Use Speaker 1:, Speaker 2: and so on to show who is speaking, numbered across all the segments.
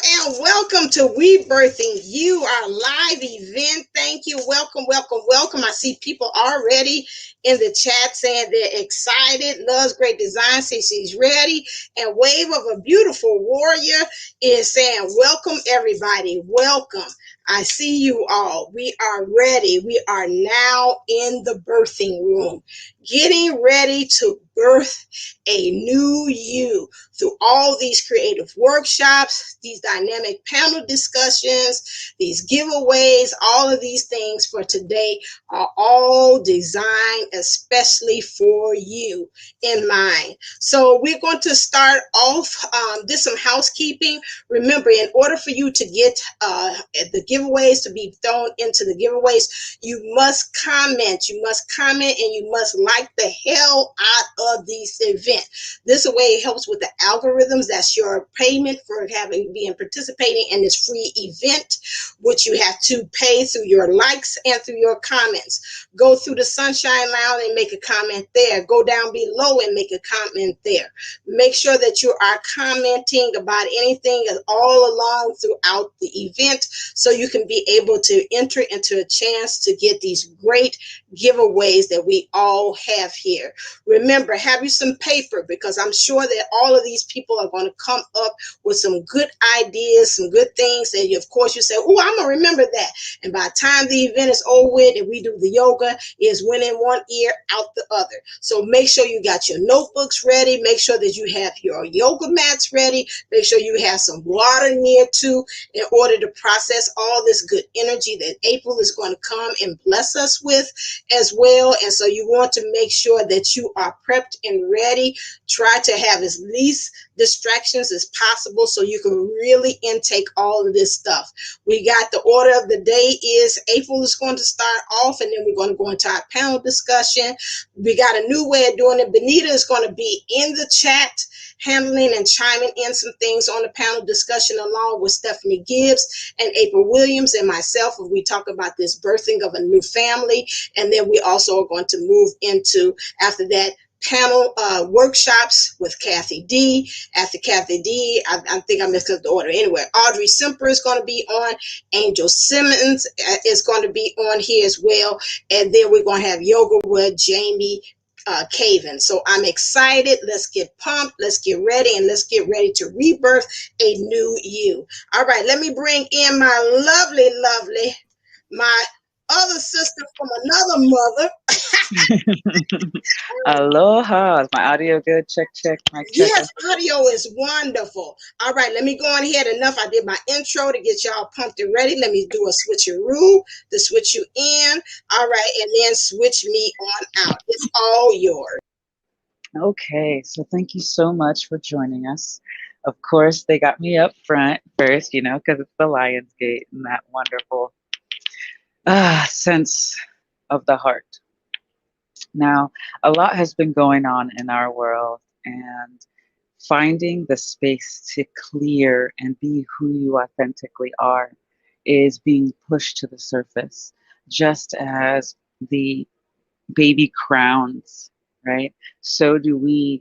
Speaker 1: and welcome to Rebirthing You, our live event. Thank you. Welcome, welcome, welcome. I see people already in the chat saying they're excited. Loves great design. Says she's ready. And Wave of a Beautiful Warrior is saying, welcome, everybody. Welcome. I see you all. We are ready. We are now in the birthing room, getting ready to birth a new you through all these creative workshops, these dynamic panel discussions, these giveaways. All of these things for today are all designed especially for you in mind. So we're going to start off, just some housekeeping. Remember, in order for you to get the giveaways to be thrown into the giveaways, you must comment. You must comment and you must like the hell out of these events. This way it helps with the algorithms. That's your payment for being participating in this free event, which you have to pay through your likes and through your comments. Go through the Sunshine Lounge and make a comment there. Go down below and make a comment there. Make sure that you are commenting about anything all along throughout the event so you can be able to enter into a chance to get these great giveaways that we all have here. Remember, have you some paper, because I'm sure that all of these people are going to come up with some good ideas, some good things that of course you say, oh, I'm going to remember that. And by the time the event is over with and we do the yoga, it's went in one ear, out the other. So make sure you got your notebooks ready. Make sure that you have your yoga mats ready. Make sure you have some water near too in order to process all this good energy that April is going to come and bless us with as well. And so you want to make sure that you are prepped and ready. Try to have as least distractions as possible so you can really intake all of this stuff. We got the order of the day is April is going to start off, and then we're going to go into our panel discussion. We got a new way of doing it. Bonita is going to be in the chat handling and chiming in some things on the panel discussion along with Stephanie Gibbs and April Williams and myself, as we talk about this birthing of a new family. And then we also are going to move into, after that, panel workshops with Kathy D. After Kathy D, I think I messed up the order. Anyway, Audrey Simper is going to be on. Angel Simmons is going to be on here as well. And then we're going to have yoga with Jamie Caven. So I'm excited. Let's get pumped. Let's get ready, and let's get ready to rebirth a new you. All right, let me bring in my lovely, my other sister from another mother.
Speaker 2: Aloha. Is my audio good? Check, check. Mic check.
Speaker 1: Yes, audio is wonderful. All right, let me go on ahead. Enough. I did my intro to get y'all pumped and ready. Let me do a switcheroo to switch you in. All right, and then switch me on out. It's all yours.
Speaker 2: Okay, so thank you so much for joining us. Of course, they got me up front first, because it's the Lionsgate and that wonderful sense of the heart. Now, a lot has been going on in our world, and finding the space to clear and be who you authentically are is being pushed to the surface, just as the baby crowns, right? So do we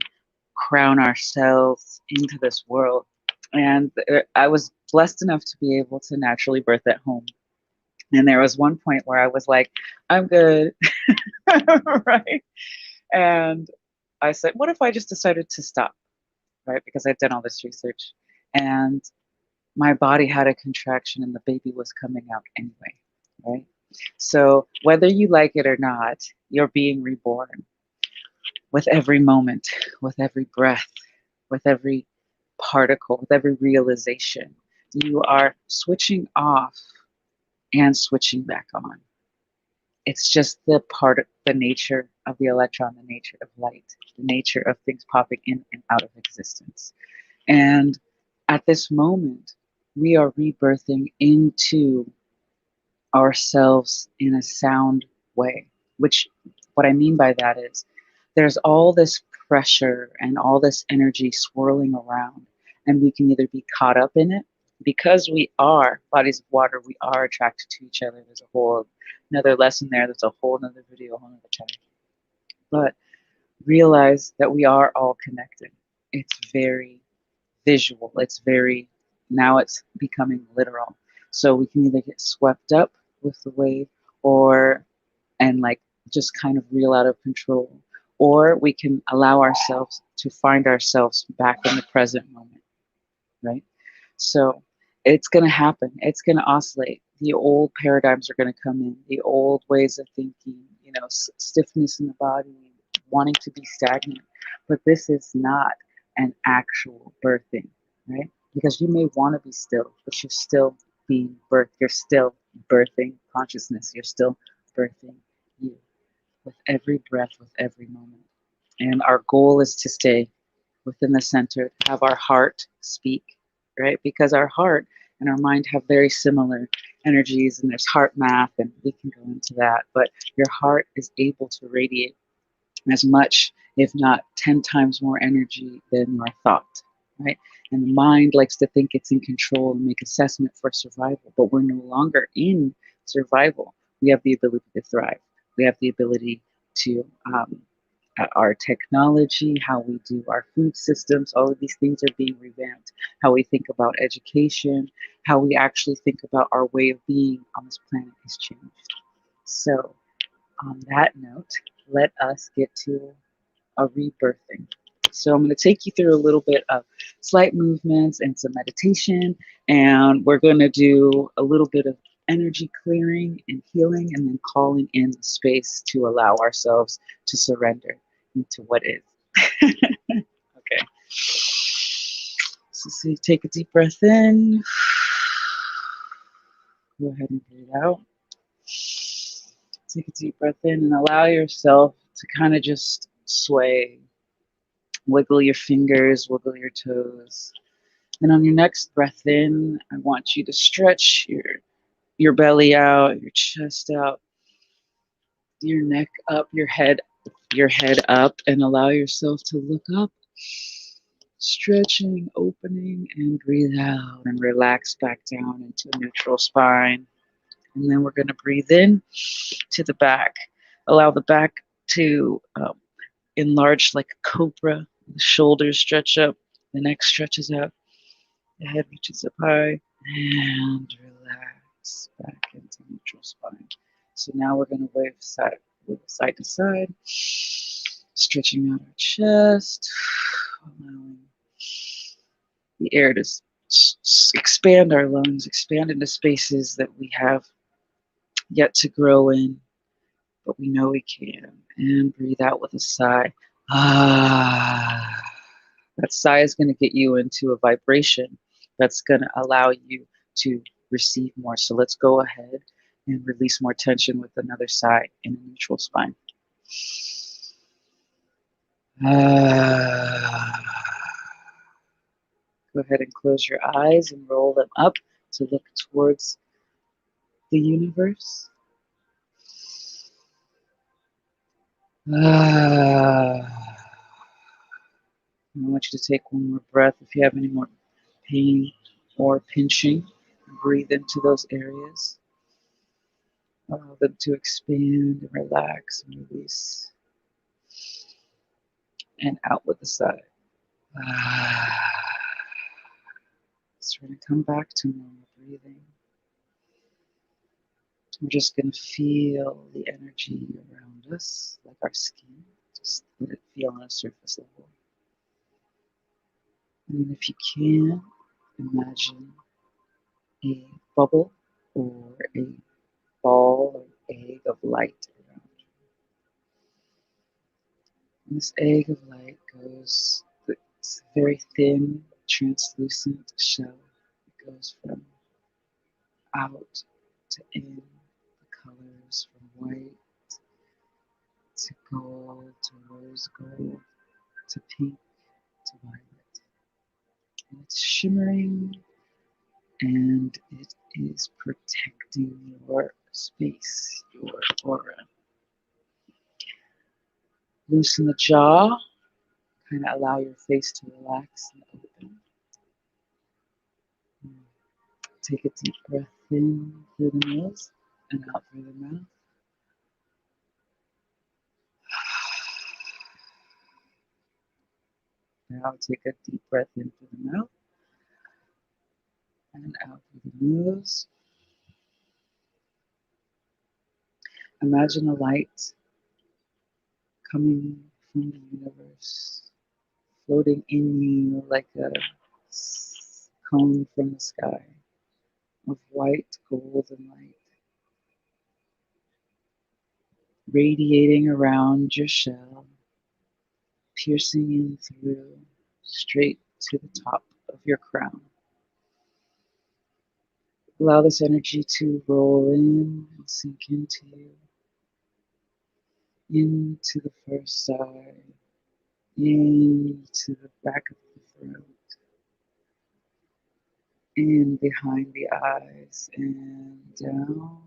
Speaker 2: crown ourselves into this world. And I was blessed enough to be able to naturally birth at home. And there was one point where I was like, I'm good, right? And I said, what if I just decided to stop, right? Because I'd done all this research. And my body had a contraction and the baby was coming out anyway, right? So whether you like it or not, you're being reborn with every moment, with every breath, with every particle, with every realization. You are switching off and switching back on. It's just the nature of the electron, the nature of light, the nature of things popping in and out of existence. And at this moment, we are rebirthing into ourselves in a sound way, which what I mean by that is there's all this pressure and all this energy swirling around, and we can either be caught up in it because we are bodies of water, we are attracted to each other. There's a whole another lesson there. There's a whole another video, a whole another chapter. But realize that we are all connected. It's very visual. It's very Now it's becoming literal. So we can either get swept up with the wave, or and like just kind of reel out of control, or we can allow ourselves to find ourselves back in the present moment, right? So it's going to happen. It's going to oscillate. The old paradigms are going to come in, the old ways of thinking, stiffness in the body, wanting to be stagnant. But this is not an actual birthing, right? Because you may want to be still, but you're still being birthed. You're still birthing consciousness. You're still birthing you with every breath, with every moment. And our goal is to stay within the center, have our heart speak, right? Because our heart and our mind have very similar energies, and there's heart math, and we can go into that. But your heart is able to radiate as much, if not 10 times more energy than your thought, right? And the mind likes to think it's in control and make assessment for survival, but we're no longer in survival. We have the ability to thrive. We have the ability to our technology, how we do our food systems, all of these things are being revamped. How we think about education, how we actually think about our way of being on this planet has changed. So, on that note, let us get to a rebirthing. So, I'm going to take you through a little bit of slight movements and some meditation, and we're going to do a little bit of energy clearing and healing, and then calling in the space to allow ourselves to surrender into what is. Okay. So you take a deep breath in. Go ahead and breathe out. Take a deep breath in and allow yourself to kind of just sway. Wiggle your fingers, wiggle your toes. And on your next breath in, I want you to stretch your belly out, your chest out, your neck up, your head up, and allow yourself to look up. Stretching, opening, and breathe out and relax back down into a neutral spine. And then we're going to breathe in to the back. Allow the back to enlarge like a cobra. The shoulders stretch up, the neck stretches out, the head reaches up high, and relax back into neutral spine. So now we're going to wave side to side, stretching out our chest, allowing the air to expand our lungs, expand into spaces that we have yet to grow in, but we know we can. And breathe out with a sigh. Ah. That sigh is going to get you into a vibration that's going to allow you to receive more. So let's go ahead and release more tension with another sigh in a neutral spine. Ah. Go ahead and close your eyes and roll them up to look towards the universe. Ah. I want you to take one more breath. If you have any more pain or pinching, breathe into those areas. Allow them to expand and relax and release. And out with a sigh. So we're going to come back to normal breathing. We're just going to feel the energy around us, like our skin. Just let it feel on a surface level. And then if you can, imagine a bubble or a ball or egg of light around you. And this egg of light goes, it's very thin, translucent shell. It goes from out to in, the colors from white to gold to rose gold to pink to violet. And it's shimmering, and it is protecting your space, your aura. Loosen the jaw, kind of allow your face to relax and open. Take a deep breath in through the nose and out through the mouth. Now take a deep breath in through the mouth moves, imagine a light coming from the universe, floating in you like a cone from the sky of white, golden light, radiating around your shell, piercing in through, straight to the top of your crown. Allow this energy to roll in and sink into you, into the first eye, into the back of the throat, in behind the eyes, and down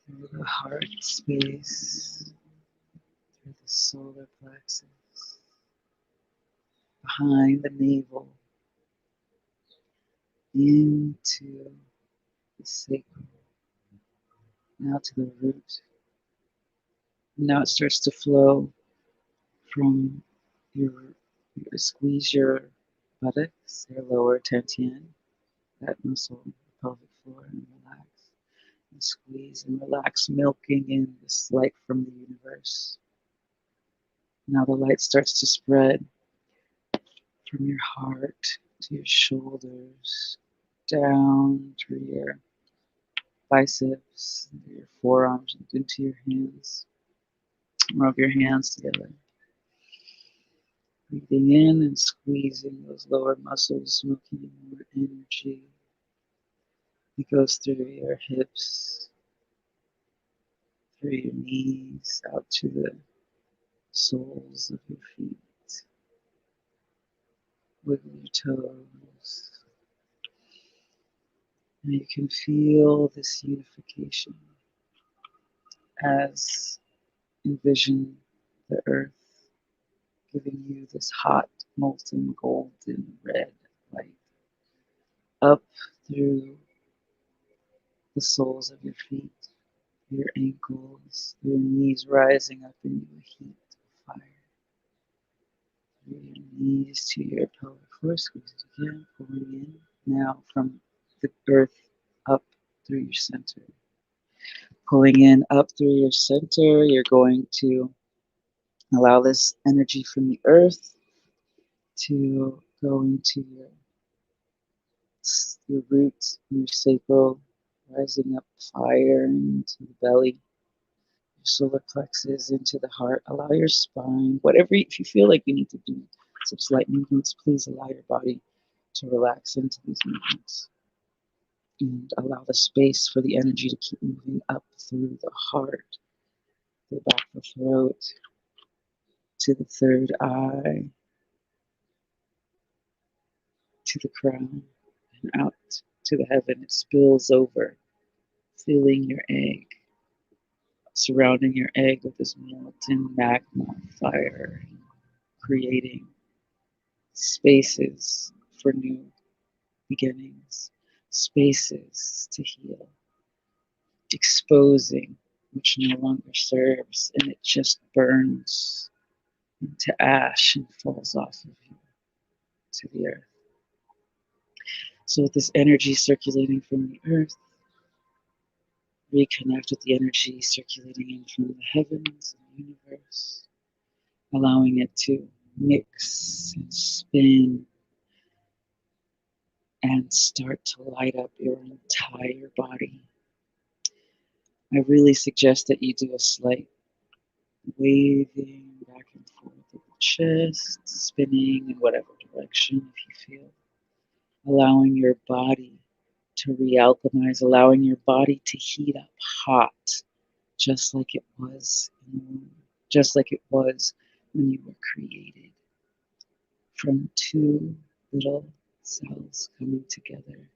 Speaker 2: through the heart space, through the solar plexus, behind the navel, into the sacral, now to the root. Now it starts to flow from squeeze your buttocks, your lower dantian, that muscle, the pelvic floor, and relax. And squeeze and relax, milking in this light from the universe. Now the light starts to spread from your heart to your shoulders, down through your biceps, your forearms, and into your hands. Rub your hands together. Breathing in and squeezing those lower muscles, smoking in more energy. It goes through your hips, through your knees, out to the soles of your feet. Wiggle your toes. And you can feel this unification as envision the earth giving you this hot, molten, golden red light up through the soles of your feet, your ankles, your knees rising up into a heat of fire. Through your knees to your pelvic floor, squeeze it again, pulling in. Now from the earth up through your center. Pulling in up through your center, you're going to allow this energy from the earth to go into your roots, your sacral, rising up fire into the belly, your solar plexus into the heart. Allow your spine, whatever, if you feel like you need to do some slight movements, please allow your body to relax into these movements. And allow the space for the energy to keep moving up through the heart, the back of the throat, to the third eye, to the crown, and out to the heaven. It spills over, filling your egg, surrounding your egg with this molten magma fire, creating spaces for new beginnings, spaces to heal, exposing which no longer serves, and it just burns into ash and falls off of you to the earth. So with this energy circulating from the earth, reconnect with the energy circulating in from the heavens and the universe, allowing it to mix and spin and start to light up your entire body. I really suggest that you do a slight waving back and forth of the chest, spinning in whatever direction if you feel, allowing your body to realchemize, allowing your body to heat up hot, just like it was in the womb, just like it was when you were created from two little cells coming together.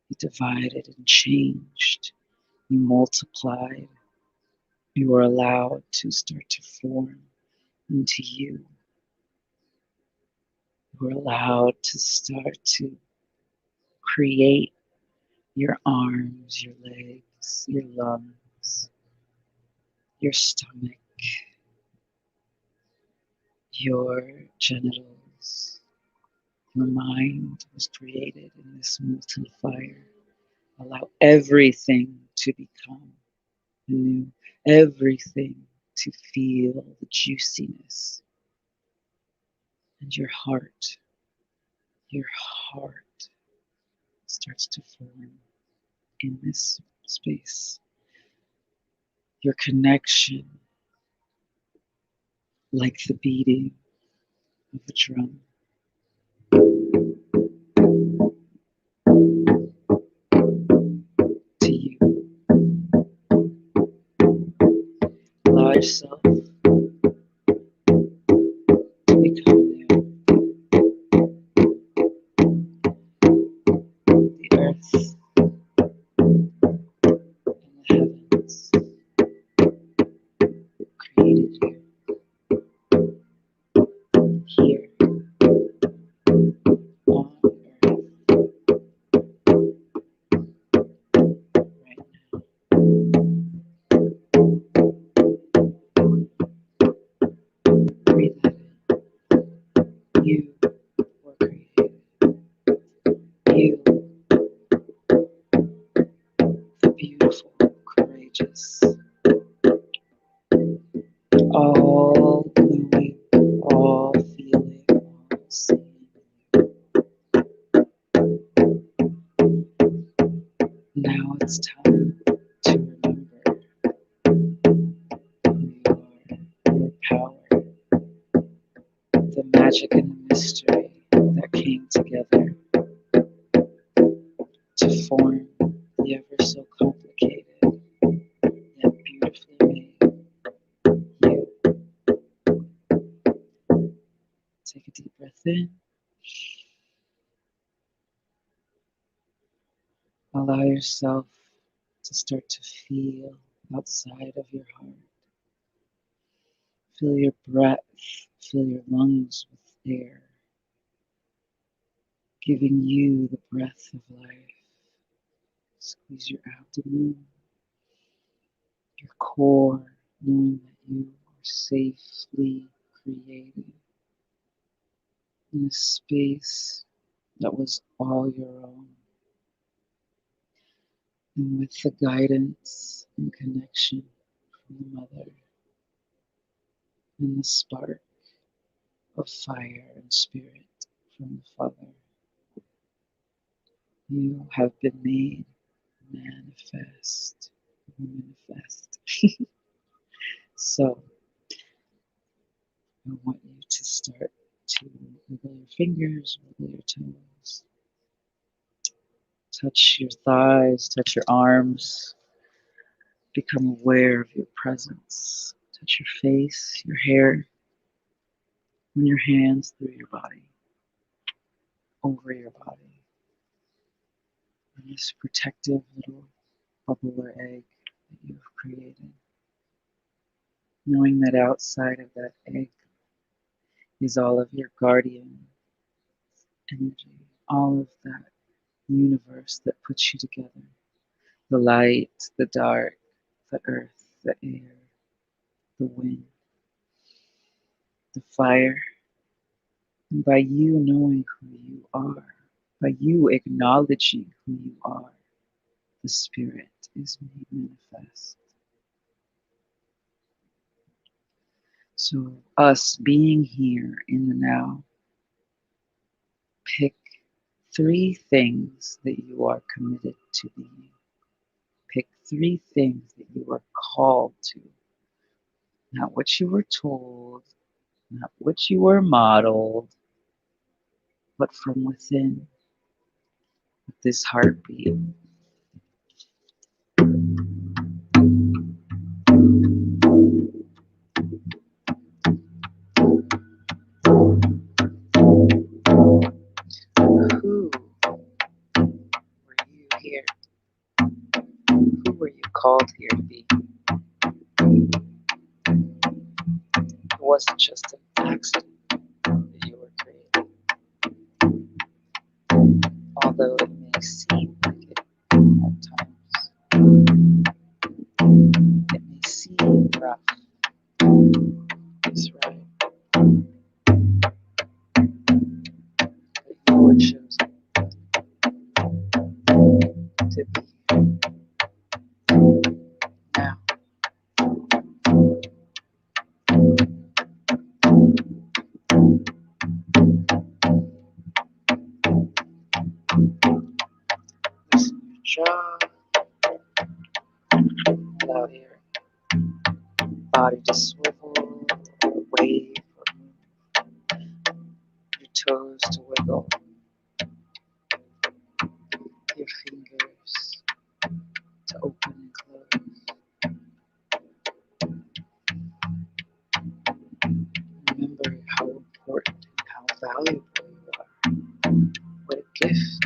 Speaker 2: You divided and changed, you multiplied, you were allowed to start to form into you. You were allowed to start to create your arms, your legs, your lungs, your stomach, your genitals, Your mind was created in this molten fire. Allow everything to become new, everything to feel the juiciness. And your heart starts to form in this space. Your connection, like the beating of a drum. To you, allow yourself to become new. The earth and the heavens created you here on earth right now. Breathe that in. You were created. You, the beautiful, courageous, all knowing, all feeling, all seeing. Now it's time to remember who you are, your power, the magic and the mystery that came together to form the ever so complicated yet beautifully made you. Take a deep breath in. Allow yourself to start to feel outside of your heart. Fill your breath, fill your lungs with air, giving you the breath of life. Squeeze your abdomen, your core, knowing that you are safely created in a space that was all your own. And with the guidance and connection from the mother and the spark of fire and spirit from the father, you have been made manifest. Manifest. So I want you to start to wiggle your fingers, wiggle your toes, touch your thighs, touch your arms, become aware of your presence. Touch your face, your hair, and your hands through your body, over your body. And this protective little bubble or egg that you have created. Knowing that outside of that egg is all of your guardian energy, all of that universe that puts you together. The light, the dark, the earth, the air, the wind, the fire. And by you knowing who you are, by you acknowledging who you are, the spirit is made manifest. So, us being here in the now, pick 3 things that you are committed to being. Pick 3 things that you are called to, not what you were told, not what you were modeled, but from within, with this heartbeat. Who were you here? Who were you called here to be? It wasn't just an accident that you were created, although it may seem like it at times. It may seem rough. It's right. But it shows to be now. Loosen your jaw. Allow your body to swivel, wave, or your toes to wiggle, your fingers to open and close. Remember how important and how valuable you are. What a gift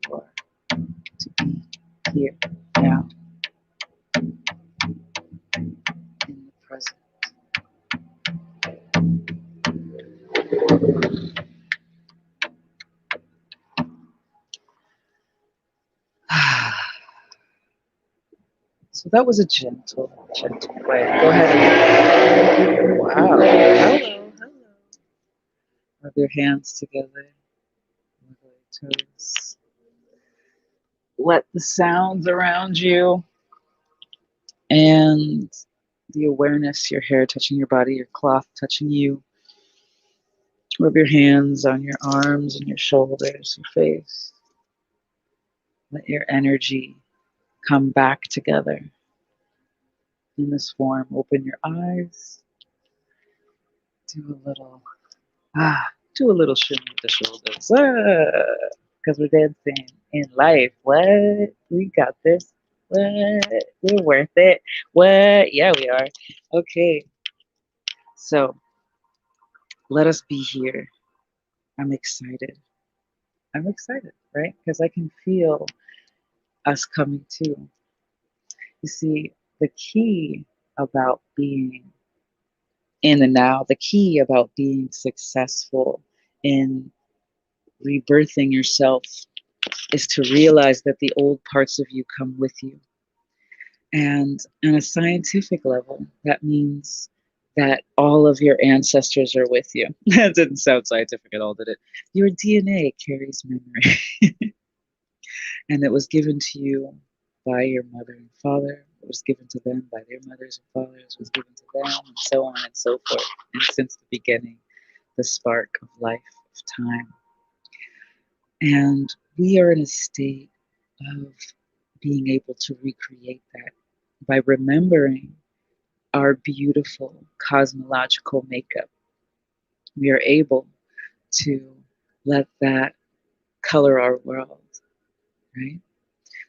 Speaker 2: you are to be here now in the present. So that was a gentle way. Go ahead and wow. Hello. Rub your hands together. Wiggle your toes. Let the sounds around you and the awareness, your hair touching your body, your cloth touching you. Rub your hands on your arms and your shoulders, your face. Let your energy come back together in this form. Open your eyes. Do a little do a little shimmy with the shoulders. Because we're dancing in life. What? We got this. What? We're worth it. What? Yeah, we are. Okay. So let us be here. I'm excited. I'm excited, right? Because I can feel us coming to. You see, the key about being in the now, the key about being successful in rebirthing yourself is to realize that the old parts of you come with you. And on a scientific level, that means that all of your ancestors are with you. That didn't sound scientific at all, did it? Your DNA carries memory. And it was given to you by your mother and father. It was given to them by their mothers and fathers. It was given to them, and so on and so forth. And since the beginning, the spark of life, of time. And we are in a state of being able to recreate that by remembering our beautiful cosmological makeup. We are able to let that color our world, right?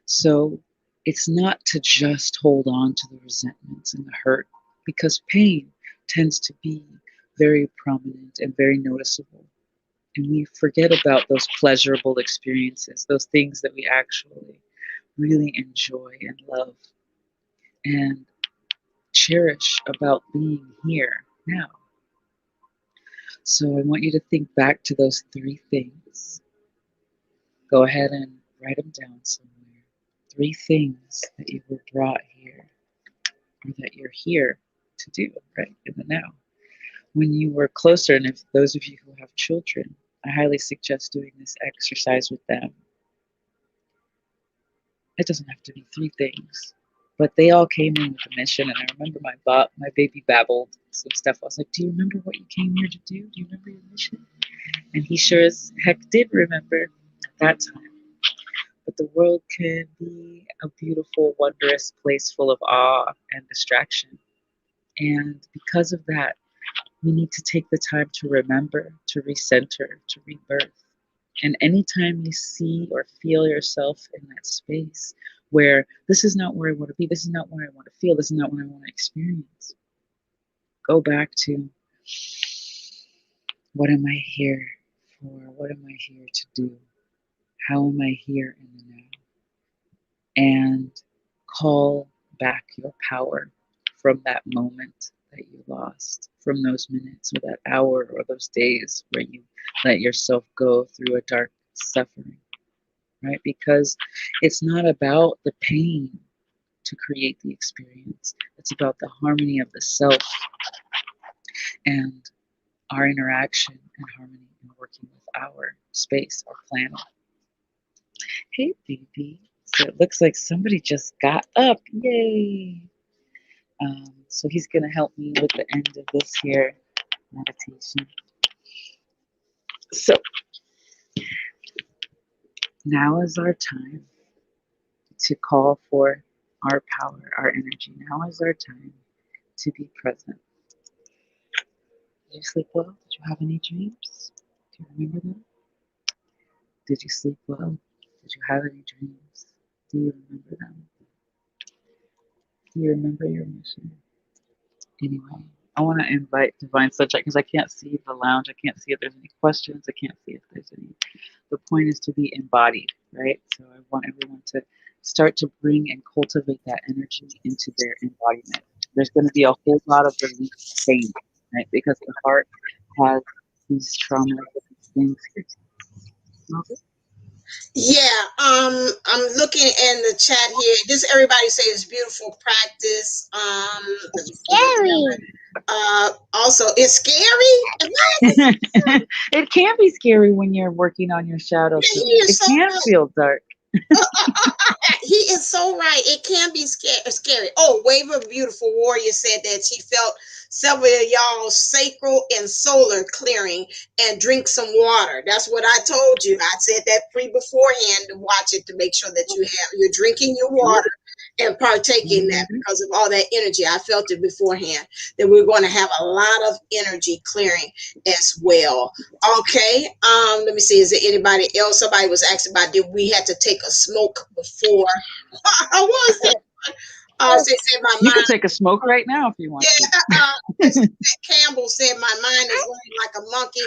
Speaker 2: So it's not to just hold on to the resentments and the hurt, because pain tends to be very prominent and very noticeable. And we forget about those pleasurable experiences, those things that we actually really enjoy and love and cherish about being here now. So I want you to think back to those three things. Go ahead and write them down somewhere. Three things that you were brought here, or that you're here to do, right, in the now. When you were closer, and if those of you who have children, I highly suggest doing this exercise with them. It doesn't have to be three things, but they all came in with a mission. And I remember my baby babbled some stuff. I was like, "Do you remember what you came here to do? Do you remember your mission?" And he sure as heck did remember at that time. But the world can be a beautiful, wondrous place full of awe and distraction. And because of that, we need to take the time to remember, to recenter, to rebirth. And anytime you see or feel yourself in that space where this is not where I want to be, this is not what I want to feel, this is not what I want to experience, go back to, what am I here for? What am I here to do? How am I here in the now? And call back your power from that moment that you lost, from those minutes or that hour or those days where you let yourself go through a dark suffering, right? Because it's not about the pain to create the experience. It's about the harmony of the self and our interaction and harmony in working with our space, our planet. Hey, baby. So it looks like somebody just got up. Yay. So he's going to help me with the end of this here meditation. So now is our time to call for our power, our energy. Now is our time to be present. Did you sleep well? Did you have any dreams? Do you remember them? Did you sleep well? Did you have any dreams? Do you remember them? Do you remember your mission? Anyway, I want to invite Divine Sunshine because I can't see the lounge. I can't see if there's any questions. I can't see if there's any. The point is to be embodied, right? So I want everyone to start to bring and cultivate that energy into their embodiment. There's going to be a whole lot of release pain, right? Because the heart has these traumas, these things here. Okay.
Speaker 1: Yeah, I'm looking in the chat here. Just everybody say it's beautiful practice. Let me see.
Speaker 3: Scary.
Speaker 1: Also, it's scary.
Speaker 2: It can be scary when you're working on your shadow
Speaker 1: He
Speaker 2: self.
Speaker 1: is
Speaker 2: It
Speaker 1: so
Speaker 2: can
Speaker 1: right.
Speaker 2: feel dark.
Speaker 1: He is so right. It can be scary. Oh, Wave of Beautiful Warrior said that she felt several of y'all sacral and solar clearing and drink some water. That's what I told you. I said that beforehand to watch it to make sure that you're drinking your water and partaking that because of all that energy. I felt it beforehand that we're going to have a lot of energy clearing as well. Okay. Let me see. Is there anybody else? Somebody was asking about did we have to take a smoke before? I was that. Said my
Speaker 2: You can
Speaker 1: mind.
Speaker 2: take a smoke right now if you want
Speaker 1: Yeah. Campbell said my mind is running like a monkey.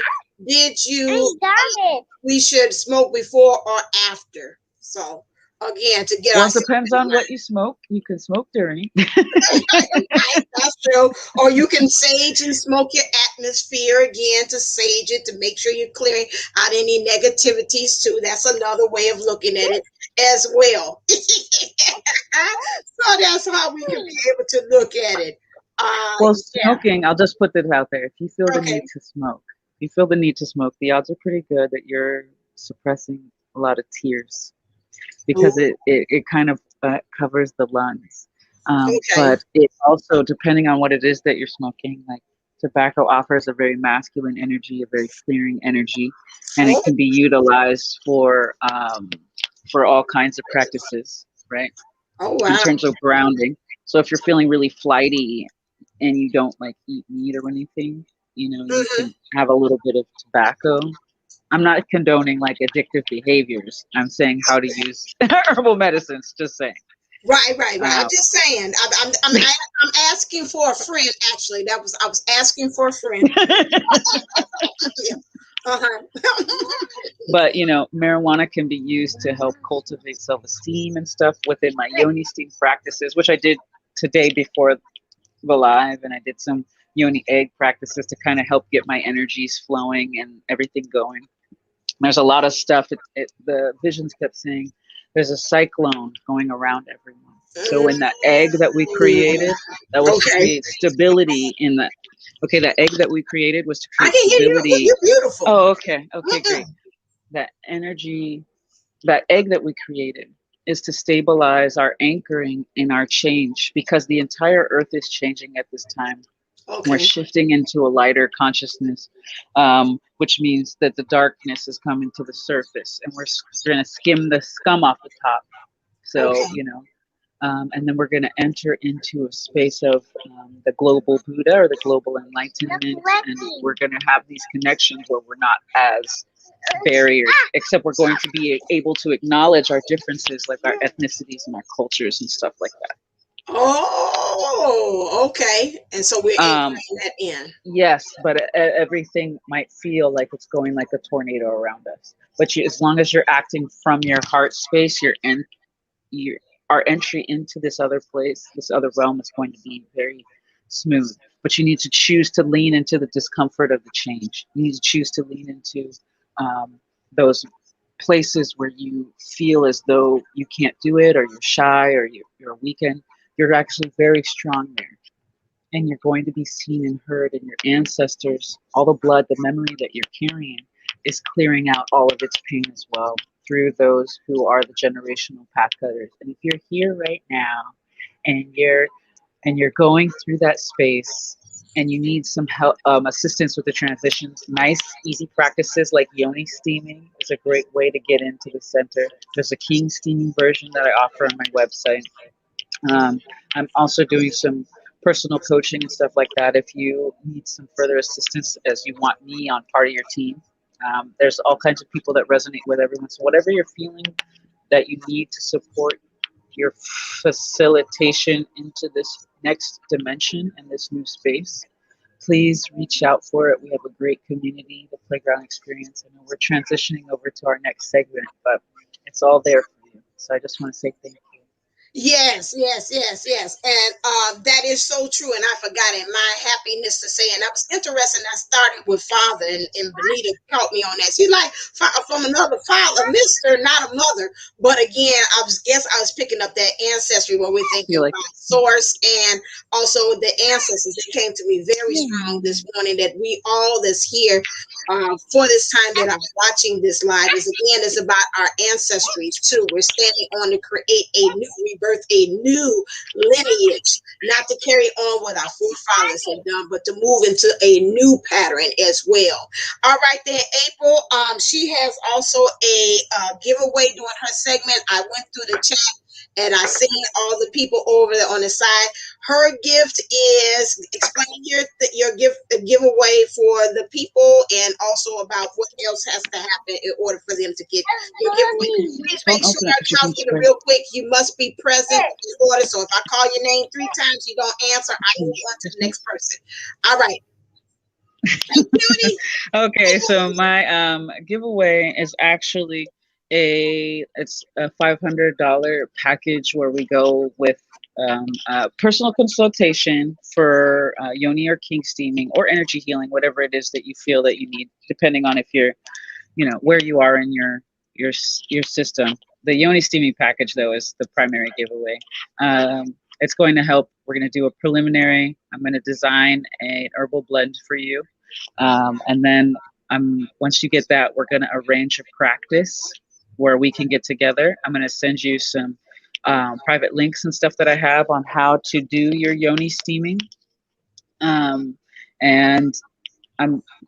Speaker 1: Did you?
Speaker 3: I got it.
Speaker 1: We should smoke before or after. So again, to get
Speaker 2: Well, it
Speaker 1: ourselves
Speaker 2: depends
Speaker 1: in
Speaker 2: on
Speaker 1: line.
Speaker 2: what you smoke. You can smoke during.
Speaker 1: Right, that's true. Or you can sage and smoke your atmosphere again to sage it to make sure you're clearing out any negativities too. That's another way of looking at it as well. So that's how we can be able to look at it.
Speaker 2: Well,
Speaker 1: Yeah.
Speaker 2: smoking, I'll just put this out there. If you feel the
Speaker 1: Okay.
Speaker 2: need to smoke, if you feel the need to smoke, the odds are pretty good that you're suppressing a lot of tears because it kind of covers the lungs.
Speaker 1: Okay.
Speaker 2: But it also, depending on what it is that you're smoking, like tobacco offers a very masculine energy, a very clearing energy, and it
Speaker 1: Oh,
Speaker 2: can be utilized for all kinds of practices, right?
Speaker 1: oh
Speaker 2: In
Speaker 1: wow.
Speaker 2: terms of grounding. So if you're feeling really flighty and you don't like eat meat or anything, you
Speaker 1: Mm-hmm.
Speaker 2: can have a little bit of tobacco. I'm not condoning like addictive behaviors. I'm saying how to use herbal medicines. Just saying.
Speaker 1: Right. I'm just saying. I'm asking for a friend. Actually, I was asking for a friend. Yeah. Uh-huh.
Speaker 2: But marijuana can be used to help cultivate self-esteem and stuff within my yoni steam practices, which I did today before the live, and I did some yoni egg practices to kind of help get my energies flowing and everything going. There's a lot of stuff. The visions kept saying there's a cyclone going around everyone. So in that egg that we created, that was to
Speaker 1: Okay.
Speaker 2: create stability in the. Okay, that egg that we created was to
Speaker 1: I
Speaker 2: create
Speaker 1: can hear you.
Speaker 2: stability.
Speaker 1: You're beautiful.
Speaker 2: Oh, okay,
Speaker 1: Mm-mm.
Speaker 2: great. That energy, that egg that we created is to stabilize our anchoring in our change because the entire earth is changing at this time. We're
Speaker 1: Okay.
Speaker 2: shifting into a lighter consciousness, which means that the darkness is coming to the surface and we're going to skim the scum off the top. So,
Speaker 1: Okay.
Speaker 2: and then we're going to enter into a space of the global Buddha or the global enlightenment. And we're going to have these connections where we're not as barriers, except we're going to be able to acknowledge our differences, like our ethnicities and our cultures and stuff like that.
Speaker 1: Oh, okay. And so we're anchoring that in.
Speaker 2: Yes, but everything might feel like it's going like a tornado around us. But as long as you're acting from your heart space, our entry into this other place, this other realm is going to be very smooth. But you need to choose to lean into the discomfort of the change. You need to choose to lean into those places where you feel as though you can't do it or you're shy or you're weakened. You're actually very strong there. and you're going to be seen and heard, and your ancestors, all the blood, the memory that you're carrying is clearing out all of its pain as well through those who are the generational path cutters. And if you're here right now and you're going through that space and you need some help, assistance with the transitions, nice, easy practices like yoni steaming is a great way to get into the center. There's a king steaming version that I offer on my website. I'm also doing some personal coaching and stuff like that. If you need some further assistance as you want me on part of your team, there's all kinds of people that resonate with everyone. So whatever you're feeling that you need to support your facilitation into this next dimension and this new space, please reach out for it. We have a great community, the Playground Experience. I know we're transitioning over to our next segment, but it's all there for you. So I just want to say thank you.
Speaker 1: Yes, yes, yes, yes. And that is so true. And I forgot it. My happiness to say, and I was interested. I started with father, and Bonita caught me on that. She's like, from another father, mister, not a mother. But again, I was picking up that ancestry when we're thinking
Speaker 2: Like,
Speaker 1: about source and also the ancestors. It came to me very strong this morning that we all that's here for this time that I'm watching this live is about our ancestries too. We're standing on to create a new rebirth, a new lineage, not to carry on what our forefathers have done, but to move into a new pattern as well. All right, then April, she has also a giveaway during her segment. I went through the chat and I seen all the people over there on the side. Her gift is explain your giveaway for the people, and also about what else has to happen in order for them to get your giveaway. Please make sure I count it real quick. You must be present in order. So if I call your name 3 times, you don't answer, I move on to the next person. All right.
Speaker 2: Okay, so my giveaway is actually it's a $500 package where we go with personal consultation for yoni or king steaming or energy healing, whatever it is that you feel that you need, depending on if you're, where you are in your system. The yoni steaming package though is the primary giveaway. It's going to help. We're going to do a preliminary. I'm going to design an herbal blend for you. And then once you get that, we're going to arrange a practice where we can get together. I'm going to send you some private links and stuff that I have on how to do your yoni steaming. And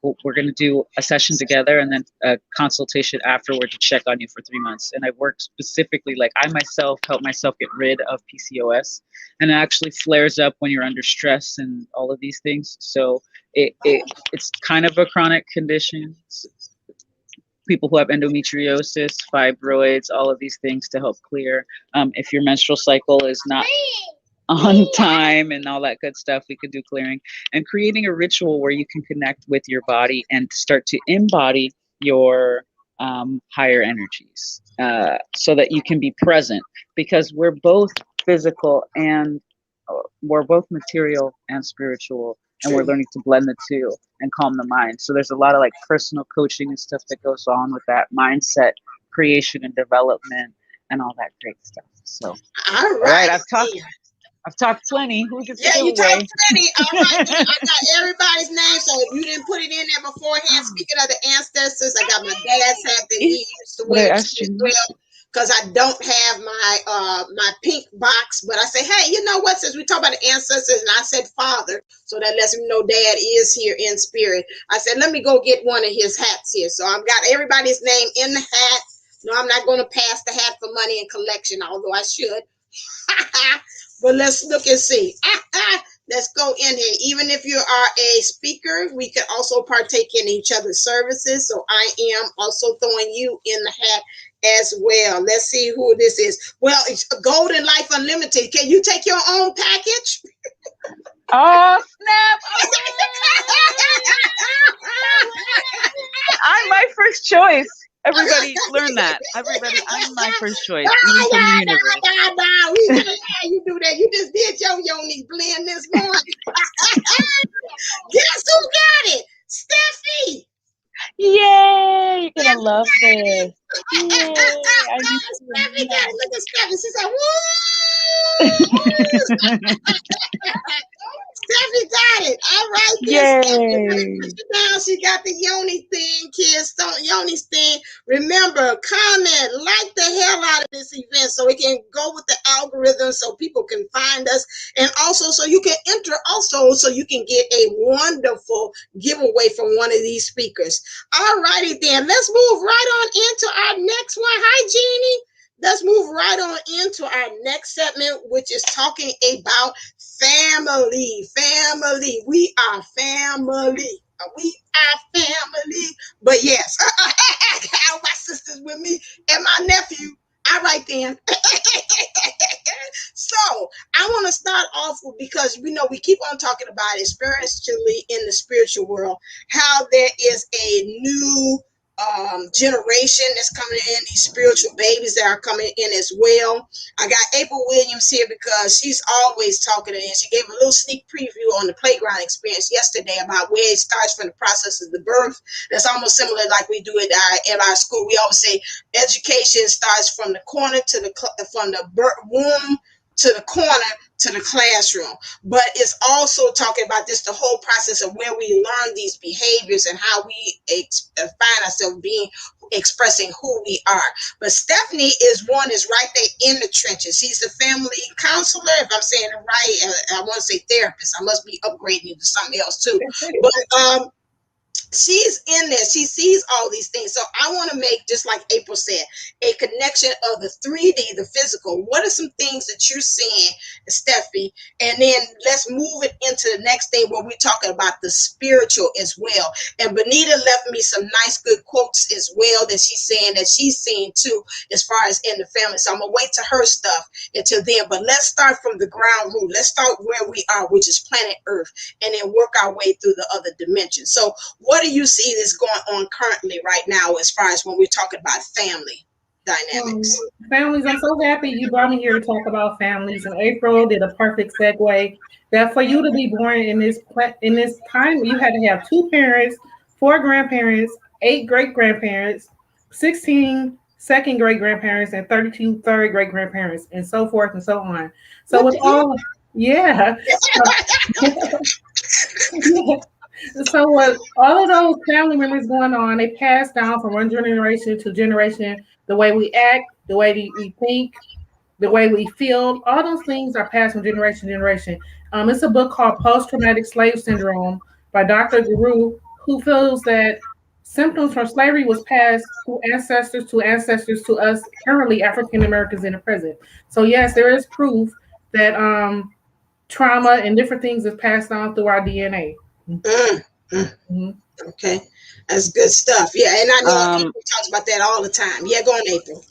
Speaker 2: we're going to do a session together and then a consultation afterward to check on you for 3 months. And I work specifically, like I myself help myself get rid of PCOS, and it actually flares up when you're under stress and all of these things. So it's kind of a chronic condition. People who have endometriosis, fibroids, all of these things to help clear. If your menstrual cycle is not on time and all that good stuff, we could do clearing and creating a ritual where you can connect with your body and start to embody your higher energies so that you can be present, because we're both physical and we're both material and spiritual, and we're learning to blend the two and calm the mind. So there's a lot of like personal coaching and stuff that goes on with that mindset creation and development and all that great stuff. So
Speaker 1: all right,
Speaker 2: I've talked plenty. Who gets the
Speaker 1: you
Speaker 2: giveaway?
Speaker 1: talked plenty. All right, I got everybody's name. So if you didn't put it in there beforehand, speaking of the ancestors, I got my dad's hat that he used to wear as well, because I don't have my pink box. But I say, hey, you know what? Since we talk about the ancestors, and I said father, so that lets me know dad is here in spirit. I said, let me go get one of his hats here. So I've got everybody's name in the hat. No, I'm not going to pass the hat for money and collection, although I should. But let's look and see. Let's go in here. Even if you are a speaker, we can also partake in each other's services. So I am also throwing you in the hat as well. Let's see who this is. Well, it's Golden Life Unlimited. Can you take your own package?
Speaker 2: Oh, snap. I'm my first choice. Everybody learn that. Everybody, I'm my first choice. Even from the universe.
Speaker 1: We can't have you do that. You just did your yoni blend this morning. Guess who got it? Steffi.
Speaker 2: Yay! You're gonna love this. Yay!
Speaker 1: Steffi got it. Look at Steffi. She said, woo! Stephanie got it. All right, then Stephanie,
Speaker 2: Yay!
Speaker 1: now she got the Yoni thing, kids. Don't Yoni's thing. Remember, comment, like the hell out of this event so it can go with the algorithm so people can find us. And also so you can enter also so you can get a wonderful giveaway from one of these speakers. All righty then. Let's move right on into our next one. Hi, Jeannie. Let's move right on into our next segment, which is talking about family. Family. We are family. We are family. But yes, I got my sisters with me and my nephew. All right then. So I want to start off with, because we know we keep on talking about it spiritually in the spiritual world, how there is a new generation that's coming in, these spiritual babies that are coming in as well. I got April Williams here because she's always talking, and she gave a little sneak preview on the playground experience yesterday about where it starts from the process of the birth. That's almost similar like we do at our school. We always say education starts from the corner to from the womb to the corner to the classroom. But it's also talking about this, the whole process of where we learn these behaviors and how we find ourselves expressing who we are. But Stephanie is right there in the trenches. She's a family counselor, if I'm saying it right. I want to say therapist. I must be upgrading you to something else too. But she's in there. She sees all these things. So I want to make, just like April said, a connection of the 3D, the physical. What are some things that you're seeing, Steffi? And then let's move it into the next thing where we're talking about the spiritual as well. And Bonita left me some nice, good quotes as well that she's saying that she's seeing too, as far as in the family. So I'm going to wait to her stuff until then. But let's start from the ground rule. Let's start where we are, which is planet Earth, and then work our way through the other dimensions. So what do you see that's going on currently right now as far as when we're talking about family dynamics?
Speaker 3: Families, I'm so happy you brought me here to talk about families. And April did a perfect segue that for you to be born in this time, you had to have 2 parents, 4 grandparents, 8 great grandparents, 16 second great grandparents, and 32 third great grandparents, and so forth and so on. So with all, yeah. So with all of those family members going on, they pass down from one generation to generation. The way we act, the way we think, the way we feel, all those things are passed from generation to generation. It's a book called Post-Traumatic Slave Syndrome by Dr. Guru, who feels that symptoms from slavery was passed to ancestors to us currently African Americans in the present. So yes, there is proof that trauma and different things is passed on through our DNA.
Speaker 1: Mm-hmm. Okay, that's good stuff. Yeah, and I know April talks about that all the time. Yeah, go on, April.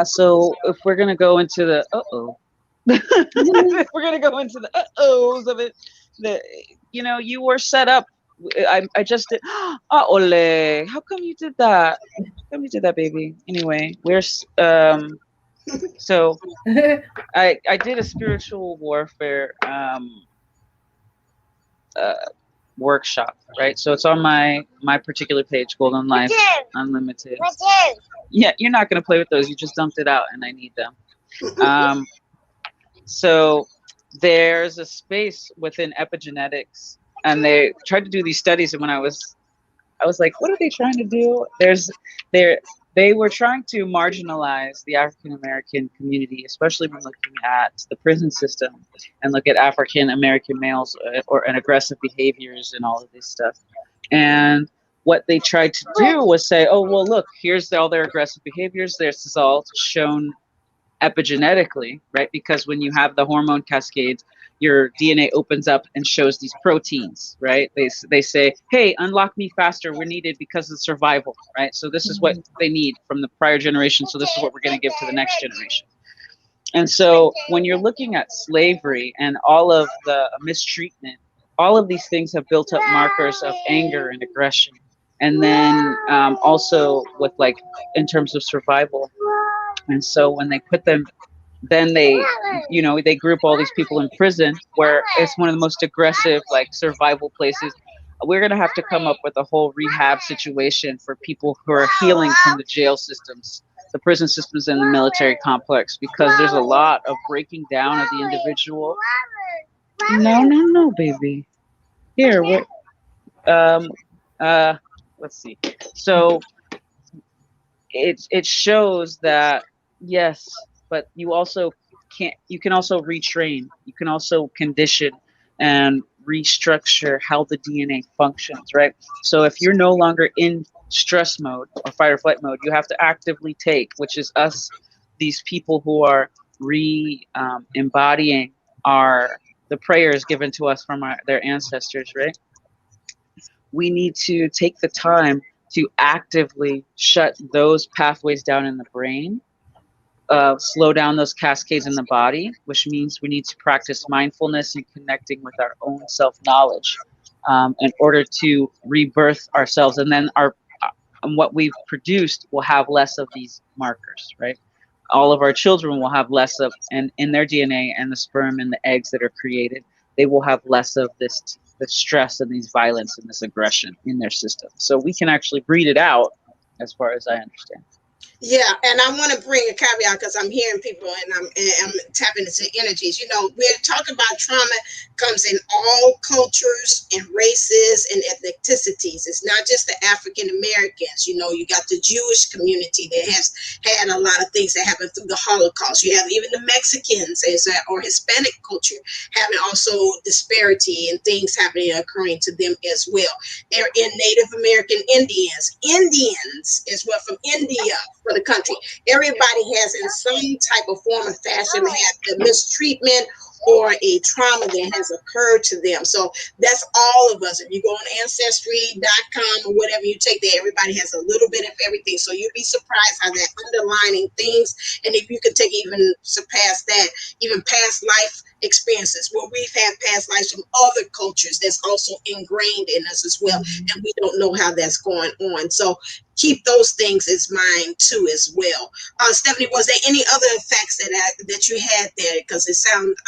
Speaker 2: So if we're gonna go into the if we're gonna go into the ohs of it, you were set up. I just did. Ole, how come you did that? How come you did that, baby? Anyway, we're so I did a spiritual warfare workshop, right? So it's on my particular page, Golden Life Unlimited. Yeah, you're not going to play with those. You just dumped it out, and I need them. So there's a space within epigenetics, and they tried to do these studies. And when I was like, what are they trying to do? They were trying to marginalize the African American community, especially when looking at the prison system and look at African American males and aggressive behaviors and all of this stuff. And what they tried to do was say, oh, well, look, here's all their aggressive behaviors. This is all shown epigenetically, right? Because when you have the hormone cascades, your DNA opens up and shows these proteins, right? They say, hey, unlock me faster. We're needed because of survival, right? So this is what they need from the prior generation. So this is what we're going to give to the next generation. And so when you're looking at slavery and all of the mistreatment, all of these things have built up markers of anger and aggression. And then also with like in terms of survival. And so when they put them, then they group all these people in prison where it's one of the most aggressive like survival places. We're going to have to come up with a whole rehab situation for people who are healing from the jail systems, the prison systems, and the military complex, because there's a lot of breaking down of the individual No, baby. Here, um, uh, let's see. So it shows that yes, but you can also retrain, you can also condition and restructure how the DNA functions, right? So if you're no longer in stress mode or fight or flight mode, you have to actively take, which is us, these people who are embodying our the prayers given to us from their ancestors, right? We need to take the time to actively shut those pathways down in the brain, slow down those cascades in the body, which means we need to practice mindfulness and connecting with our own self knowledge in order to rebirth ourselves. And then and what we've produced will have less of these markers, right? All of our children will have less of, and in their DNA and the sperm and the eggs that are created, they will have less of this stress and these violence and this aggression in their system. So we can actually breed it out, as far as I understand.
Speaker 1: Yeah, and I want to bring a caveat because I'm hearing people and I'm tapping into energies. You know, we're talking about trauma comes in all cultures and races and ethnicities. It's not just the African Americans. You know, you got the Jewish community that has had a lot of things that happened through the Holocaust. You have even the Mexicans or Hispanic culture having also disparity and things happening occurring to them as well. They're in Native American Indians. Indians is what from India for the country. Everybody has, in some type of form or fashion, had the mistreatment or a trauma that has occurred to them. So that's all of us. If you go on ancestry.com or whatever you take there, everybody has a little bit of everything. So you'd be surprised how that underlining things, and if you could take even surpass that, even past life experiences where we've had past lives from other cultures that's also ingrained in us as well, and we don't know how that's going on. So keep those things in mind too as well. Stephanie, was there any other facts that you had there? Because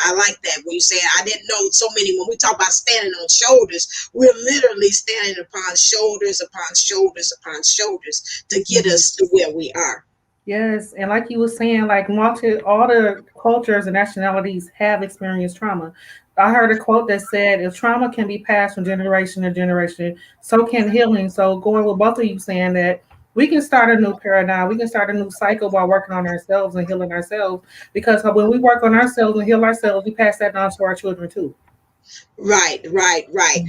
Speaker 1: I like that when you say I didn't know so many. When we talk about standing on shoulders, we're literally standing upon shoulders upon shoulders upon shoulders to get us to where we are.
Speaker 3: Yes, and like you were saying, like all the cultures and nationalities have experienced trauma. I heard a quote that said, "If trauma can be passed from generation to generation, so can healing." So going with both of you saying that we can start a new paradigm, we can start a new cycle by working on ourselves and healing ourselves. Because when we work on ourselves and heal ourselves, we pass that down to our children too.
Speaker 1: Right, right, right.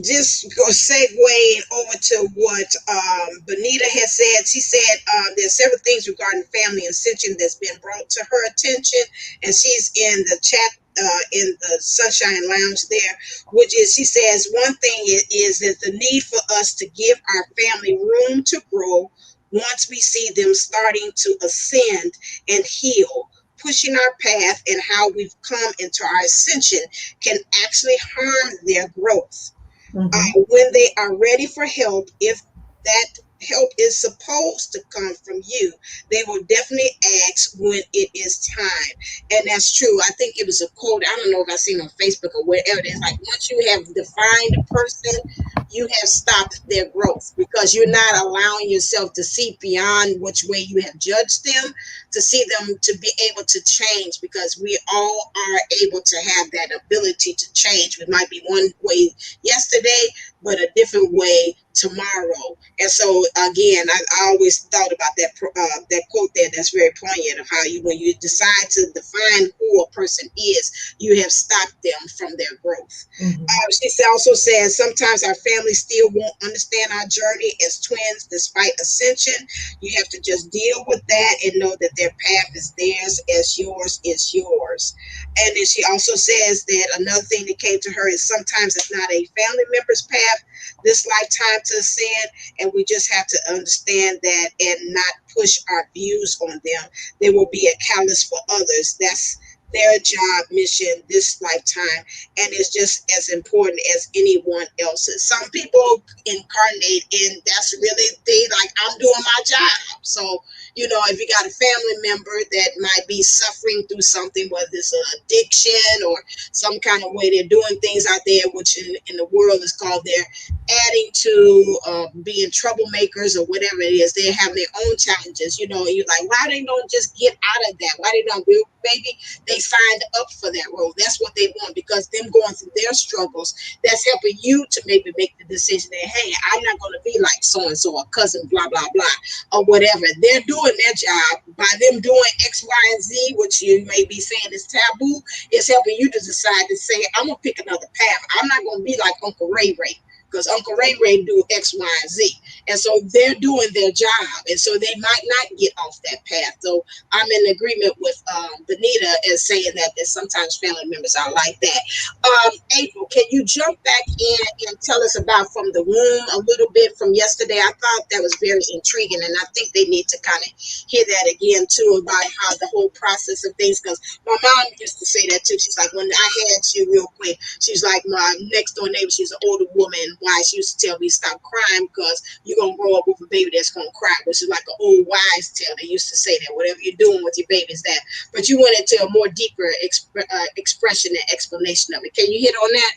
Speaker 1: Just go segue over to what Bonita has said. She said there's several things regarding family ascension that's been brought to her attention, and she's in the chat in the Sunshine Lounge there, which is she says one thing is that the need for us to give our family room to grow once we see them starting to ascend and heal. Pushing our path and how we've come into our ascension can actually harm their growth.
Speaker 3: Mm-hmm.
Speaker 1: When they are ready for help, if that help is supposed to come from you, they will definitely ask when it is time. And that's true. I think it was a quote. I don't know if I seen it on Facebook or wherever it is. Like once you have defined a person, you have stopped their growth because you're not allowing yourself to see beyond which way you have judged them, to see them to be able to change, because we all are able to have that ability to change. We might be one way yesterday, but a different way tomorrow. And so again, I always thought about that quote there. That's very poignant of how when you decide to define who a person is, you have stopped them from their growth.
Speaker 3: Mm-hmm.
Speaker 1: She also says sometimes our family still won't understand our journey as twins despite ascension. You have to just deal with that and know that their path is theirs as yours is yours. And then she also says that another thing that came to her is sometimes it's not a family member's path this lifetime to ascend, and we just have to understand that and not push our views on them. They will be a catalyst for others. That's their job mission this lifetime, and it's just as important as anyone else's. Some people incarnate and that's really they like I'm doing my job, so You know, if you got a family member that might be suffering through something, whether it's an addiction or some kind of way they're doing things out there, which in the world is called they're adding to being troublemakers or whatever it is. They have their own challenges, you know, and you're like, why they don't just get out of that? Why they don't? Maybe they signed up for that role. That's what they want, because them going through their struggles, that's helping you to maybe make the decision that, hey, I'm not going to be like so-and-so or cousin, blah, blah, blah, or whatever. They're doing their job by them doing X, Y, and Z, which you may be saying is taboo. It's helping you to decide to say, I'm going to pick another path. I'm not going to be like Uncle Ray Ray, because Uncle Ray Ray do X, Y, and Z. And so they're doing their job. And so they might not get off that path. So I'm in agreement with Bonita as saying that sometimes family members are like that. April, can you jump back in and tell us about from the womb a little bit from yesterday? I thought that was very intriguing, and I think they need to kind of hear that again too, about how the whole process of things, because my mom used to say that too. She's like, when I had you real quick, she's like, my next door neighbor, she's an older woman. Why she used to tell me stop crying, because you're going to grow up with a baby that's going to cry, which is like an old wives' tale. They used to say that whatever you're doing with your baby is that. But you went into a more deeper expression and explanation of it. Can you hit on that?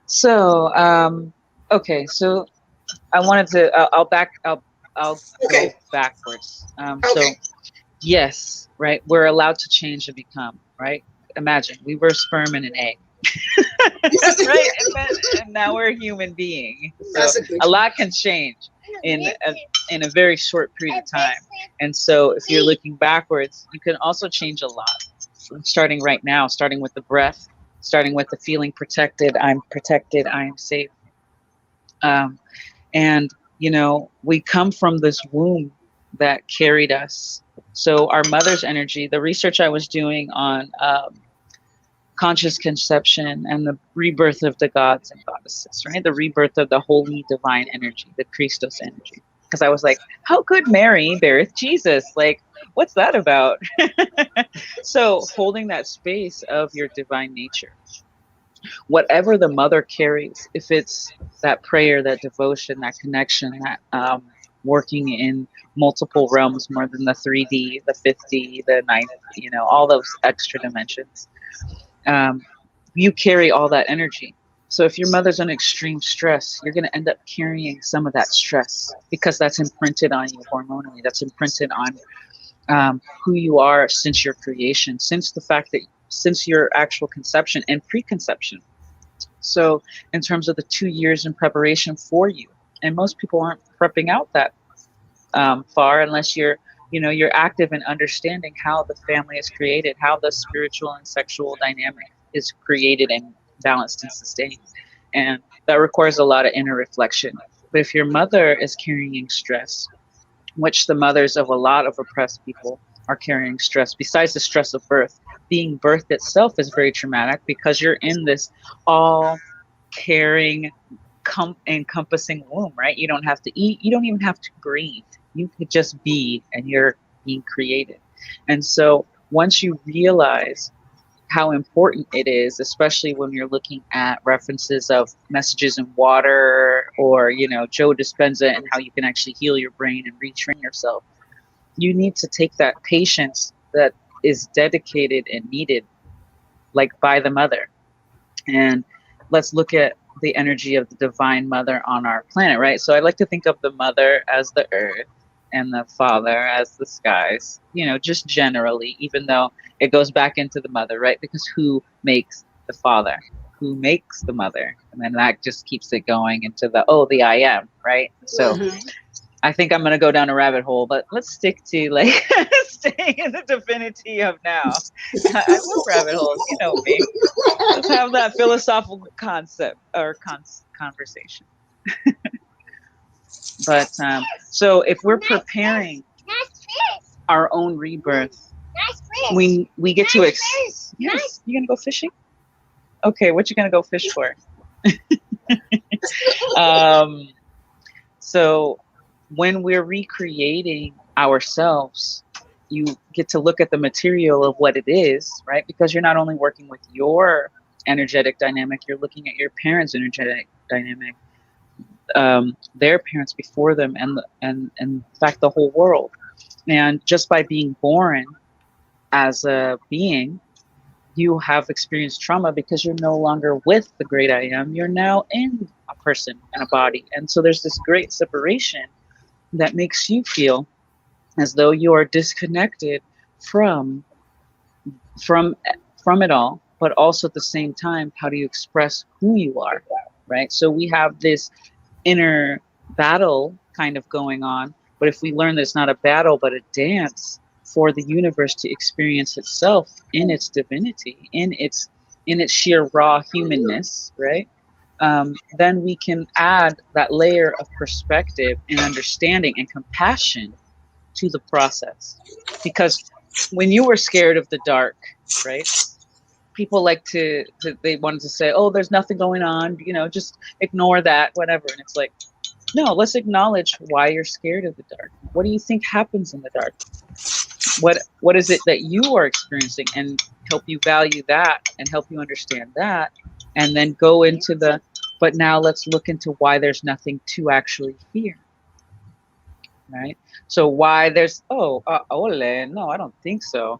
Speaker 2: So, okay, so I wanted to, I'll
Speaker 1: Okay.
Speaker 2: go backwards.
Speaker 1: Okay.
Speaker 2: So yes, right, we're allowed to change and become, right? Imagine we were sperm and an egg. Right, and now we're a human being. So a lot can change in a very short period of time. And so if you're looking backwards, you can also change a lot. Starting right now, starting with the breath, starting with the feeling protected, I'm safe. And you know, we come from this womb that carried us. So our mother's energy, the research I was doing on conscious conception and the rebirth of the gods and goddesses, right? The rebirth of the holy divine energy, the Christos energy. Because I was like, how could Mary birth Jesus? Like, what's that about? So holding that space of your divine nature, whatever the mother carries, if it's that prayer, that devotion, that connection, that working in multiple realms more than the 3D, the 5D, the 9th, you know, all those extra dimensions. You carry all that energy. So if your mother's in extreme stress, you're going to end up carrying some of that stress, because that's imprinted on you hormonally. That's imprinted on who you are since your creation, since your actual conception and preconception. So in terms of the 2 years in preparation for you, and most people aren't prepping out that far unless you're active in understanding how the family is created, how the spiritual and sexual dynamic is created and balanced and sustained. And that requires a lot of inner reflection. But if your mother is carrying stress, which the mothers of a lot of oppressed people are carrying stress, besides the stress of birth, being birthed itself is very traumatic, because you're in this all caring, encompassing womb, right? You don't have to eat, you don't even have to breathe. You could just be, and you're being created. And so once you realize how important it is, especially when you're looking at references of messages in water, or, you know, Joe Dispenza, and how you can actually heal your brain and retrain yourself, you need to take that patience that is dedicated and needed, like by the mother. And let's look at the energy of the divine mother on our planet, right? So I like to think of the mother as the earth and the father as the skies, you know, just generally, even though it goes back into the mother, right? Because who makes the father? Who makes the mother? And then that just keeps it going into the I am, right? So I think I'm going to go down a rabbit hole, but let's stick to like staying in the divinity of now. I love rabbit holes, you know me. Let's have that philosophical concept or conversation. But so if we're preparing our own rebirth, we get to yes, you gonna go fishing? Okay, what you gonna go fish for? So when we're recreating ourselves, you get to look at the material of what it is, right? Because you're not only working with your energetic dynamic, you're looking at your parents' energetic dynamic. their parents before them, and in fact the whole world. And just by being born as a being, you have experienced trauma because you're no longer with the great I am. You're now in a person and a body. And so there's this great separation that makes you feel as though you are disconnected from from from it all, but also at the same time, how do you express who you are, right? So we have this inner battle kind of going on, but if we learn that it's not a battle but a dance for the universe to experience itself in its divinity, in its sheer raw humanness, right? Then we can add that layer of perspective and understanding and compassion to the process. Because when you were scared of the dark, right? People like they wanted to say, oh, there's nothing going on, just ignore that, whatever. And it's like, no, let's acknowledge why you're scared of the dark. What do you think happens in the dark? What is it that you are experiencing, and help you value that and help you understand that, and then go into but now let's look into why there's nothing to actually fear, right? So why there's, ole, no, I don't think so.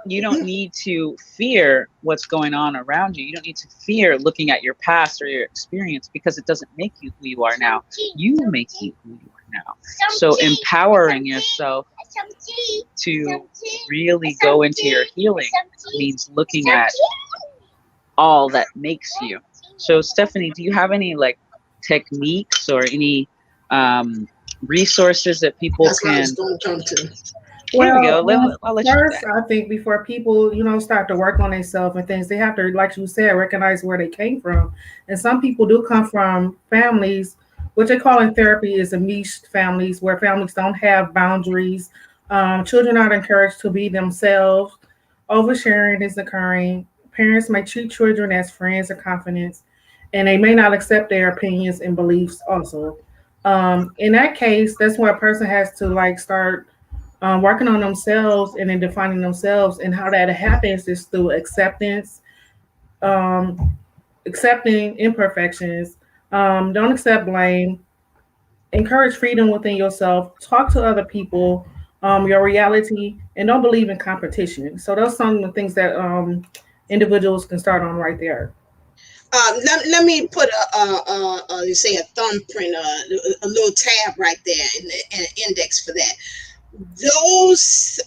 Speaker 2: You don't need to fear what's going on around you. You don't need to fear looking at your past or your experience, because it doesn't make you who you are now. You make you who you are now. So empowering yourself to really go into your healing means looking at all that makes you. So Stephanie, do you have any techniques or any resources that people can? Here we go. I'll let
Speaker 3: first, I think before people, start to work on themselves and things, they have to, like you said, recognize where they came from. And some people do come from families, what they call in therapy is enmeshed families, where families don't have boundaries. Children are encouraged to be themselves. Oversharing is occurring. Parents may treat children as friends or confidants, and they may not accept their opinions and beliefs also. In that case, that's where a person has to start working on themselves and then defining themselves. And how that happens is through acceptance, accepting imperfections, don't accept blame, encourage freedom within yourself, talk to other people, your reality, and don't believe in competition. So those are some of the things that individuals can start on right there.
Speaker 1: Let me put you say a thumbprint, a little tab right there, and an index for that. Those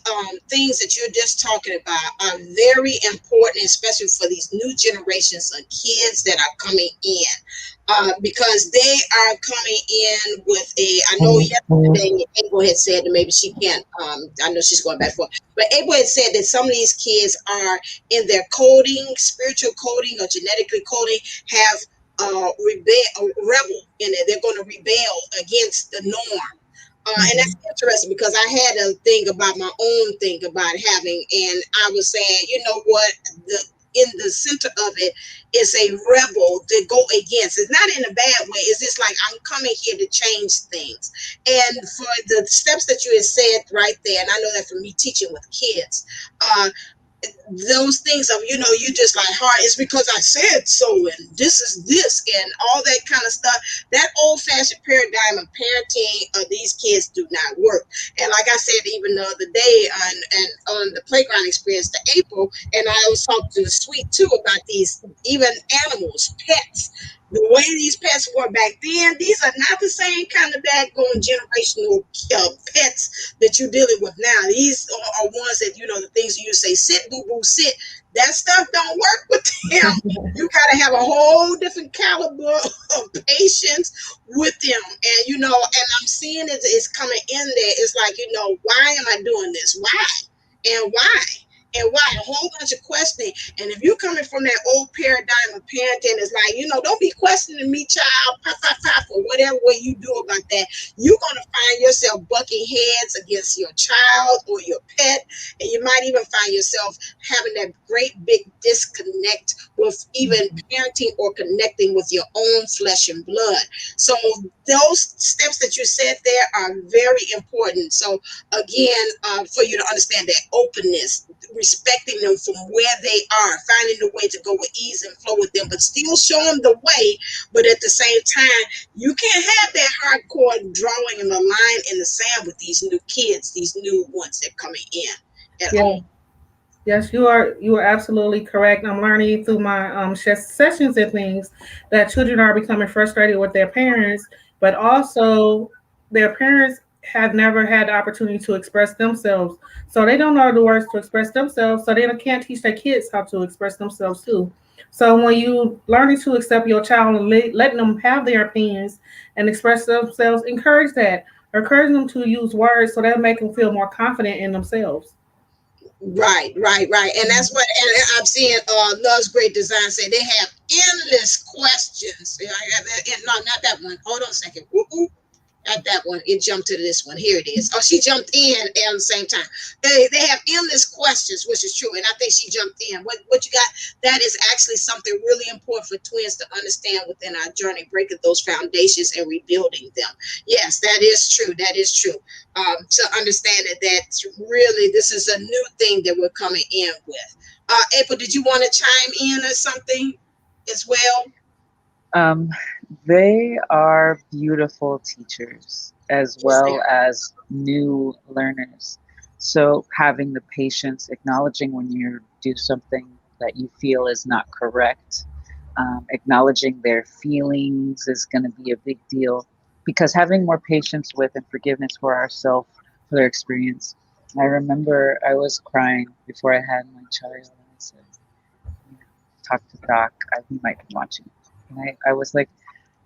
Speaker 1: things that you're just talking about are very important, especially for these new generations of kids that are coming in, because they are coming in with I know yesterday April had said that maybe she can't, I know she's going back and forth, but April had said that some of these kids are in their coding, spiritual coding or genetically coding, have rebel in it. They're going to rebel against the norm. And that's interesting, because I had a thing about my own thing about having, and I was saying, you know what, in the center of it is a rebel to go against. It's not in a bad way. It's just like, I'm coming here to change things. And for the steps that you had said right there, and I know that from me teaching with kids, those things of, you just like, hard, it's because I said so, and this is this, and all that kind of stuff. That old-fashioned paradigm of parenting of these kids do not work. And like I said, even the other day on the playground experience to April, and I was talking to the sweet too about these, even animals, pets. The way these pets were back then, these are not the same kind of daggone generational pets that you're dealing with now. These are ones that, the things you say, sit, boo-boo, sit. That stuff don't work with them. You got to have a whole different caliber of patience with them. And, and I'm seeing it's coming in there. It's like, why am I doing this? Why? And why? And why? A whole bunch of questioning. And if you're coming from that old paradigm of parenting, it's like, don't be questioning me, child, or whatever way you do about that. You're going to find yourself bucking heads against your child or your pet. And you might even find yourself having that great big disconnect with even parenting or connecting with your own flesh and blood. So those steps that you said there are very important. So again, for you to understand that openness, respecting them from where they are, finding the way to go with ease and flow with them, but still show them the way. But at the same time, you can't have that hardcore drawing in the line in the sand with these new kids, these new ones that are coming in at
Speaker 3: Yeah.
Speaker 1: home.
Speaker 3: Yes, you are absolutely correct. I'm learning through my sessions and things that children are becoming frustrated with their parents, but also their parents have never had the opportunity to express themselves. So they don't know the words to express themselves, so they can't teach their kids how to express themselves too. So when you learning to accept your child and letting them have their opinions and express themselves, encourage that. Encourage them to use words so that make them feel more confident in themselves.
Speaker 1: Right. And that's what, and I'm seeing Love's Great Design say they have endless questions. Yeah, no, not that one. Hold on a second. Ooh, at that one. It jumped to this one. Here it is. Oh, she jumped in at the same time. They have endless questions, which is true. And I think she jumped in. What you got? That is actually something really important for twins to understand within our journey, breaking those foundations and rebuilding them. Yes, that is true. That is true. To understand that really this is a new thing that we're coming in with. April, did you want to chime in or something as well?
Speaker 2: Um, they are beautiful teachers as
Speaker 1: Yes, they
Speaker 2: well
Speaker 1: are.
Speaker 2: as new learners. So having the patience, acknowledging when you do something that you feel is not correct, acknowledging their feelings is going to be a big deal, because having more patience with and forgiveness for ourselves for their experience. I remember I was crying before I had my child, and I said, you know, talk to Doc. He might be watching. And I was like,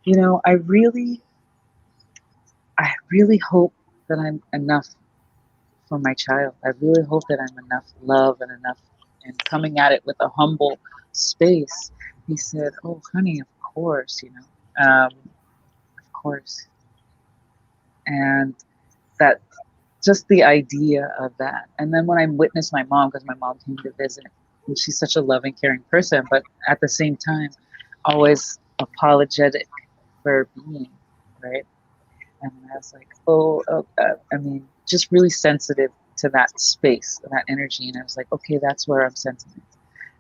Speaker 2: I really hope that I'm enough for my child. I really hope that I'm enough love and enough, and coming at it with a humble space. He said, "Oh, honey, of course, of course." And that, just the idea of that. And then when I witnessed my mom, because my mom came to visit, and she's such a loving, caring person, but at the same time, always apologetic for being, right? And I was like, I mean, just really sensitive to that space, that energy. And I was like, okay, that's where I'm sensitive.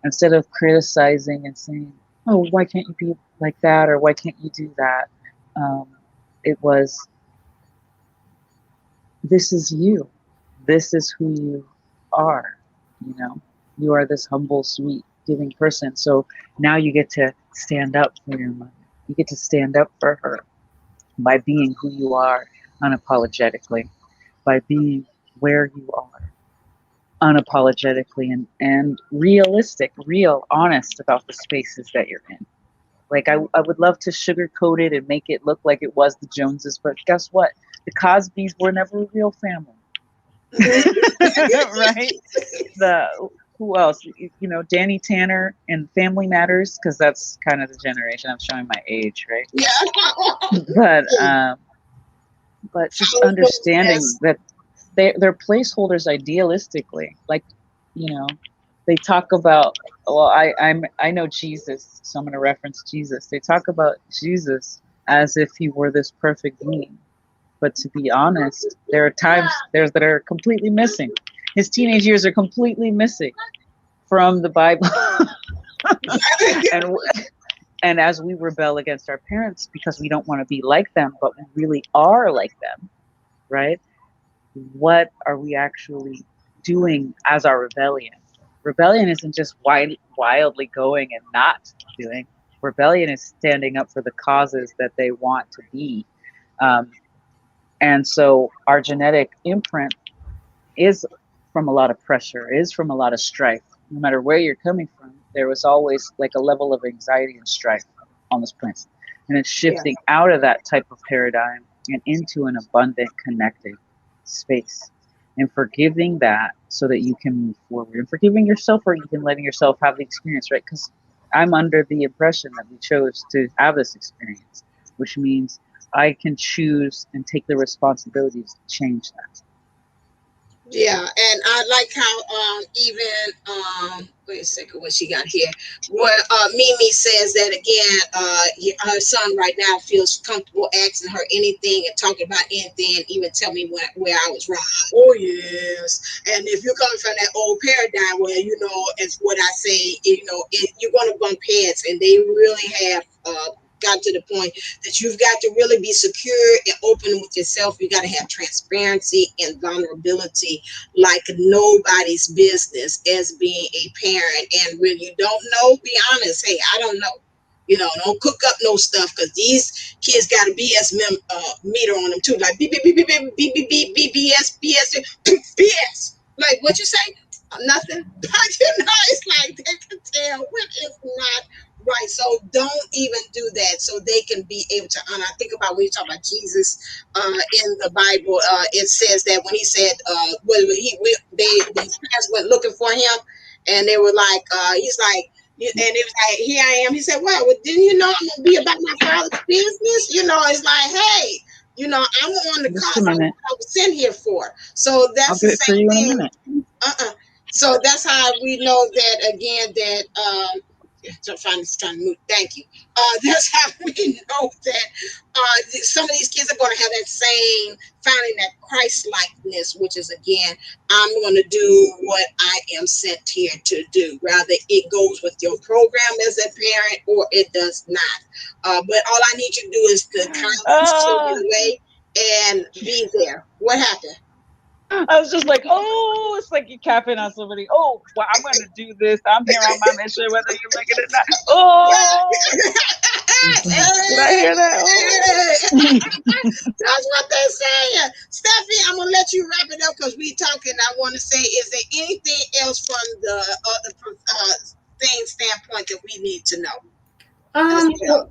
Speaker 2: Instead of criticizing and saying, oh, why can't you be like that? Or why can't you do that? Um, it was, this is you. This is who you are. You know, you are this humble, sweet, giving person. So now you get to stand up for your mother. You get to stand up for her by being who you are unapologetically, by being where you are unapologetically, and realistic, real, honest about the spaces that you're in. Like, I would love to sugarcoat it and make it look like it was the Joneses, but guess what? The Cosbys were never a real family. Right? The Who else? Danny Tanner and Family Matters, because that's kind of the generation. I'm showing my age, right?
Speaker 1: Yeah.
Speaker 2: But just understanding that they're placeholders idealistically. Like, you know, they talk about, well, I know Jesus, so I'm going to reference Jesus. They talk about Jesus as if he were this perfect being. But to be honest, there are times there's that are completely missing. His teenage years are completely missing from the Bible. and and as we rebel against our parents because we don't want to be like them, but we really are like them, right? What are we actually doing as our rebellion? Rebellion isn't just wildly going and not doing. Rebellion is standing up for the causes that they want to be. Um, and so our genetic imprint is from a lot of pressure, is from a lot of strife. No matter where you're coming from, there was always like a level of anxiety and strife on this planet. And it's shifting out of that type of paradigm and into an abundant, connected space. And forgiving that so that you can move forward. And forgiving yourself for even letting yourself have the experience, right? Because I'm under the impression that we chose to have this experience, which means I can choose and take the responsibilities to change that.
Speaker 1: Yeah, and I like how even wait a second, what she got here. What Mimi says that again, her son right now feels comfortable asking her anything and talking about anything, and even tell me where I was wrong. Oh yes, and if you're coming from that old paradigm where it's what I say, you're gonna bump heads, and they really have got to the point that you've got to really be secure and open with yourself. You got to have transparency and vulnerability like nobody's business as being a parent. And when you don't know, be honest. Hey, I don't know. Don't cook up no stuff because these kids got a BS meter on them too. Like beep beep beep beep beep beep beep beep beep BS BS BS. Like what you say? Nothing. But it's like they can tell when it's not right. So don't even do that. So they can be able to honor. I think about when you talk about Jesus in the Bible. It says that when he said, the parents went looking for him, and they were like, he's like, and it was like, here I am. He said, well, didn't you know I'm gonna be about my father's business? It's like, hey, I'm on the
Speaker 2: Just a
Speaker 1: cause
Speaker 2: minute.
Speaker 1: I was sent here for. So
Speaker 2: I'll
Speaker 1: that's the
Speaker 2: get it for
Speaker 1: same
Speaker 2: you in a
Speaker 1: thing.
Speaker 2: minute.
Speaker 1: So that's how we know that again. That trying to move. Thank you. That's how we know that some of these kids are going to have that same finding that Christ likeness, which is again, I'm going to do what I am sent here to do. Rather, it goes with your program as a parent, or it does not. But all I need you to do is to kindly show me
Speaker 2: Ah,
Speaker 1: the way and be there. What happened?
Speaker 2: I was just like, oh, it's like you capping on somebody. Oh, well, I'm going to do this. I'm here on my mission, whether you like it or not. Oh, did I hear that? Oh.
Speaker 1: That's what they're saying. Steffi, I'm gonna let you wrap it up because we talking. I want to say, is there anything else from the other thing standpoint that we need to know as well?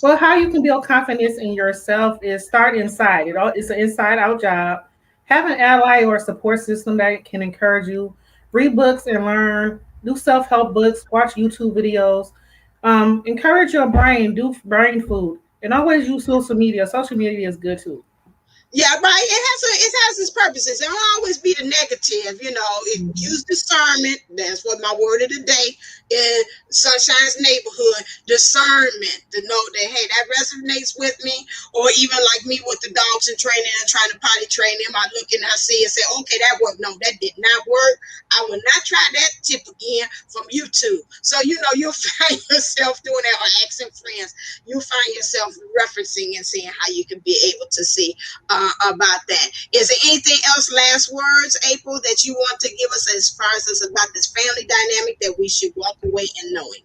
Speaker 3: Well, how you can build confidence in yourself is start inside. It's an inside out job. Have an ally or support system that can encourage you. Read books and learn. Do self help books. Watch YouTube videos. Encourage your brain. Do brain food. And always use social media. Social media is good too.
Speaker 1: Yeah, right. It has its purposes. It don't always be the negative.
Speaker 3: Mhm.
Speaker 1: Use discernment. That's what my word of the day in Sunshine's neighborhood. Discernment to know that hey, that resonates with me. Or even like me with the dogs and training and trying to potty train them. I look and I see and say, okay, that worked. No, that did not work. I will not try that tip again from YouTube. So you'll find yourself doing that or asking friends. You'll find yourself referencing and seeing how you can be able to see about that. Is there anything else, last words, April, that you want to give us as far as this about this family dynamic that we should walk away and knowing?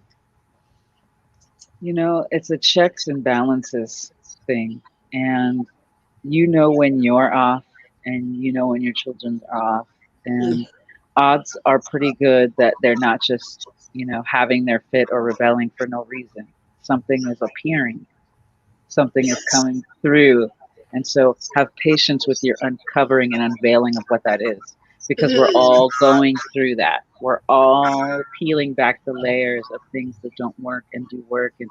Speaker 2: It's a checks and balances thing. And when you're off, and when your children are off.
Speaker 1: Mm.
Speaker 2: And odds are pretty good that they're not just, having their fit or rebelling for no reason. Something is appearing, something is
Speaker 1: Yes.
Speaker 2: coming through. And so have patience with your uncovering and unveiling of what that is, because we're
Speaker 1: Mm.
Speaker 2: all going through that. We're all peeling back the layers of things that don't work and do work. And,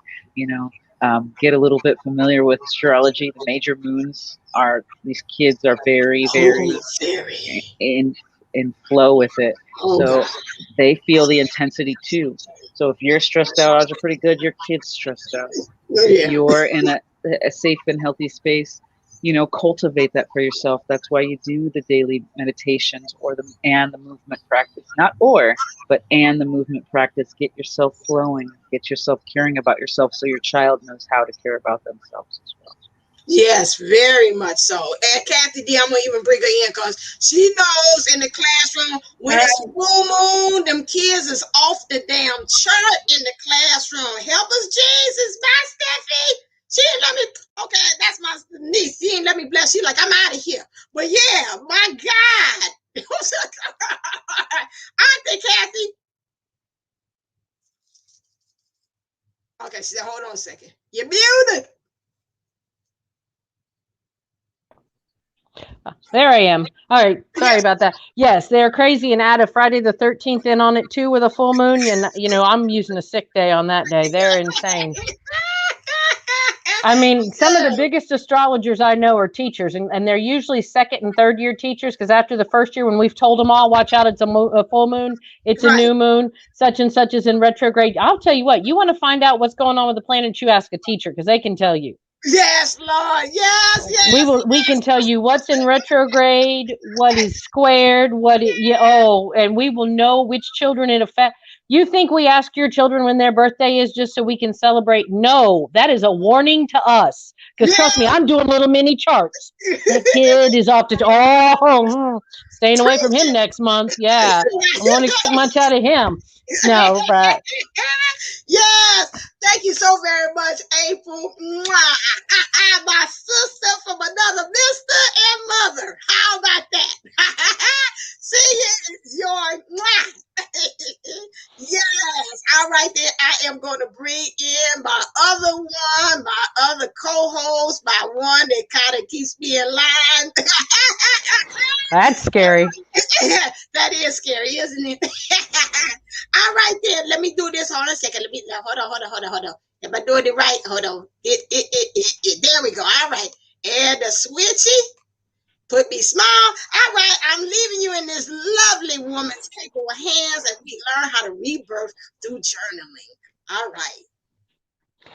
Speaker 2: get a little bit familiar with astrology. The major moons these kids are very,
Speaker 1: Oh,
Speaker 2: very
Speaker 1: very.
Speaker 2: in flow with it.
Speaker 1: Oh,
Speaker 2: So
Speaker 1: God.
Speaker 2: they feel the intensity too. So if you're stressed out, odds are pretty good your kid's stressed out.
Speaker 1: Oh,
Speaker 2: If
Speaker 1: yeah.
Speaker 2: you're in a safe and healthy space, cultivate that for yourself. That's why you do the daily meditations and the movement practice. Not but and the movement practice. Get yourself flowing, get yourself caring about yourself so your child knows how to care about themselves as well.
Speaker 1: Yes, very much so. And Kathy D, I'm gonna even bring her in because she knows in the classroom when it's full moon, them kids is off the damn chart in the classroom. Help us, Jesus. Bye, Steffi. She didn't let me. Okay, that's my niece. She didn't let me bless. She like I'm out of here. But yeah, my God. Auntie Kathy. Okay, she said, hold on a second. You're muted.
Speaker 4: There I am. All right. Sorry
Speaker 1: Yes.
Speaker 4: about that. Yes, they're crazy and add a Friday the 13th in on it too with a full moon. And, I'm using a sick day on that day. They're insane. I mean, some of the biggest astrologers I know are teachers, and they're usually second and third year teachers, because after the first year, when we've told them all, watch out, it's a full moon, it's a
Speaker 1: Right.
Speaker 4: new moon, such and such is in retrograde. I'll tell you what, you want to find out what's going on with the planet, you ask a teacher, because they can tell you.
Speaker 1: Yes, Lord. Yes, yes.
Speaker 4: We can tell you what's in retrograde, what is squared, and we will know which children it affects. You think we ask your children when their birthday is just so we can celebrate? No, that is a warning to us. Because trust me, I'm doing little mini charts. That kid is off to staying away from him next month. Yeah, I won't expect much out of him. No, but
Speaker 1: yes, thank you so very much, April. My sister from another mister and mother. How about that? See, it's your yes. All right, then I am going to bring in my other co-host, my one that kind of keeps me in line.
Speaker 4: that's scary.
Speaker 1: That is scary, isn't it? All right, then. Let me do this. Hold on a second. Hold on. Am I doing it right? Hold on. There we go. All right. And the switchy. Put me smile. All right. I'm leaving you in this lovely woman's capable hands as we learn how to rebirth through journaling. All right.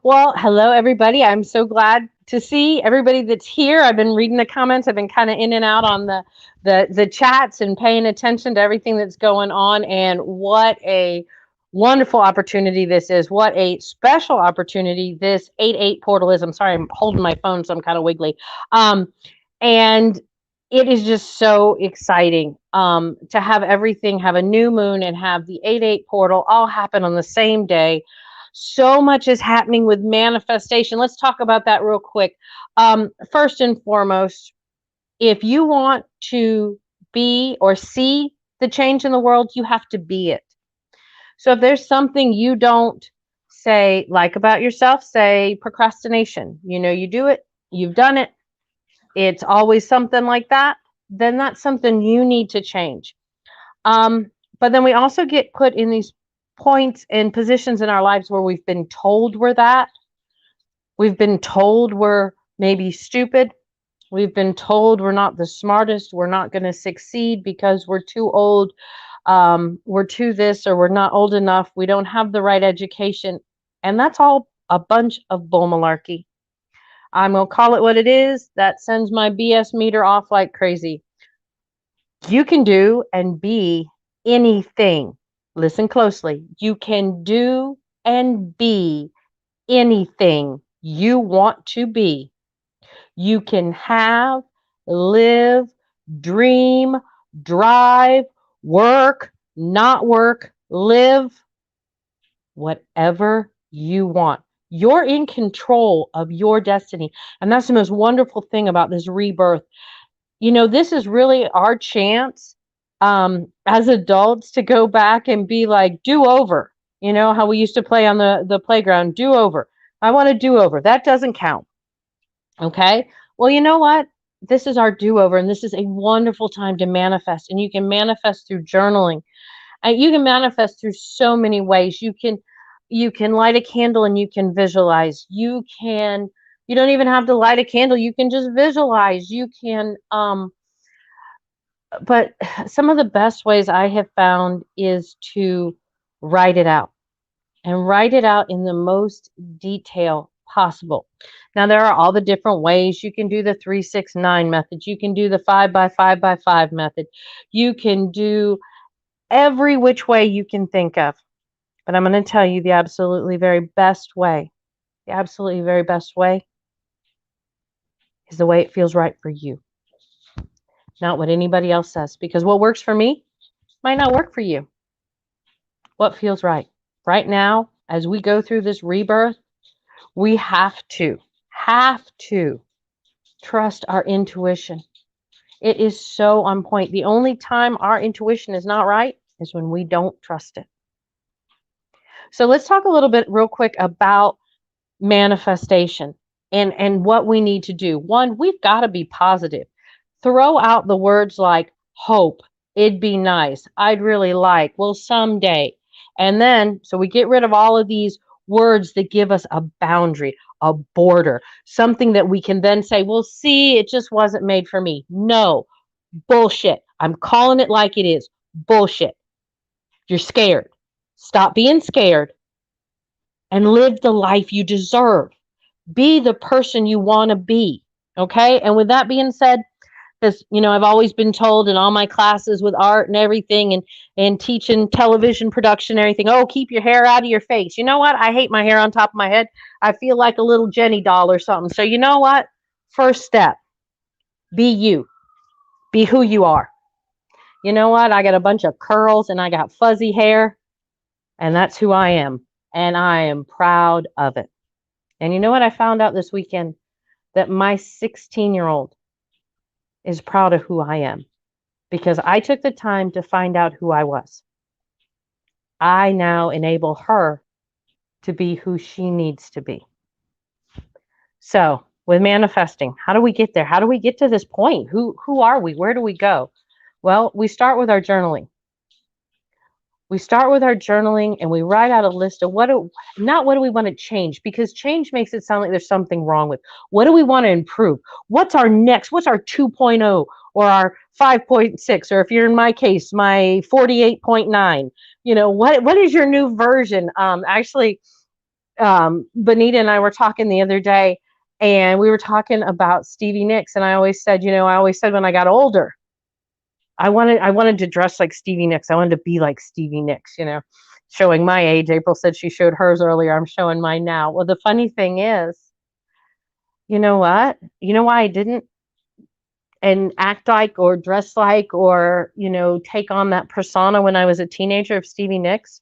Speaker 4: Well, hello, everybody. I'm so glad to see everybody that's here. I've been reading the comments. I've been kind of in and out on the chats and paying attention to everything that's going on. And what a wonderful opportunity this is. What a special opportunity this 8/8 portal is. I'm sorry, I'm holding my phone, so I'm kind of wiggly. And it is just so exciting to have everything, have a new moon and have the 8/8 portal all happen on the same day. So much is happening with manifestation. Let's talk about that real quick. First and foremost, if you want to be or see the change in the world, you have to be it. So if there's something you don't say like about yourself, say procrastination. You know, you do it, you've done it, it's always something like that, then that's something you need to change. But then we also get put in these points and positions in our lives where we've been told we're that. We've been told we're maybe stupid. We've been told we're not the smartest. We're not going to succeed because we're too old. We're too this, or we're not old enough. We don't have the right education. And that's all a bunch of bull malarkey. I'm going to call it what it is. That sends my BS meter off like crazy. You can do and be anything. Listen closely. You can do and be anything you want to be. You can have, live, dream, drive, work, not work, live, whatever you want. You're in control of your destiny. And that's the most wonderful thing about this rebirth. You know, this is really our chance as adults to go back and be like, do over. You know, how we used to play on the playground, do over. I want to do over. That doesn't count. Okay. Well, you know what? This is our do over, and this is a wonderful time to manifest. And you can manifest through journaling. And you can manifest through so many ways. You can light a candle and you can visualize. You don't even have to light a candle. You can just visualize. You can, but some of the best ways I have found is to write it out, and write it out in the most detail possible. Now, there are all the different ways. You can do the 3-6-9 method. You can do the 5x5x5 method. You can do every which way you can think of. But I'm going to tell you the absolutely very best way. The absolutely very best way is the way it feels right for you. Not what anybody else says. Because what works for me might not work for you. What feels right? Right now, as we go through this rebirth, we have to trust our intuition. It is so on point. The only time our intuition is not right is when we don't trust it. So let's talk a little bit real quick about manifestation and what we need to do. One, we've got to be positive. Throw out the words like hope, it'd be nice, I'd really like, well, someday. And then, so we get rid of all of these words that give us a boundary. a border, something that we can then say, well, see, it just wasn't made for me. No, bullshit. I'm calling it like it is. Bullshit. You're scared. Stop being scared and live the life you deserve. Be the person you want to be. Okay. And with that being said, because I've always been told in all my classes with art and everything, and teaching television production and everything, oh, keep your hair out of your face. You know what? I hate my hair on top of my head. I feel like a little Jenny doll or something. So you know what? First step, be you. Be who you are. You know what? I got a bunch of curls and I got fuzzy hair, and that's who I am. And I am proud of it. And you know what I found out this weekend? That my 16-year-old is proud of who I am, because I took the time to find out who I was. I now enable her to be who she needs to be. So with manifesting, how do we get there? How do we get to this point? Who are we? Where do we go? Well, we start with our journaling. We start with our journaling and we write out a list of what do we want to change, because change makes it sound like there's something wrong with. What do we want to improve? What's our 2.0 or our 5.6, or if you're in my case, my 48.9? What is your new version? Actually, Bonita and I were talking the other day, and we were talking about Stevie Nicks, and I always said when I got older, I wanted to dress like Stevie Nicks. I wanted to be like Stevie Nicks, showing my age. April said she showed hers earlier. I'm showing mine now. Well, the funny thing is, you know what? You know why I didn't and act like or dress like or, take on that persona when I was a teenager of Stevie Nicks?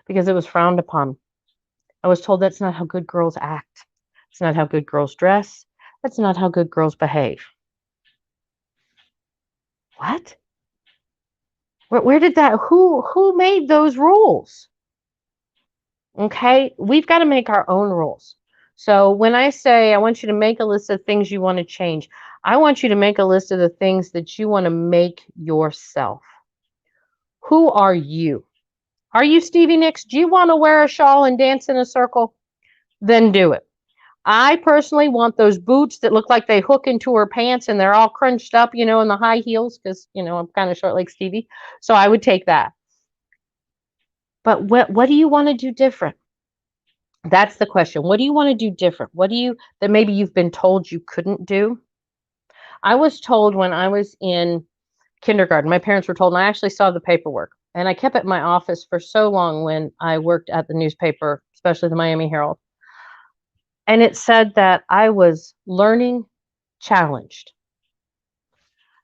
Speaker 4: Because it was frowned upon. I was told that's not how good girls act. It's not how good girls dress. That's not how good girls behave. What? Where did that, who made those rules? Okay, we've got to make our own rules. So when I say I want you to make a list of things you want to change, I want you to make a list of the things that you want to make yourself. Who are you? Are you Stevie Nicks? Do you want to wear a shawl and dance in a circle? Then do it. I personally want those boots that look like they hook into her pants and they're all crunched up, in the high heels, because, I'm kind of short like Stevie. So I would take that. But what do you want to do different? That's the question. What do you want to do different? What do you, that maybe you've been told you couldn't do? I was told when I was in kindergarten, my parents were told, and I actually saw the paperwork, and I kept it in my office for so long when I worked at the newspaper, especially the Miami Herald. And it said that I was learning challenged,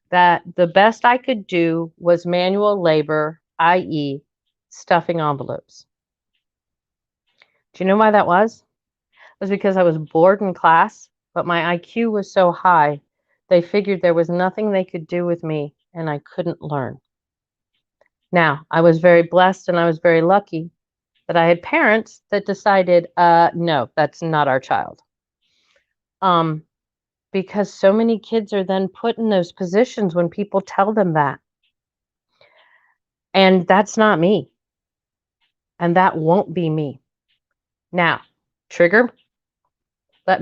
Speaker 4: that the best I could do was manual labor, i.e., stuffing envelopes. Do you know why that was? It was because I was bored in class, but my IQ was so high, they figured there was nothing they could do with me and I couldn't learn. Now, I was very blessed and I was very lucky that I had parents that decided, no, that's not our child. Because so many kids are then put in those positions when people tell them that. And that's not me. And that won't be me. Now, trigger, have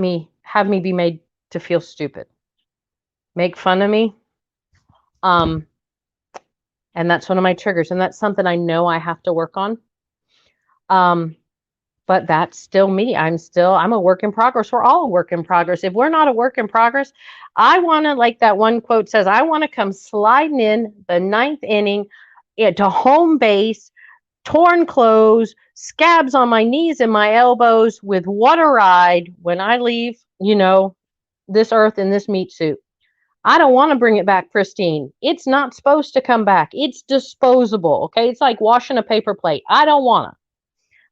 Speaker 4: me be made to feel stupid. Make fun of me. And that's one of my triggers. And that's something I know I have to work on. But that's still me. I'm a work in progress. We're all a work in progress. If we're not a work in progress, I want to, like that one quote says, I want to come sliding in the ninth inning to home base, torn clothes, scabs on my knees and my elbows with what a ride when I leave, this earth in this meat suit. I don't want to bring it back pristine. It's not supposed to come back. It's disposable. Okay. It's like washing a paper plate. I don't want to.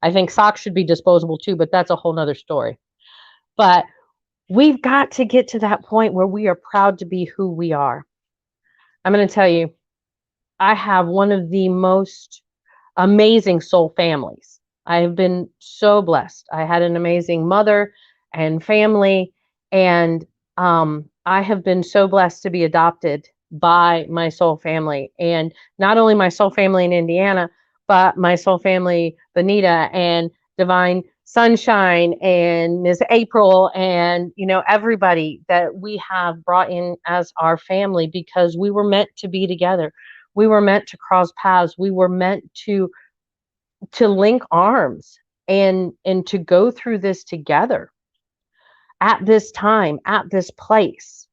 Speaker 4: I think socks should be disposable too, but that's a whole nother story. But we've got to get to that point where we are proud to be who we are. I'm going to tell you, I have one of the most amazing soul families. I have been so blessed. I had an amazing mother and family, and I have been so blessed to be adopted by my soul family. And not only my soul family in Indiana, but my soul family, Bonita and Divine Sunshine and Miss April and, everybody that we have brought in as our family, because we were meant to be together. We were meant to cross paths. We were meant to link arms and to go through this together at this time, at this place.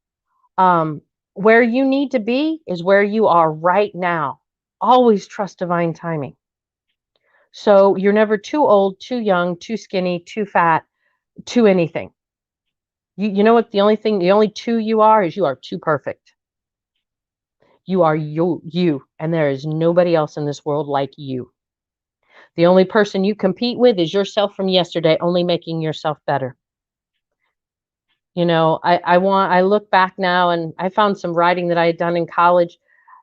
Speaker 4: Where you need to be is where you are right now. Always trust divine timing. So you're never too old, too young, too skinny, too fat, too anything. You know what? The only two you are is you are too perfect. You are you, and there is nobody else in this world like you. The only person you compete with is yourself from yesterday, only making yourself better. I look back now, and I found some writing that I had done in college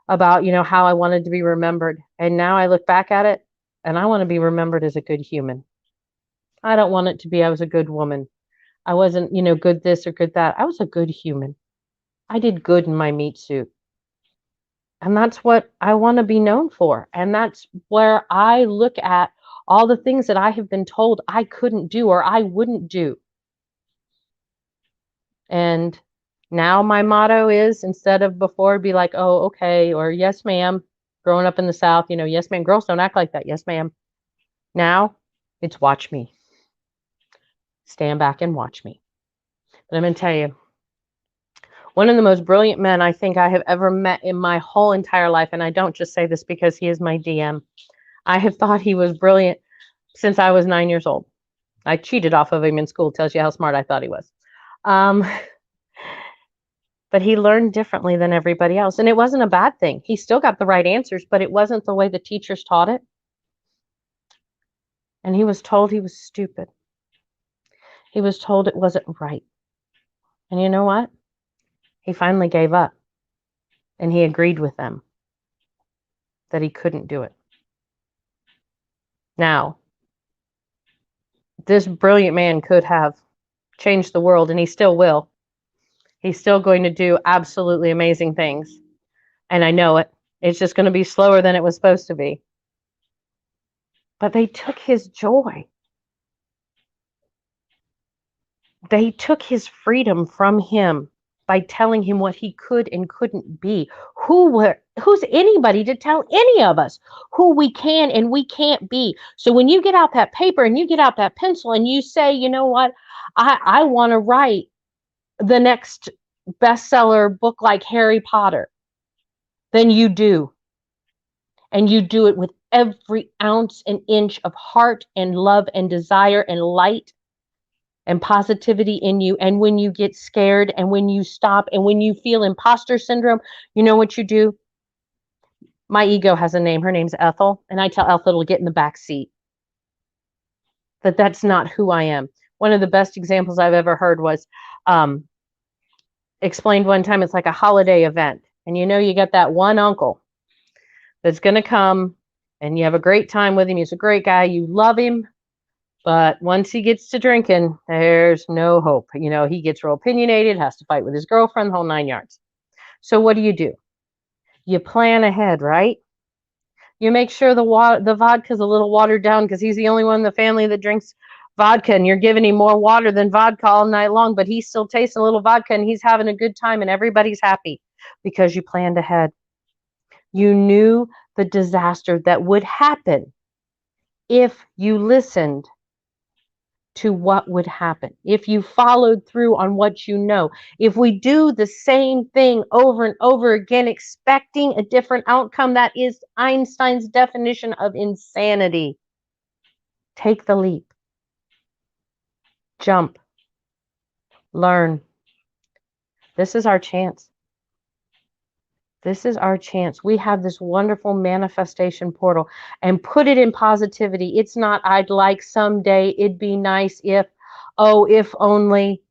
Speaker 4: about, how I wanted to be remembered. And now I look back at it, and I want to be remembered as a good human. I don't want it to be I was a good woman. I wasn't, good this or good that. I was a good human. I did good in my meat suit. And that's what I want to be known for. And that's where I look at all the things that I have been told I couldn't do or I wouldn't do. And now my motto is, instead of before, be like, oh, okay, or yes, ma'am. Growing up in the South, yes, ma'am. Girls don't act like that. Yes, ma'am. Now it's watch me. Stand back and watch me. But I'm going to tell you, one of the most brilliant men I think I have ever met in my whole entire life, and I don't just say this because he is my DM. I have thought he was brilliant since I was 9 years old. I cheated off of him in school. Tells you how smart I thought he was. But he learned differently than everybody else. And it wasn't a bad thing. He still got the right answers, but it wasn't the way the teachers taught it. And he was told he was stupid. He was told it wasn't right. And you know what? He finally gave up. And he agreed with them that he couldn't do it. Now, this brilliant man could have changed the world, and he still will. He's still going to do absolutely amazing things. And I know it. It's just going to be slower than it was supposed to be. But they took his joy. They took his freedom from him by telling him what he could and couldn't be. Who's anybody to tell any of us who we can and we can't be? So when you get out that paper and you get out that pencil and you say, you know what, I want to write the next bestseller book like Harry Potter, then you do. And you do it with every ounce and inch of heart and love and desire and light and positivity in you. And when you get scared and when you stop and when you feel imposter syndrome, you know what you do? My ego has a name. Her name's Ethel. And I tell Ethel to get in the back seat. That's not who I am. One of the best examples I've ever heard was explained one time. It's like a holiday event. And you got that one uncle that's going to come and you have a great time with him. He's a great guy. You love him. But once he gets to drinking, there's no hope. He gets real opinionated, has to fight with his girlfriend, the whole 9 yards. So what do? You plan ahead, right? You make sure the vodka's a little watered down because he's the only one in the family that drinks vodka, and you're giving him more water than vodka all night long, but he's still tasting a little vodka and he's having a good time and everybody's happy because you planned ahead. You knew the disaster that would happen if you listened to what would happen, if you followed through on what you know. If we do the same thing over and over again, expecting a different outcome, that is Einstein's definition of insanity. Take the leap. Jump. Learn. This is our chance. This is our chance. We have this wonderful manifestation portal, and put it in positivity. It's not, I'd like someday, it'd be nice if, oh, if only.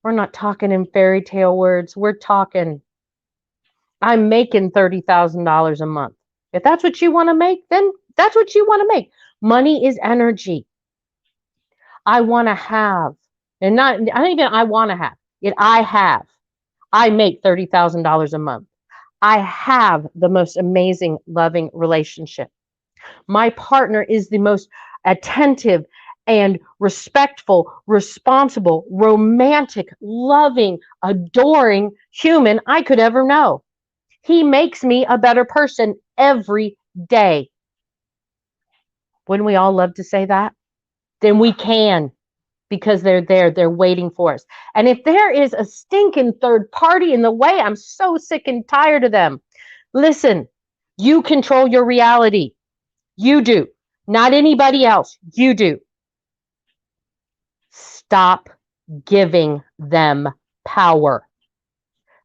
Speaker 4: We're not talking in fairy tale words. We're talking, I'm making $30,000 a month. If that's what you want to make, then that's what you want to make. Money is energy. I want to have, and not, I don't even, I want to have it. I have, I make $30,000 a month. I have the most amazing, loving relationship. My partner is the most attentive and respectful, responsible, romantic, loving, adoring human I could ever know. He makes me a better person every day. Wouldn't we all love to say that? Then we can, because they're there, they're waiting for us. And if there is a stinking third party in the way, I'm so sick and tired of them. Listen, you control your reality. You do. Not anybody else. You do. Stop giving them power.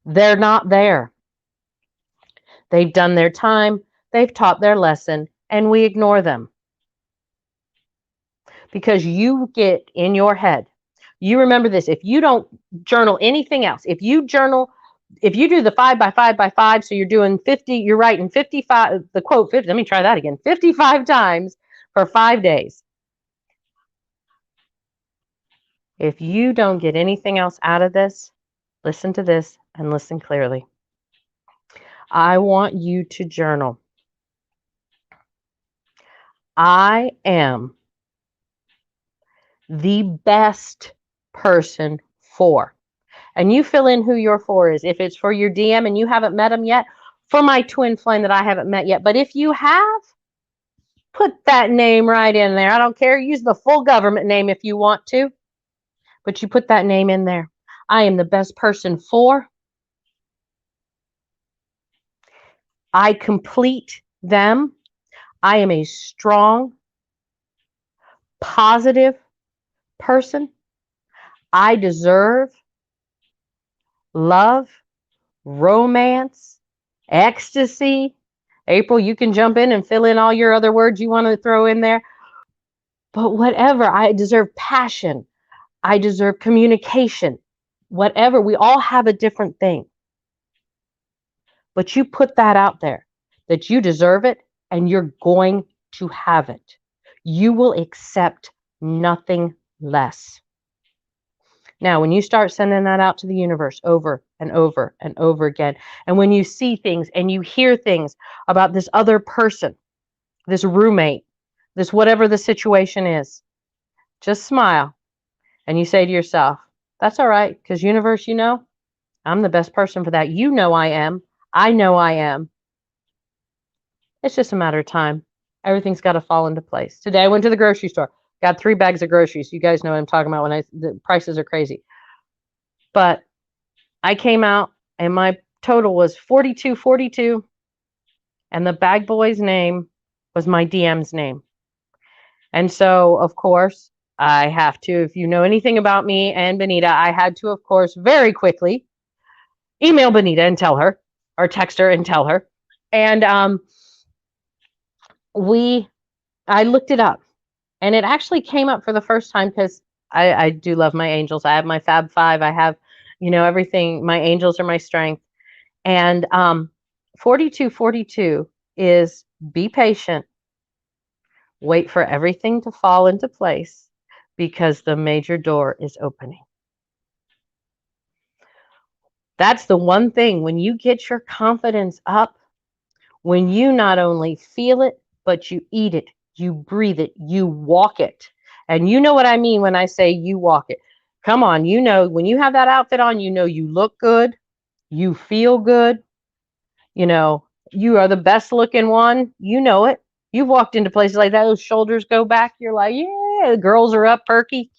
Speaker 4: They're not there. They've done their time. They've taught their lesson, and we ignore them. Because you get in your head. You remember this. If you don't journal anything else, if you do the 5 by 5 by 5, so you're doing 50, you're writing 55, the quote 50, let me try that again, 55 times for 5 days. If you don't get anything else out of this, listen to this and listen clearly. I want you to journal. I am the best person for. And you fill in who your for is. If it's for your DM and you haven't met them yet, for my twin flame that I haven't met yet. But if you have, put that name right in there. I don't care. Use the full government name if you want to. But you put that name in there. I am the best person for. I complete them. I am a strong, positive person. I deserve love, romance, ecstasy. April, you can jump in and fill in all your other words you want to throw in there. But whatever, I deserve passion. I deserve communication. Whatever, we all have a different thing. But you put that out there, that you deserve it and you're going to have it. You will accept nothing less. Now, when you start sending that out to the universe over and over and over again, and when you see things and you hear things about this other person, this roommate, this whatever the situation is, just smile and you say to yourself, that's all right, because universe, you know, I'm the best person for that. You know I am. I know I am. It's just a matter of time. Everything's got to fall into place. Today I went to the grocery store, got 3 bags of groceries. You guys know what I'm talking about when the prices are crazy. But I came out and my total was $42.42, and the bag boy's name was my DM's name. And so, of course, I have to, if you know anything about me and Bonita, I had to, of course, very quickly email Bonita and tell her, or text her and tell her. And I looked it up, and it actually came up for the first time because I do love my angels. I have my Fab Five. I have, everything. My angels are my strength. And 4242 is be patient, wait for everything to fall into place because the major door is opening. That's the one thing. When you get your confidence up, when you not only feel it, but you eat it, you breathe it, you walk it. And you know what I mean when I say you walk it. Come on, when you have that outfit on, you look good, you feel good, you are the best looking one, you know it. You've walked into places like that, those shoulders go back, you're like, yeah, the girls are up, perky.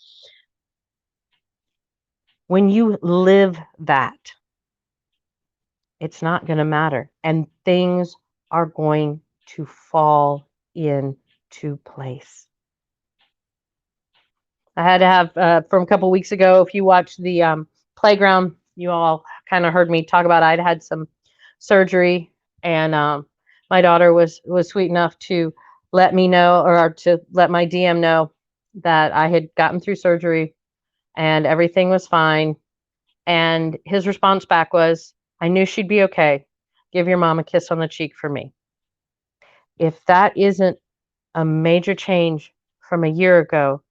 Speaker 4: When you live that, it's not going to matter. And things are going to fall into place. I had to have, from a couple weeks ago, if you watched the playground, you all kind of heard me talk about I'd had some surgery, and my daughter was sweet enough to let me know, or to let my DM know that I had gotten through surgery and everything was fine. And his response back was, I knew she'd be okay. Give your mom a kiss on the cheek for me. If that isn't a major change from a year ago,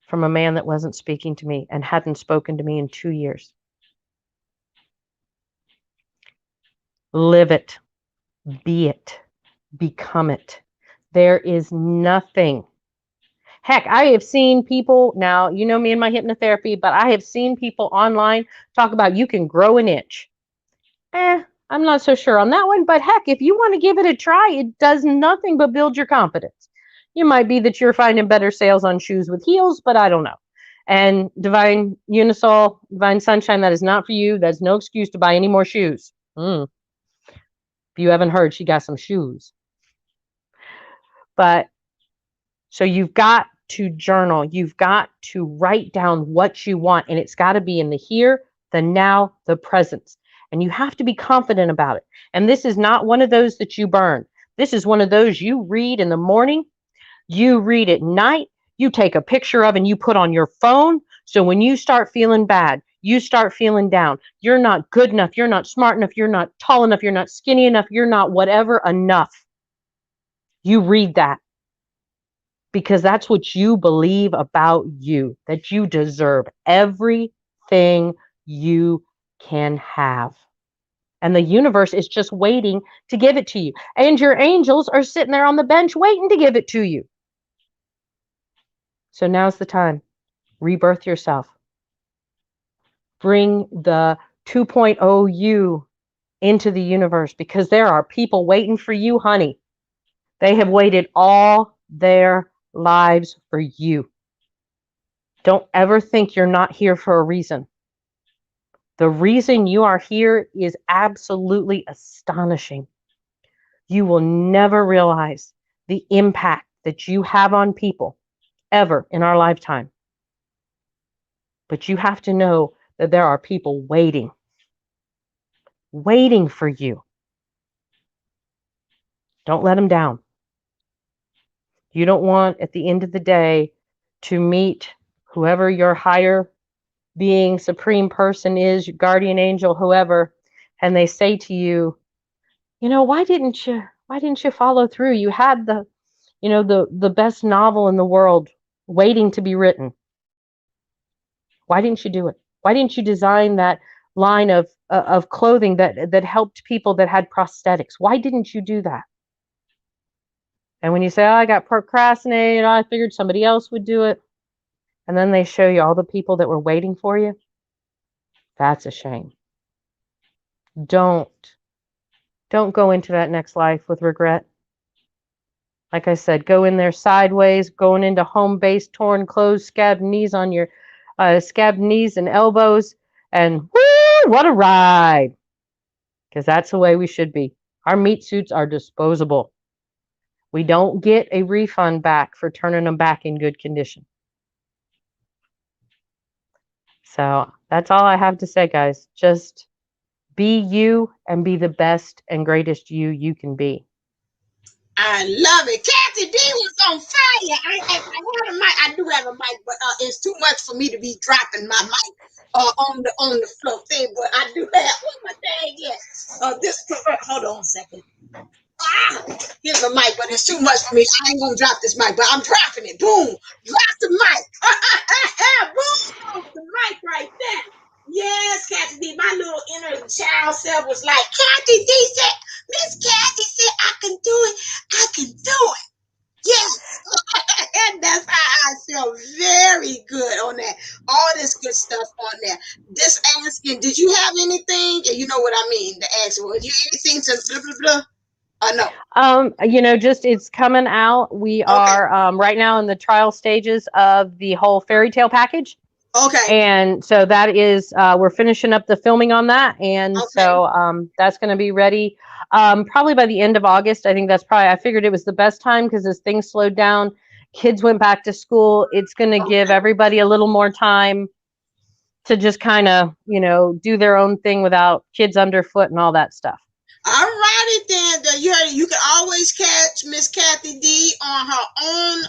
Speaker 4: from a man that wasn't speaking to me and hadn't spoken to me in 2 years. Live it, be it, become it. There is nothing. Heck, I have seen people, now, you know me and my hypnotherapy, but I have seen people online talk about you can grow an inch. I'm not so sure on that one, but heck, if you want to give it a try, it does nothing but build your confidence. You might be that you're finding better sales on shoes with heels, but I don't know. And Divine Unisol, Divine Sunshine, that is not for you. That's no excuse to buy any more shoes. If you haven't heard, she got some shoes. But so you've got to journal. You've got to write down what you want, and it's got to be in the here, the now, the present. And you have to be confident about it. And this is not one of those that you burn. This is one of those you read in the morning, you read at night, you take a picture of and you put on your phone. So when you start feeling bad, you start feeling down, you're not good enough, you're not smart enough, you're not tall enough, you're not skinny enough, you're not whatever enough. You read that. Because that's what you believe about you, that you deserve everything you can have. And the universe is just waiting to give it to you. And your angels are sitting there on the bench waiting to give it to you. So now's the time. Rebirth yourself. Bring the 2.0 you into the universe, because there are people waiting for you, honey. They have waited all their lives for you. Don't ever think you're not here for a reason. The reason you are here is absolutely astonishing. You will never realize the impact that you have on people ever in our lifetime. But you have to know that there are people waiting for you. Don't let them down. You don't want, at the end of the day, to meet whoever your higher being, supreme person is, your guardian angel, whoever, and they say to you, why didn't you follow through? You had the best novel in the world waiting to be written. Why didn't you do it? Why didn't you design that line of clothing that helped people that had prosthetics? Why didn't you do that? And when you say, I got procrastinated, I figured somebody else would do it, and then they show you all the people that were waiting for you, that's a shame. Don't go into that next life with regret. Like I said, go in there sideways, going into home base, torn clothes, scabbed knees on your scabbed knees and elbows, and woo, what a ride! Because that's the way we should be. Our meat suits are disposable. We don't get a refund back for turning them back in good condition. So that's all I have to say, guys. Just be you and be the best and greatest you can be.
Speaker 1: I love it. Kathy D was on fire. I have a mic. I do have a mic, but it's too much for me to be dropping my mic on the floor thing. But I do have one more thing. Yes. This. Hold on a second. Here's the mic, but it's too much for me. I ain't gonna drop this mic, but I'm dropping it. Boom. Drop the mic. Boom. The mic right there. Yes, Kathy D. My little inner child self was like, Kathy D said, Miss Kathy said, I can do it. I can do it. Yes. And that's how I feel very good on that. All this good stuff on there. This asking, did you have anything? You know what I mean? The ask, was you anything to blah, blah, blah? No.
Speaker 4: Just it's coming out. We are right now in the trial stages of the whole fairy tale package.
Speaker 1: Okay.
Speaker 4: And so that is, we're finishing up the filming on that. And so that's going to be ready probably by the end of August. I think I figured it was the best time because as things slowed down, kids went back to school. It's going to give everybody a little more time to just kind of, do their own thing without kids underfoot and all that stuff.
Speaker 1: All righty then. You can always catch Miss Kathy D on her own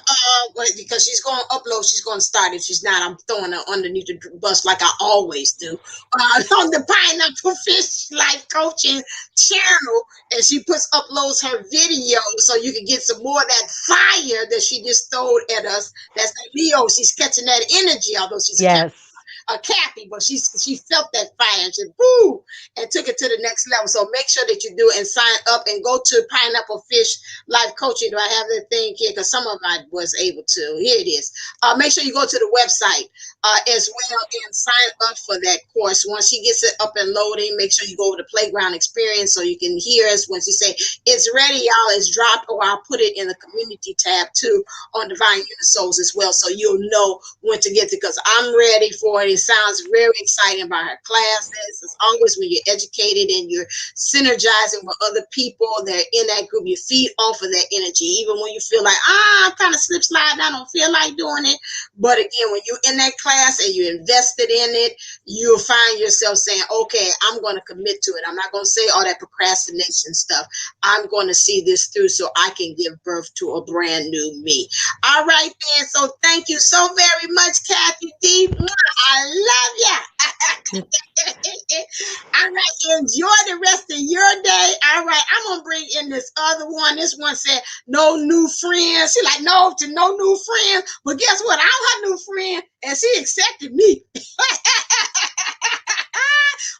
Speaker 1: because she's going to upload. She's going to start. If she's not, I'm throwing her underneath the bus like I always do on the Pineapple Fish Life Coaching channel, and she uploads her videos so you can get some more of that fire that she just throwed at us. That's Leo. She's catching that energy, although she's
Speaker 4: yes.
Speaker 1: Kathy, but she felt that fire and she boo and took it to the next level. So make sure that you do and sign up and go to Pineapple Fish Life Coaching. Do I have that thing here? Because some of I was able to. Here it is. Make sure you go to the website as well and sign up for that course. Once she gets it up and loading, make sure you go over the Playground Experience so you can hear us when she say it's ready, y'all. It's dropped, or I'll put it in the community tab too on Divine Unisouls as well, so you'll know when to get it. Because I'm ready for it. It sounds very exciting about her classes. It's always when you're educated and you're synergizing with other people that are in that group, you feed off of that energy. Even when you feel like I'm kind of slip sliding, I don't feel like doing it. But again, when you're in that class and you're invested in it, you'll find yourself saying, okay, I'm going to commit to it. I'm not going to say all that procrastination stuff. I'm going to see this through so I can give birth to a brand new me. All right, then. So thank you so very much, Kathy D. I love you. All right, enjoy the rest of your day. All right, I'm going to bring in this other one. This one said, no new friends. She like, no to no new friends. But guess what? I'm her new friend, and she accepted me.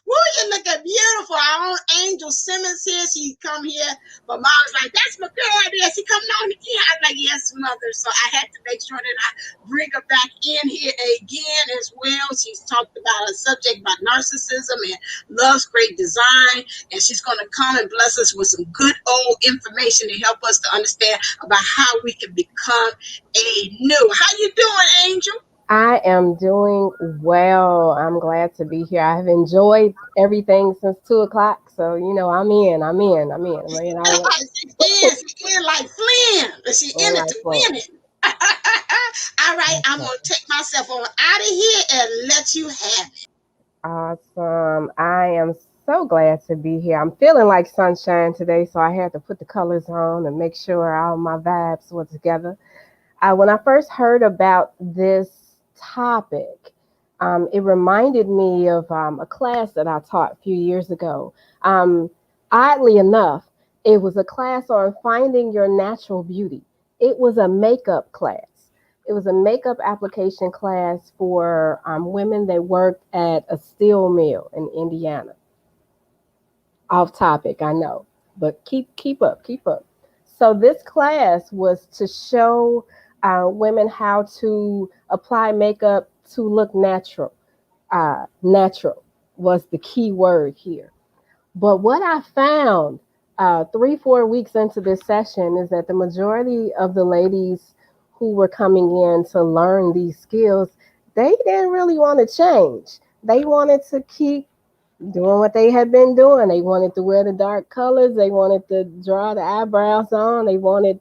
Speaker 1: Woo, you looking beautiful. Our own Angel Simmons here. She come here. But Mom was like, that's my girl there. She coming on again. I was like, yes, mother. So I had to make sure that I bring her back in here again as well. She's talked about a subject about narcissism and loves great design. And she's going to come and bless us with some good old information to help us to understand about how we can become a new. How you doing, Angel?
Speaker 5: I am doing well. I'm glad to be here. I've enjoyed everything since 2 o'clock. So, I'm in. I'm in. I'm in.
Speaker 1: She in like Flynn, but she
Speaker 5: All
Speaker 1: in it
Speaker 5: right,
Speaker 1: to
Speaker 5: folks.
Speaker 1: win it. All right, I'm gonna take myself on out of here and let you have it.
Speaker 5: Awesome. I am so glad to be here. I'm feeling like sunshine today, so I had to put the colors on and make sure all my vibes were together. When I first heard about this topic, it reminded me of a class that I taught a few years ago. Um, Oddly enough, it was a class on finding your natural beauty. It was a makeup class. It was a makeup application class for women that worked at a steel mill in Indiana. Off topic, I know, but keep up. So this class was to show women how to apply makeup to look natural. Natural was the key word here. But what I found 3, 4 weeks into this session is that the majority of the ladies who were coming in to learn these skills, they didn't really want to change. They wanted to keep doing what they had been doing. They wanted to wear the dark colors. They wanted to draw the eyebrows on. They wanted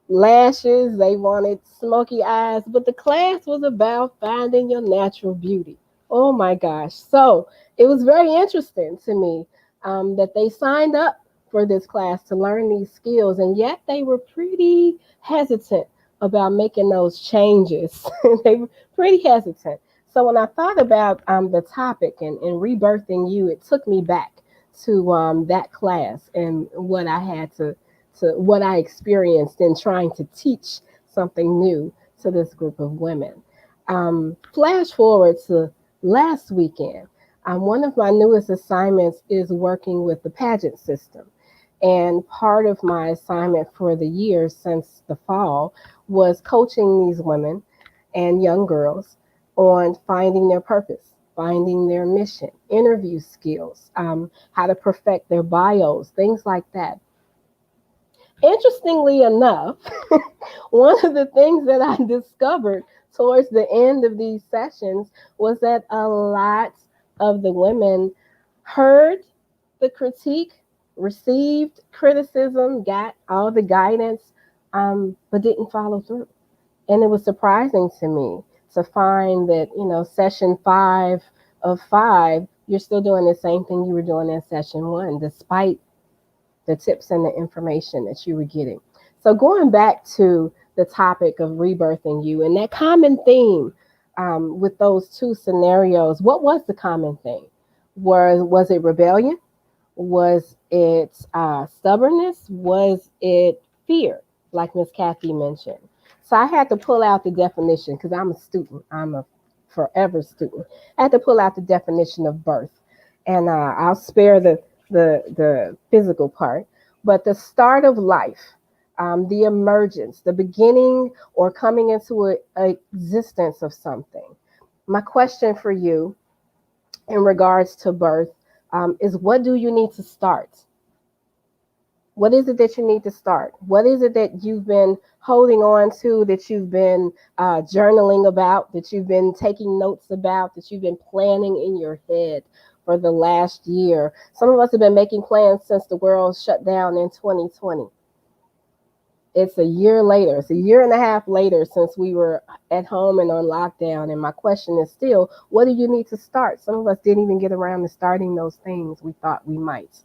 Speaker 5: lashes. They wanted smoky eyes. But the class was about finding your natural beauty. Oh my gosh. So it was very interesting to me that they signed up for this class to learn these skills, and yet they were pretty hesitant about making those changes. They were pretty hesitant. So when I thought about the topic and rebirthing you, it took me back to that class and what I had to what I experienced in trying to teach something new to this group of women. Flash forward to last weekend. One of my newest assignments is working with the pageant system. And part of my assignment for the year since the fall was coaching these women and young girls on finding their purpose, finding their mission, interview skills, how to perfect their bios, things like that. Interestingly enough, one of the things that I discovered towards the end of these sessions was that a lot of the women heard the critique, received criticism, got all the guidance, but didn't follow through. And it was surprising to me to find that, session 5 of 5, you're still doing the same thing you were doing in session 1, despite the tips and the information that you were getting. So going back to the topic of rebirthing you and that common theme with those two scenarios, what was the common theme? Was it rebellion? Was it stubbornness? Was it fear, like Miss Kathy mentioned? So I had to pull out the definition because I'm a student. I'm a forever student. I had to pull out the definition of birth, and I'll spare the physical part, but the start of life, the emergence, the beginning or coming into a existence of something. My question for you in regards to birth is, what do you need to start? What is it that you need to start? What is it that you've been holding on to, that you've been journaling about, that you've been taking notes about, that you've been planning in your head for the last year? Some of us have been making plans since the world shut down in 2020. It's a year later. It's a year and a half later since we were at home and on lockdown. And my question is still, what do you need to start? Some of us didn't even get around to starting those things we thought we might.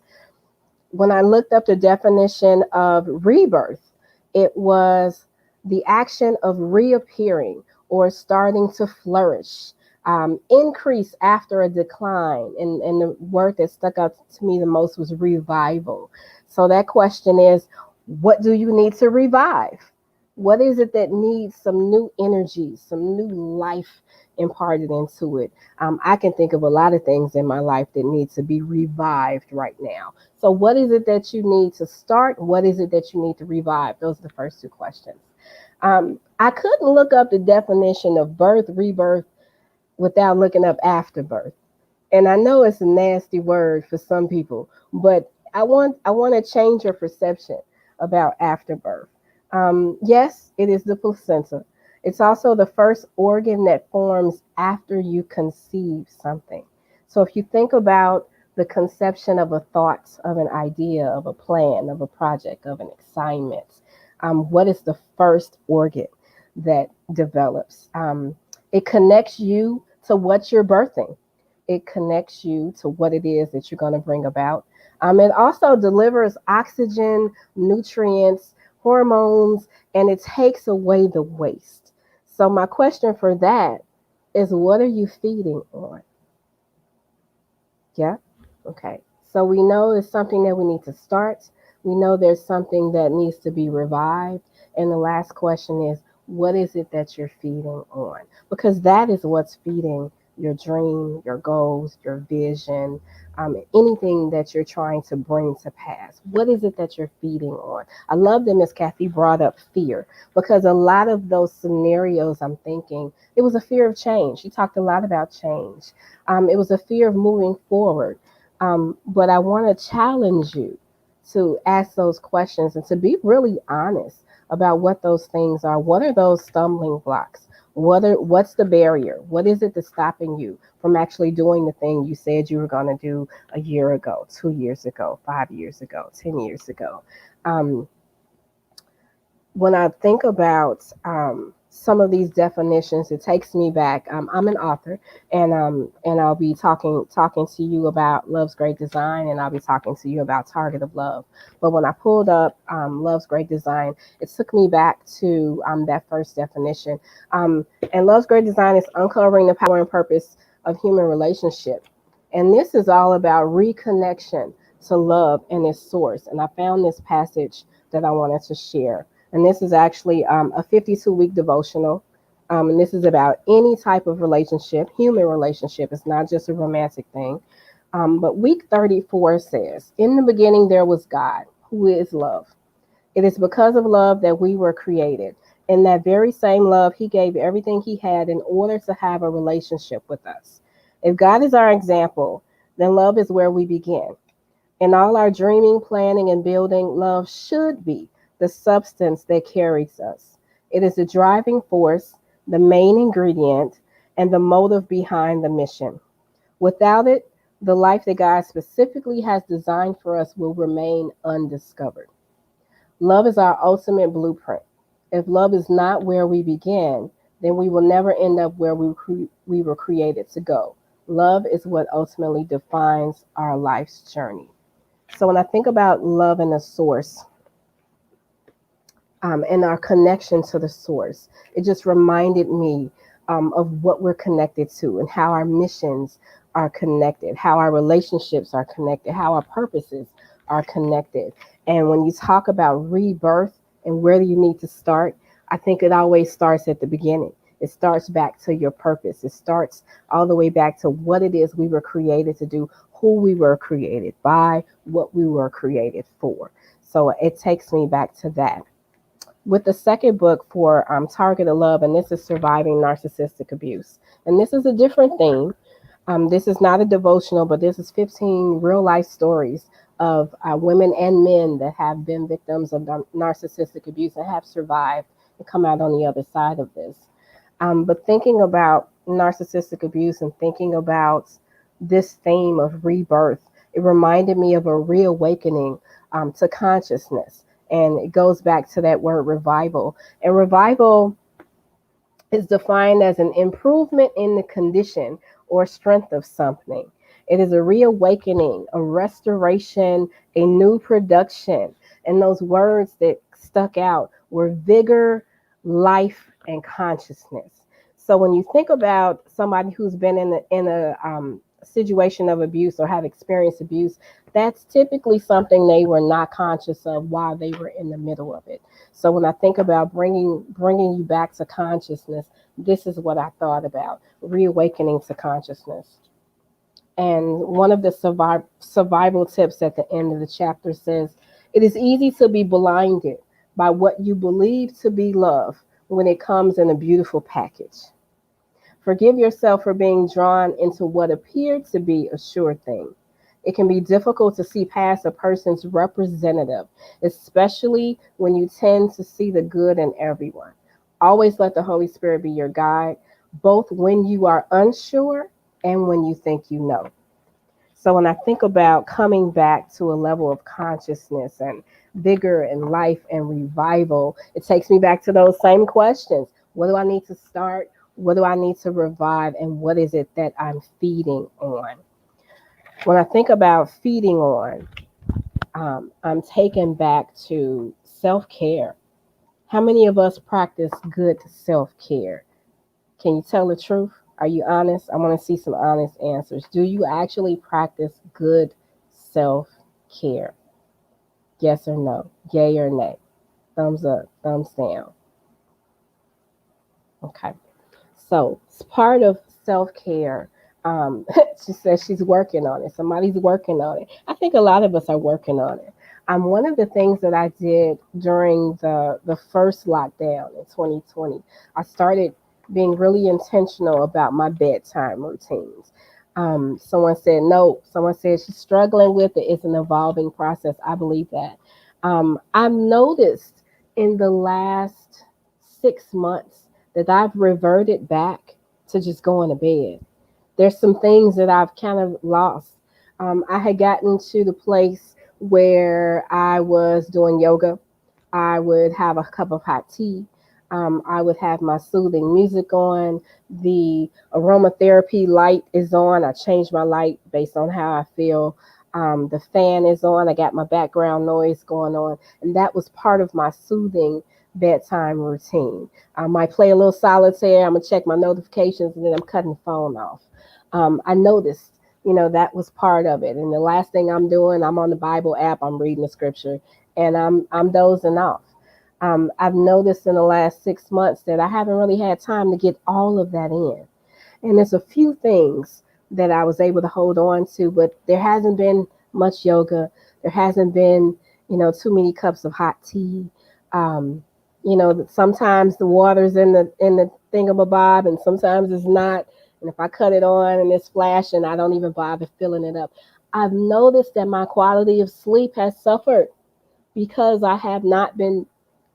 Speaker 5: When I looked up the definition of rebirth, it was the action of reappearing or starting to flourish, increase after a decline. And the word that stuck out to me the most was revival. So that question is, what do you need to revive? What is it that needs some new energy, some new life imparted into it? I can think of a lot of things in my life that need to be revived right now. So what is it that you need to start? What is it that you need to revive? Those are the first two questions. I couldn't look up the definition of birth, rebirth, without looking up afterbirth. And I know it's a nasty word for some people, but I want to change your perception about afterbirth. Yes, it is the placenta. It's also the first organ that forms after you conceive something. So if you think about the conception of a thought, of an idea, of a plan, of a project, of an assignment, what is the first organ that develops? It connects you to what you're birthing. It connects you to what it is that you're going to bring about. It also delivers oxygen, nutrients, hormones, and it takes away the waste. So my question for that is, what are you feeding on? Yeah? Okay. So we know it's something that we need to start. We know there's something that needs to be revived. And the last question is, what is it that you're feeding on? Because that is what's feeding your dream, your goals, your vision, anything that you're trying to bring to pass. What is it that you're feeding on? I love that Miss Kathy brought up fear, because a lot of those scenarios, I'm thinking, it was a fear of change. She talked a lot about change. It was a fear of moving forward. But I want to challenge you to ask those questions and to be really honest about what those things are. What are those stumbling blocks? What's the barrier? What is it that's stopping you from actually doing the thing you said you were going to do a year ago, 2 years ago, 5 years ago, 10 years ago? When I think about some of these definitions, it takes me back. I'm an author, and I'll be talking to you about Love's Great Design, and I'll be talking to you about Target of Love. But when I pulled up Love's Great Design, it took me back to that first definition. And Love's Great Design is uncovering the power and purpose of human relationship, and this is all about reconnection to love and its source. And I found this passage that I wanted to share. And this is actually a 52-week devotional. And this is about any type of relationship, human relationship. It's not just a romantic thing. But week 34 says, "In the beginning there was God, who is love. It is because of love that we were created. In that very same love, he gave everything he had in order to have a relationship with us. If God is our example, then love is where we begin. In all our dreaming, planning, and building, love should be the substance that carries us. It is the driving force, the main ingredient, and the motive behind the mission. Without it, the life that God specifically has designed for us will remain undiscovered. Love is our ultimate blueprint. If love is not where we begin, then we will never end up where we were created to go. Love is what ultimately defines our life's journey." So when I think about love and the source, and our connection to the source, it just reminded me of what we're connected to and how our missions are connected, how our relationships are connected, how our purposes are connected. And when you talk about rebirth and where do you need to start, I think it always starts at the beginning. It starts back to your purpose. It starts all the way back to what it is we were created to do, who we were created by, what we were created for. So it takes me back to that. With the second book for Target of Love, and this is Surviving Narcissistic Abuse. And this is a different theme. This is not a devotional, but this is 15 real life stories of women and men that have been victims of narcissistic abuse and have survived and come out on the other side of this. But thinking about narcissistic abuse and thinking about this theme of rebirth, it reminded me of a reawakening to consciousness. And it goes back to that word revival. And revival is defined as an improvement in the condition or strength of something. It is a reawakening, a restoration, a new production. And those words that stuck out were vigor, life, and consciousness. So when you think about somebody who's been in a situation of abuse or have experienced abuse, that's typically something they were not conscious of while they were in the middle of it. So when I think about bringing you back to consciousness, this is what I thought about: reawakening to consciousness. And one of the survival tips at the end of the chapter says, it is easy to be blinded by what you believe to be love when it comes in a beautiful package. Forgive yourself for being drawn into what appeared to be a sure thing. It can be difficult to see past a person's representative, especially when you tend to see the good in everyone. Always let the Holy Spirit be your guide, both when you are unsure and when you think you know. So when I think about coming back to a level of consciousness and vigor and life and revival, it takes me back to those same questions. What do I need to start? What do I need to revive? And what is it that I'm feeding on? When I think about feeding on, I'm taken back to self-care. How many of us practice good self-care? Can you tell the truth? Are you honest? I want to see some honest answers. Do you actually practice good self-care? Yes or no? Yay or nay? Thumbs up, thumbs down. Okay. So it's part of self-care. She says she's working on it. Somebody's working on it. I think a lot of us are working on it. One of the things that I did during the first lockdown in 2020, I started being really intentional about my bedtime routines. Someone said no. Someone said she's struggling with it. It's an evolving process. I believe that. I've noticed in the last 6 months that I've reverted back to just going to bed. There's some things that I've kind of lost. I had gotten to the place where I was doing yoga. I would have a cup of hot tea. I would have my soothing music on. The aromatherapy light is on. I change my light based on how I feel. The fan is on. I got my background noise going on. And that was part of my soothing bedtime routine. I might play a little solitaire. I'm going to check my notifications and then I'm cutting the phone off. I noticed, that was part of it. And the last thing I'm doing, I'm on the Bible app, I'm reading the scripture, and I'm dozing off. I've noticed in the last 6 months that I haven't really had time to get all of that in. And there's a few things that I was able to hold on to, but there hasn't been much yoga. There hasn't been, too many cups of hot tea. Sometimes the water's in the thingamabob, and sometimes it's not. And if I cut it on and it's flashing, I don't even bother filling it up. I've noticed that my quality of sleep has suffered because I have not been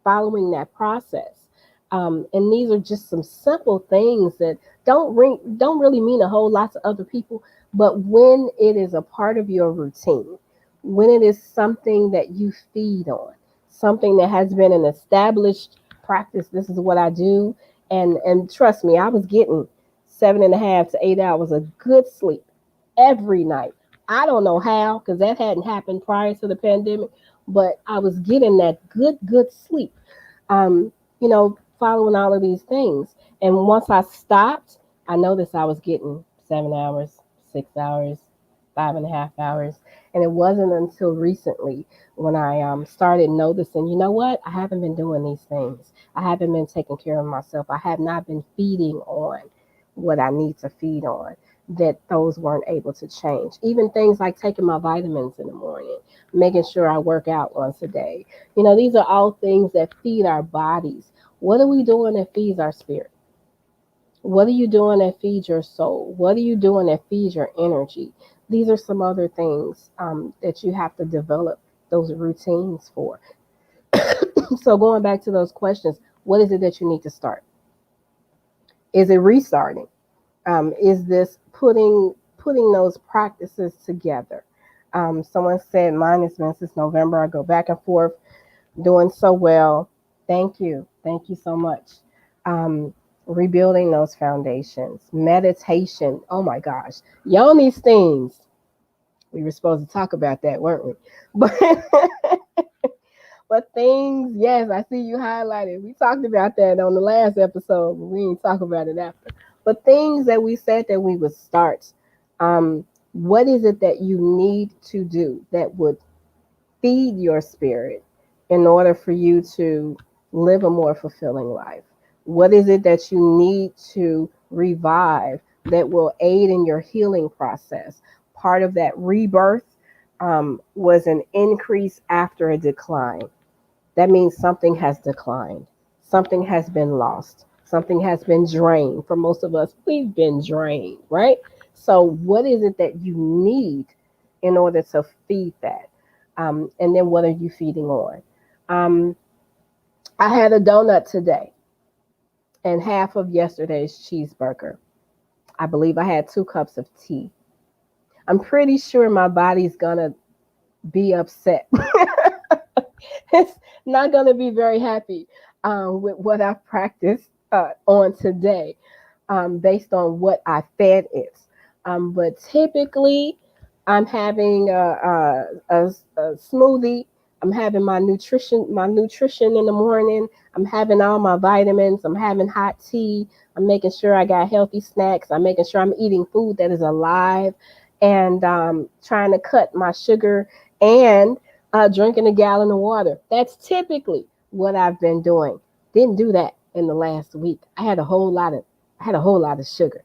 Speaker 5: following that process. And these are just some simple things that don't really mean a whole lot to other people. But when it is a part of your routine, when it is something that you feed on, something that has been an established practice, this is what I do. And trust me, I was getting 7.5 to 8 hours of good sleep every night. I don't know how, because that hadn't happened prior to the pandemic, but I was getting that good sleep, following all of these things. And once I stopped, I noticed I was getting 7 hours, 6 hours, 5.5 hours. And it wasn't until recently when I started noticing, you know what? I haven't been doing these things. I haven't been taking care of myself. I have not been feeding on what I need to feed on. That those weren't able to change. Even things like taking my vitamins in the morning, making sure I work out once a day. You know, these are all things that feed our bodies. What are we doing that feeds our spirit? What are you doing that feeds your soul? What are you doing that feeds your energy? These are some other things that you have to develop those routines for. So going back to those questions, what is it that you need to start? Is it restarting? Is this putting those practices together? Someone said mine has been since November. I go back and forth, doing so well. Thank you so much. Um, Rebuilding those foundations, meditation. Oh my gosh, y'all, these things. We were supposed to talk about that, weren't we? But but things, yes, I see you highlighted. We talked about that on the last episode, but we didn't talk about it after. But things that we said that we would start. What is it that you need to do that would feed your spirit in order for you to live a more fulfilling life? What is it that you need to revive that will aid in your healing process? Part of that rebirth was an increase after a decline. That means something has declined, something has been lost, something has been drained. For most of us, we've been drained, right? So, what is it that you need in order to feed that? And then, what are you feeding on? Um, I had a donut today and half of yesterday's cheeseburger. I believe I had 2 cups of tea. I'm pretty sure my body's gonna be upset. It's not going to be very happy with what I practiced on today based on what I fed it. But typically, I'm having a smoothie. I'm having my nutrition in the morning. I'm having all my vitamins. I'm having hot tea. I'm making sure I got healthy snacks. I'm making sure I'm eating food that is alive, and trying to cut my sugar and drinking a gallon of water. That's typically what I've been doing. Didn't do that in the last week. I had a whole lot of sugar.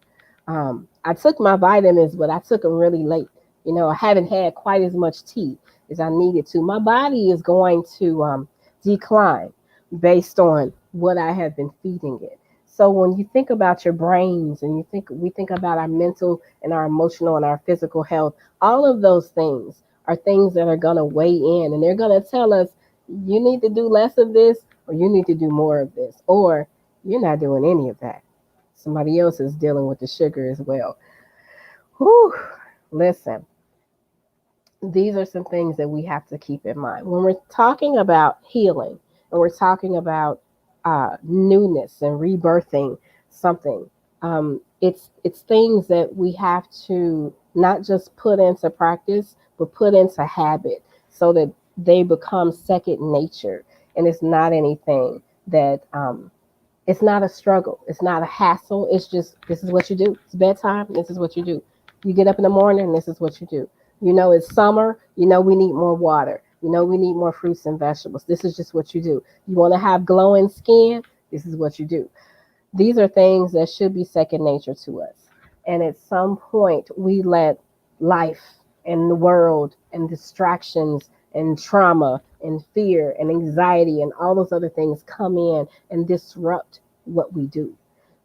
Speaker 5: I took my vitamins, but I took them really late. You know, I haven't had quite as much tea as I needed to. My body is going to decline based on what I have been feeding it. So when you think about your brains and we think about our mental and our emotional and our physical health, all of those things are things that are going to weigh in, and they're going to tell us you need to do less of this or you need to do more of this, or you're not doing any of that. Somebody else is dealing with the sugar as well. Whew. Listen, these are some things that we have to keep in mind when we're talking about healing and we're talking about newness and rebirthing something. It's things that we have to not just put into practice, but put into habit so that they become second nature, and it's not anything that it's not a struggle. It's not a hassle. It's just, this is what you do. It's bedtime. This is what you do. You get up in the morning. This is what you do. You know, it's summer. You know, we need more water. You know, we need more fruits and vegetables. This is just what you do. You want to have glowing skin. This is what you do. These are things that should be second nature to us. And at some point, we let life and the world and distractions and trauma and fear and anxiety and all those other things come in and disrupt what we do.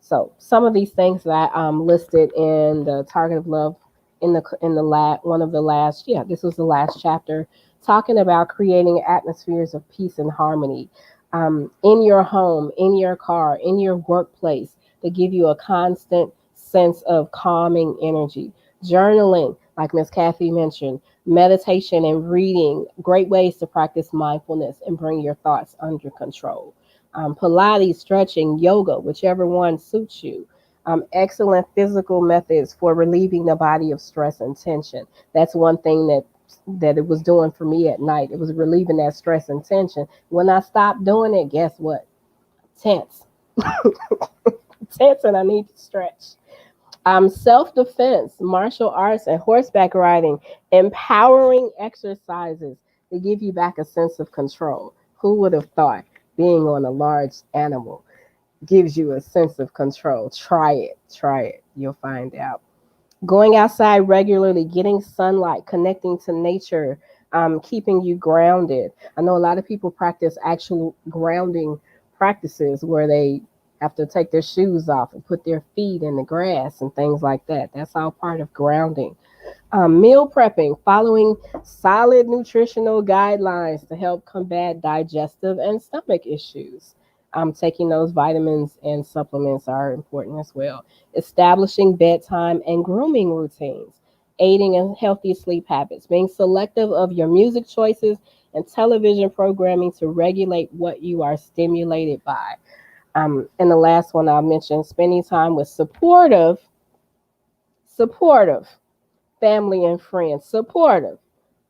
Speaker 5: So some of these things that I listed in the Target of Love one of the last, yeah, this was the last chapter, talking about creating atmospheres of peace and harmony in your home, in your car, in your workplace, to give you a constant sense of calming energy. Journaling, like Miss Kathy mentioned, meditation and reading, great ways to practice mindfulness and bring your thoughts under control. Pilates, stretching, yoga, whichever one suits you. Excellent physical methods for relieving the body of stress and tension. That's one thing that it was doing for me at night. It was relieving that stress and tension. When I stopped doing it, guess what? Tense. Tense, and I need to stretch. Self-defense, martial arts, and horseback riding, empowering exercises to give you back a sense of control. Who would have thought being on a large animal gives you a sense of control? Try it. Try it. You'll find out. Going outside regularly, getting sunlight, connecting to nature, keeping you grounded. I know a lot of people practice actual grounding practices where they have to take their shoes off and put their feet in the grass and things like that. That's all part of grounding. Meal prepping, following solid nutritional guidelines to help combat digestive and stomach issues. Taking those vitamins and supplements are important as well. Establishing bedtime and grooming routines, aiding in healthy sleep habits, being selective of your music choices and television programming to regulate what you are stimulated by. And the last one I'll mention, spending time with supportive family and friends, supportive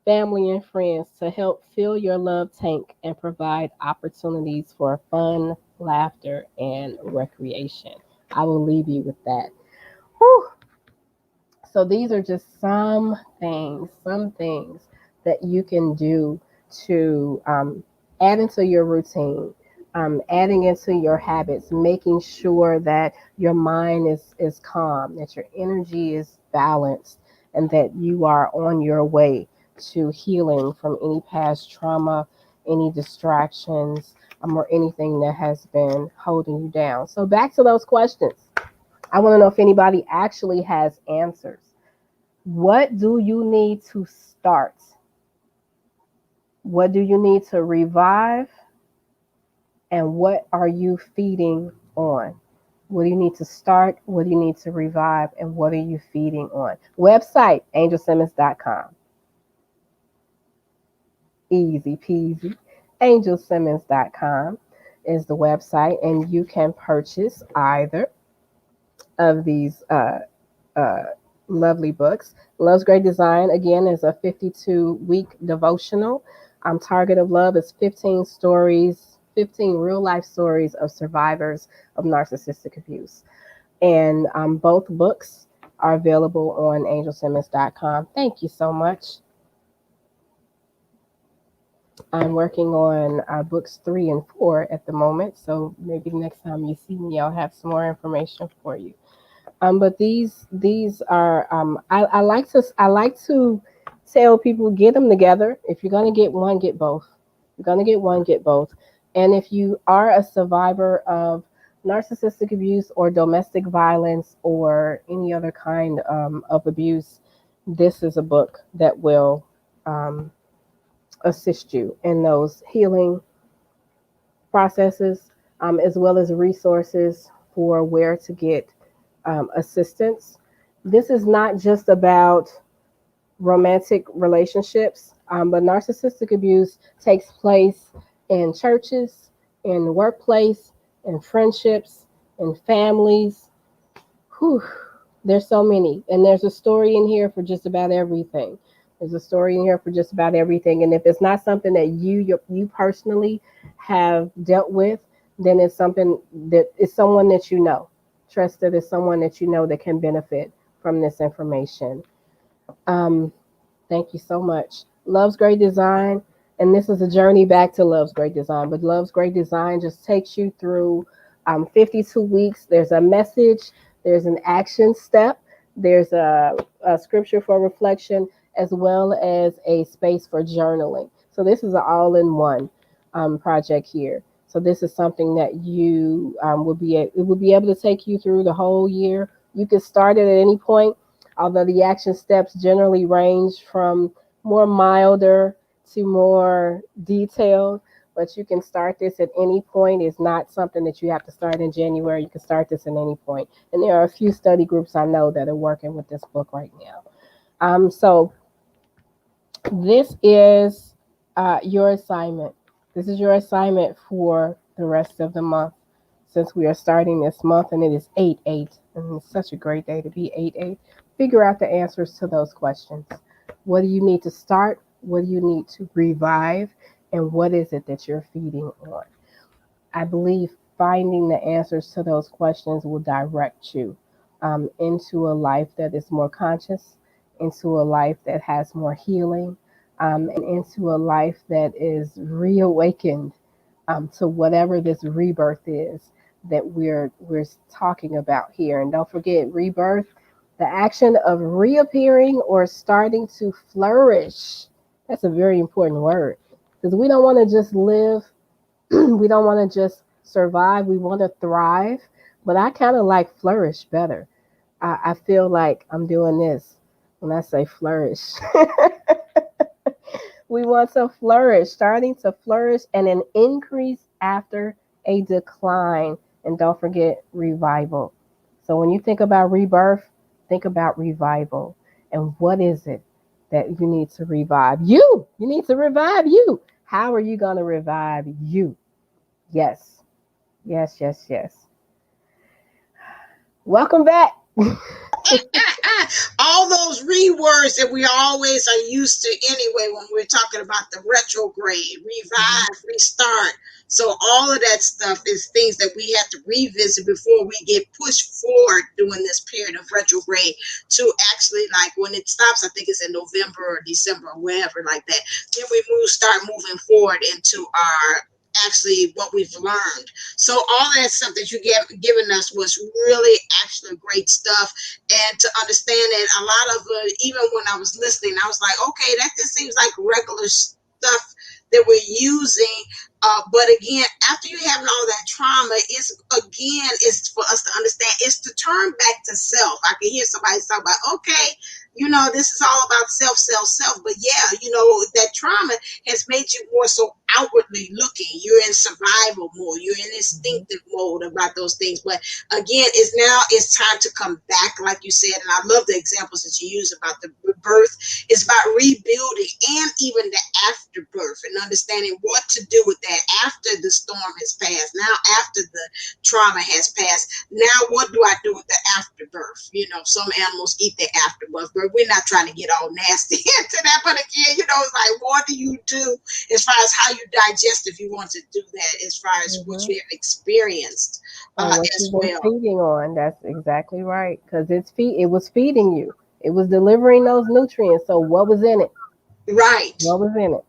Speaker 5: family and friends to help fill your love tank and provide opportunities for fun, laughter, and recreation. I will leave you with that. Whew. So these are just some things that you can do to add into your routine, adding into your habits, making sure that your mind is calm, that your energy is balanced, and that you are on your way to healing from any past trauma, any distractions, or anything that has been holding you down. So back to those questions. I want to know if anybody actually has answers. What do you need to start? What do you need to revive? And what are you feeding on? What do you need to start? What do you need to revive? And what are you feeding on? Website, angelsimmons.com. Easy peasy. Angelsimmons.com is the website, and you can purchase either of these uh, lovely books. Love's Great Design, again, is a 52-week devotional. Target of Love is 15 stories, 15 real life stories of survivors of narcissistic abuse. And both books are available on angelsimmons.com. Thank you so much. I'm working on books 3 and 4 at the moment, so maybe next time you see me, I'll have some more information for you. But these are I like to tell people, get them together. If you're gonna get one, get both. If you're gonna get one, get both. And if you are a survivor of narcissistic abuse or domestic violence or any other kind of abuse, this is a book that will assist you in those healing processes, as well as resources for where to get assistance. This is not just about romantic relationships, but narcissistic abuse takes place in churches, in the workplace, in friendships, in families. Whew, there's so many, and there's a story in here for just about everything. There's a story in here for just about everything, and if it's not something that you personally have dealt with, then it's something that is someone that you know. Trust that it's someone that you know that can benefit from this information. Um, Thank you so much. Love's Great Design, and this is a journey back to Love's Great Design, but Love's Great Design just takes you through 52 weeks. There's a message, there's an action step, there's a scripture for reflection, as well as a space for journaling. So this is an all-in-one project here. So this is something that you it will be able to take you through the whole year. You can start it at any point, although the action steps generally range from more milder to more detailed. But you can start this at any point. It's not something that you have to start in January. You can start this at any point. And there are a few study groups I know that are working with this book right now. So this is your assignment. This is your assignment for the rest of the month, since we are starting this month, and it is 8/8, and it's such a great day to be 8/8. Figure out the answers to those questions. What do you need to start? What do you need to revive? And what is it that you're feeding on? I believe finding the answers to those questions will direct you into a life that is more conscious, into a life that has more healing, and into a life that is reawakened to whatever this rebirth is that we're talking about here. And don't forget, rebirth, the action of reappearing or starting to flourish. That's a very important word because we don't want to just live, we don't want to just survive, we want to thrive. But I kind of like flourish better. I feel like I'm doing this when I say flourish. We want to flourish, starting to flourish, and an increase after a decline. And don't forget revival. So when you think about rebirth, think about revival. And what is it that you need to revive? You need to revive you. How are you going to revive you? Yes, yes, yes, yes. Welcome back.
Speaker 1: All those rewords that we always are used to anyway when we're talking about the retrograde, revive, restart. So all of that stuff is things that we have to revisit before we get pushed forward during this period of retrograde to actually, like, when it stops, I think it's in November or December or wherever like that, then we start moving forward into our actually what we've learned. So all that stuff that you given us was really actually great stuff. And to understand that a lot of even when I was listening, I was like, okay, that just seems like regular stuff that we're using. But again, after you having all that trauma, it's for us to understand, it's to turn back to self. I can hear somebody talk about, okay, this is all about self, self, self. But yeah, that trauma has made you more so outwardly looking. You're in survival mode. You're in instinctive mode about those things. But again, it's time to come back, like you said. And I love the examples that you use about the birth. It's about rebuilding and even the afterbirth and understanding what to do with that after the storm has passed. Now, after the trauma has passed, now what do I do with the afterbirth? Some animals eat their afterbirth, but we're not trying to get all nasty into that. But again, it's like, what do you do as far as how you digest if you want to do that, as far as what you have experienced
Speaker 5: What
Speaker 1: as
Speaker 5: you've been
Speaker 1: well.
Speaker 5: feeding on. That's exactly right. Because it was feeding you. It was delivering those nutrients. So what was in it?
Speaker 1: Right.
Speaker 5: What was in it?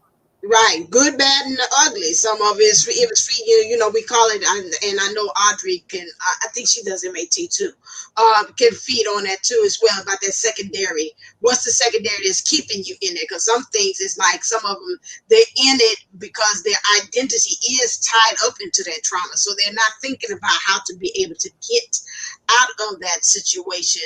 Speaker 1: Right, good, bad, and the ugly. Some of it was feeding. We call it, and I know Audrey can. I think she does MAT too. Can feed on that too as well, about that secondary. What's the secondary that's keeping you in there? Because some things is like some of them they're in it because their identity is tied up into that trauma, so they're not thinking about how to be able to get out of that situation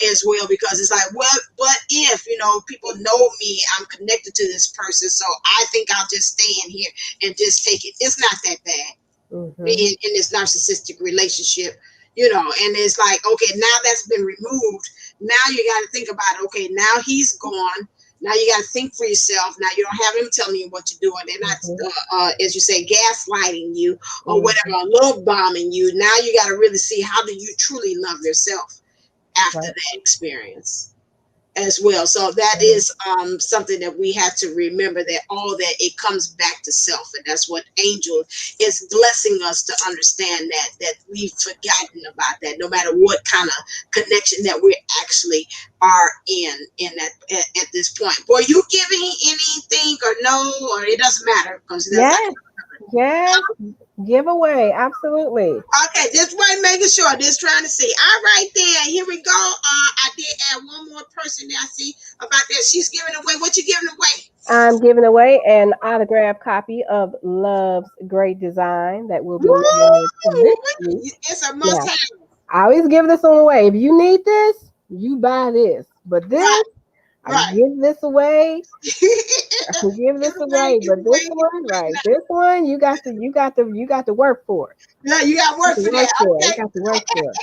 Speaker 1: as well, because it's like, well, but if people know me, I'm connected to this person, so I think I'll just stay in here and just take it. It's not that bad in this narcissistic relationship, and it's like, okay, now that's been removed. Now you got to think about it. Okay, now he's gone. Now you got to think for yourself. Now you don't have him telling you what to do, and they're not, as you say, gaslighting you or whatever, love bombing you. Now you got to really see, how do you truly love yourself after that experience as well. So that is something that we have to remember, that all that it comes back to self. And that's what Angel is blessing us to understand, that we've forgotten about that, no matter what kind of connection that we actually are in that at this point. Were you giving anything or no, or it doesn't matter? Because
Speaker 5: Yes. Giveaway. Absolutely.
Speaker 1: okay, just making sure. Just trying to see. All right, then. Here we go. I did add one more person that I see about that. She's giving away. What you giving away?
Speaker 5: I'm giving away an autographed copy of Love's Great Design that will be mailed this week.
Speaker 1: It's a must have.
Speaker 5: I always give this one away. If you need this, you buy this. But this, I give this away. I give this away. But this one, this one, you got to work for it.
Speaker 1: Yeah, you got to work for that. Okay.
Speaker 5: You got to work for it.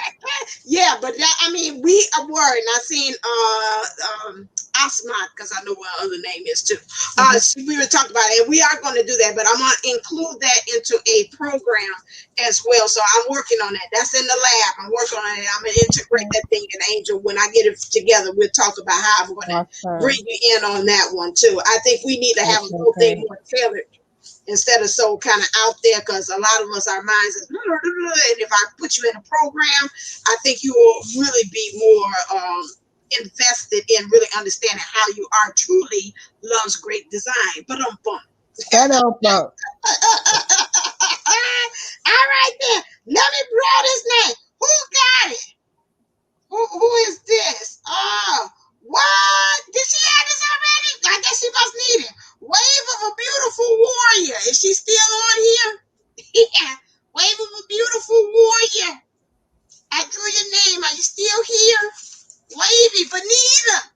Speaker 1: Yeah, but we are worried. I seen Asmat, because I know what her other name is too. We were talking about it, and we are going to do that, but I'm going to include that into a program as well. So I'm working on that. That's in the lab. I'm working on it. I'm going to integrate that thing in Angel. When I get it together, we'll talk about how I'm going to bring you in on that one too. I think we need to have a little thing more tailored instead of so kind of out there, because a lot of us, our minds is, blah, blah, blah, blah, and if I put you in a program, I think you will really be more invested in really understanding how you are truly loves great design. But
Speaker 5: All
Speaker 1: right then, let me draw this name. Who got it? Who is this? Oh, what? Did she have this already? I guess she must need it. Wave of a Beautiful Warrior. Is she still on here? Yeah. Wave of a Beautiful Warrior. I drew your name. Are you still here? Wavy, Bonita.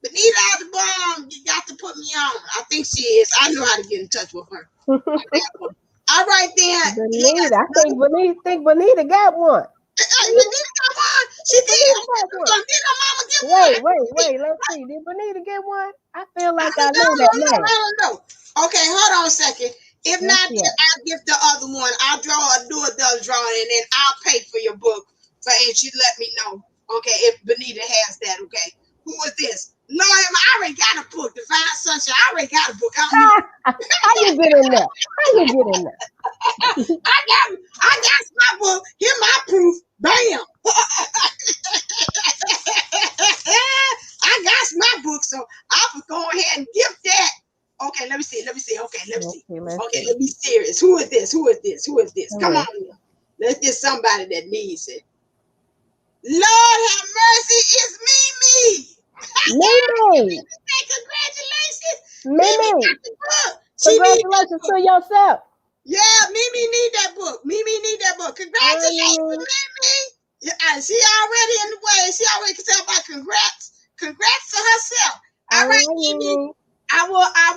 Speaker 1: Bonita out the bomb. You got to put me on. I think she is. I know how to get in touch with her. All right then.
Speaker 5: Bonita, I think Bonita got one.
Speaker 1: Bonita, come on. She did. Did her mama get one?
Speaker 5: Wait. Let's see. Did Bonita get one? I feel like I know
Speaker 1: I
Speaker 5: that name.
Speaker 1: don't know. Okay, hold on a second. If not, then I'll give the other one. I'll do a double drawing, and then I'll pay for your book. And you let me know. Okay, if Bonita has that. Okay. Who is this? No, I already got a book. Divine Sunshine. I already got a book.
Speaker 5: How you get in there?
Speaker 1: I got my book. Here's my proof. Bam. I got my book, so I'll go ahead and give that. Okay, let me see. Okay, let me serious. Who is this? Come on. Let's get somebody that needs it. Lord have mercy, it's Mimi.
Speaker 5: Mimi.
Speaker 1: Congratulations.
Speaker 5: Mimi.
Speaker 1: Got the book.
Speaker 5: Congratulations to yourself.
Speaker 1: Yeah, Mimi need that book. Congratulations, Mimi. Yeah, she already in the way. She already can tell about congrats to herself. All right, Mimi. I will have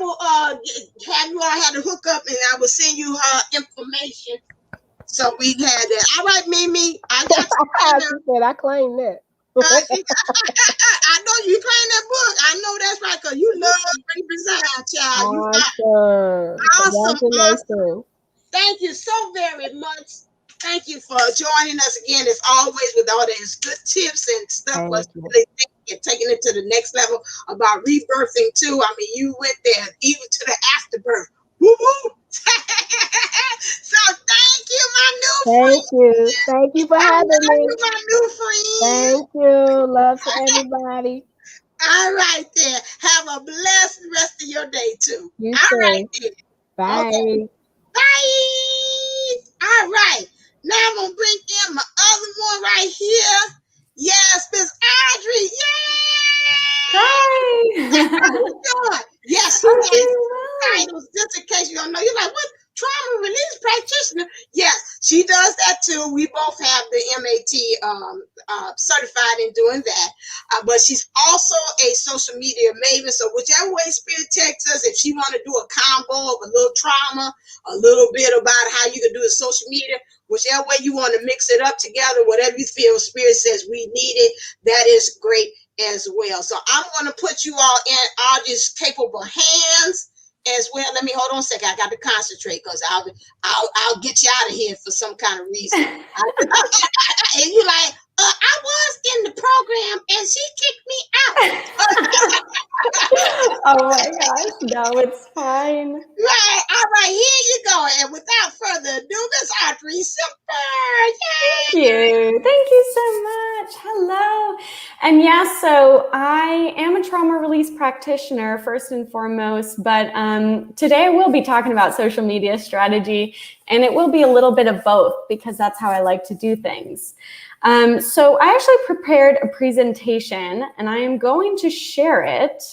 Speaker 1: you all have to hook up, and I will send you her information. So we had that. All right, Mimi. I got you.
Speaker 5: She said I claim that.
Speaker 1: I know you claim that book. I know that's right, because you love great design, child. Awesome. Thank you so very much. Thank you for joining us again, as always, with all these good tips and stuff. Was really taking it to the next level about rebirthing too. I mean, you went there even to the afterbirth. Woo woo. So thank you, my new friend.
Speaker 5: Thank you for having me.
Speaker 1: My new friend.
Speaker 5: Thank you. Love to everybody.
Speaker 1: All right then. Have a blessed rest of your day too.
Speaker 5: You
Speaker 1: all
Speaker 5: too.
Speaker 1: Right then.
Speaker 5: Bye.
Speaker 1: Okay. Bye. All right. Now I'm gonna bring in my other one right here. Yes, Miss Audrey. Yay!
Speaker 6: Hi.
Speaker 1: How you doing? Yes, she has titles. Just in case you don't know, you're like, what? Trauma release practitioner. Yes, she does that too. We both have the MAT certified in doing that. But she's also a social media maven. So whichever way Spirit takes us, if she want to do a combo of a little trauma, a little bit about how you can do the social media, whichever way you want to mix it up together, whatever you feel Spirit says we need it, that is great as well. So I'm going to put you all in Audrey's capable hands as well. Let me hold on a second. I got to concentrate, because I'll get you out of here for some kind of reason. And you're like, I was in the program and she kicked me out.
Speaker 6: Oh my gosh, no, it's fine.
Speaker 1: Right. All right, here you go. And without further ado, Miss Audrey Simper. Yay!
Speaker 6: Thank you so much. Hello. And yes, so I am a trauma release practitioner first and foremost, but today I will be talking about social media strategy, and it will be a little bit of both, because that's how I like to do things. So I actually prepared a presentation, and I am going to share it,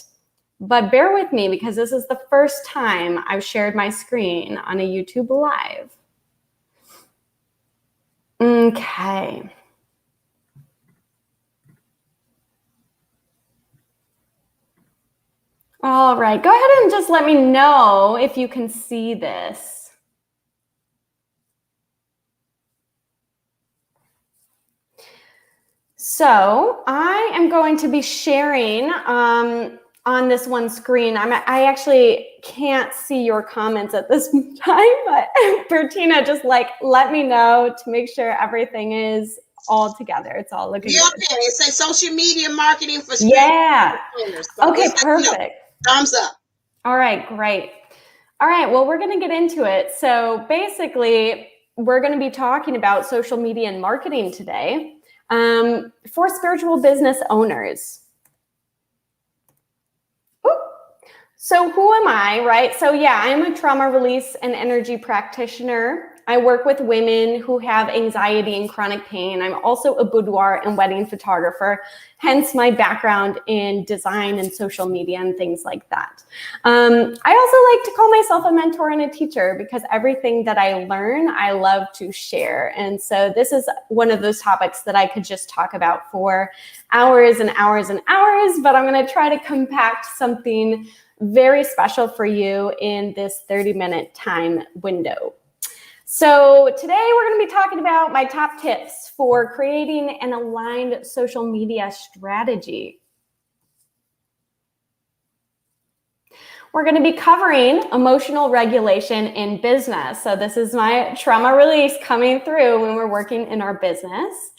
Speaker 6: but bear with me because this is the first time I've shared my screen on a YouTube Live. Okay. All right, go ahead and just let me know if you can see this. So I am going to be sharing on this one screen. I actually can't see your comments at this time, but Bertina, just let me know to make sure everything is all together. It's all looking good.
Speaker 1: Okay, it says social media marketing for
Speaker 6: yeah.
Speaker 1: So
Speaker 6: okay, perfect.
Speaker 1: Thumbs up.
Speaker 6: All right, great. All right, well, we're going to get into it. So basically, we're going to be talking about social media and marketing today for spiritual business owners. Ooh. So who am I, right? So yeah, I'm a trauma release and energy practitioner. I work with women who have anxiety and chronic pain. I'm also a boudoir and wedding photographer, hence my background in design and social media and things like that. I also like to call myself a mentor and a teacher because everything that I learn, I love to share. And so this is one of those topics that I could just talk about for hours and hours and hours, but I'm going to try to compact something very special for you in this 30-minute time window. So today we're going to be talking about my top tips for creating an aligned social media strategy. We're going to be covering emotional regulation in business. So this is my trauma release coming through when we're working in our business.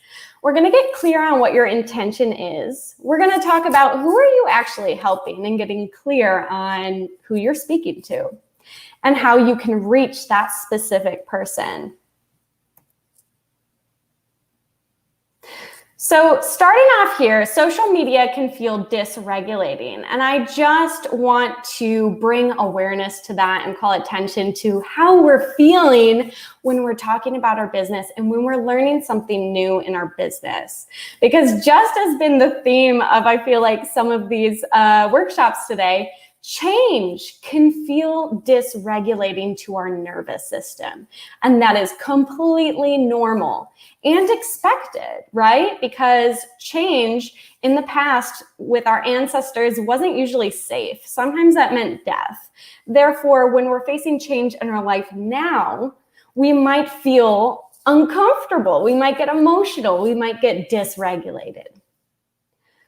Speaker 6: We're going to get clear on what your intention is. We're going to talk about who are you actually helping and getting clear on who you're speaking to and how you can reach that specific person. So starting off here, social media can feel dysregulating, and I just want to bring awareness to that and call attention to how we're feeling when we're talking about our business and when we're learning something new in our business. Because just as been the theme of, I feel like, some of these workshops today, change can feel dysregulating to our nervous system. And that is completely normal and expected, right? Because change in the past with our ancestors wasn't usually safe. Sometimes that meant death. Therefore, when we're facing change in our life now, we might feel uncomfortable. We might get emotional. We might get dysregulated.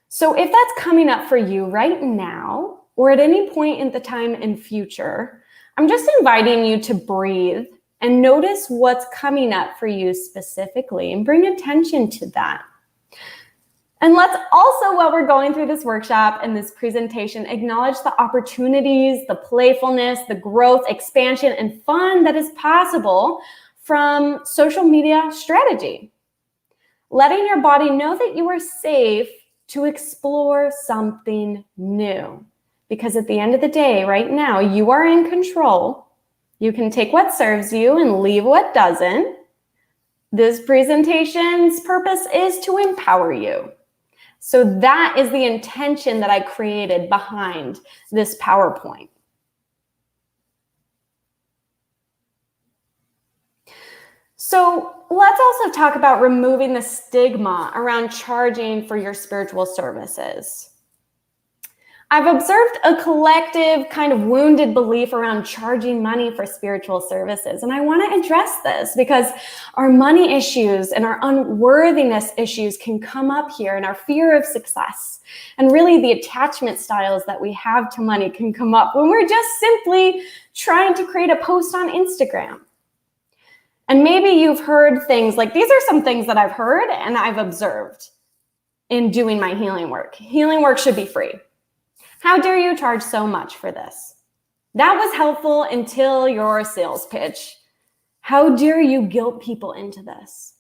Speaker 6: So if that's coming up for you right now, or at any point in the time in future, I'm just inviting you to breathe and notice what's coming up for you specifically and bring attention to that. And let's also, while we're going through this workshop and this presentation, acknowledge the opportunities, the playfulness, the growth, expansion, and fun that is possible from social media strategy. Letting your body know that you are safe to explore something new. Because at the end of the day, right now, you are in control. You can take what serves you and leave what doesn't. This presentation's purpose is to empower you. So that is the intention that I created behind this PowerPoint. So let's also talk about removing the stigma around charging for your spiritual services. I've observed a collective kind of wounded belief around charging money for spiritual services. And I want to address this because our money issues and our unworthiness issues can come up here, and our fear of success. And really the attachment styles that we have to money can come up when we're just simply trying to create a post on Instagram. And maybe you've heard things like, these are some things that I've heard and I've observed in doing my healing work. Healing work should be free. How dare you charge so much for this? That was helpful until your sales pitch. How dare you guilt people into this?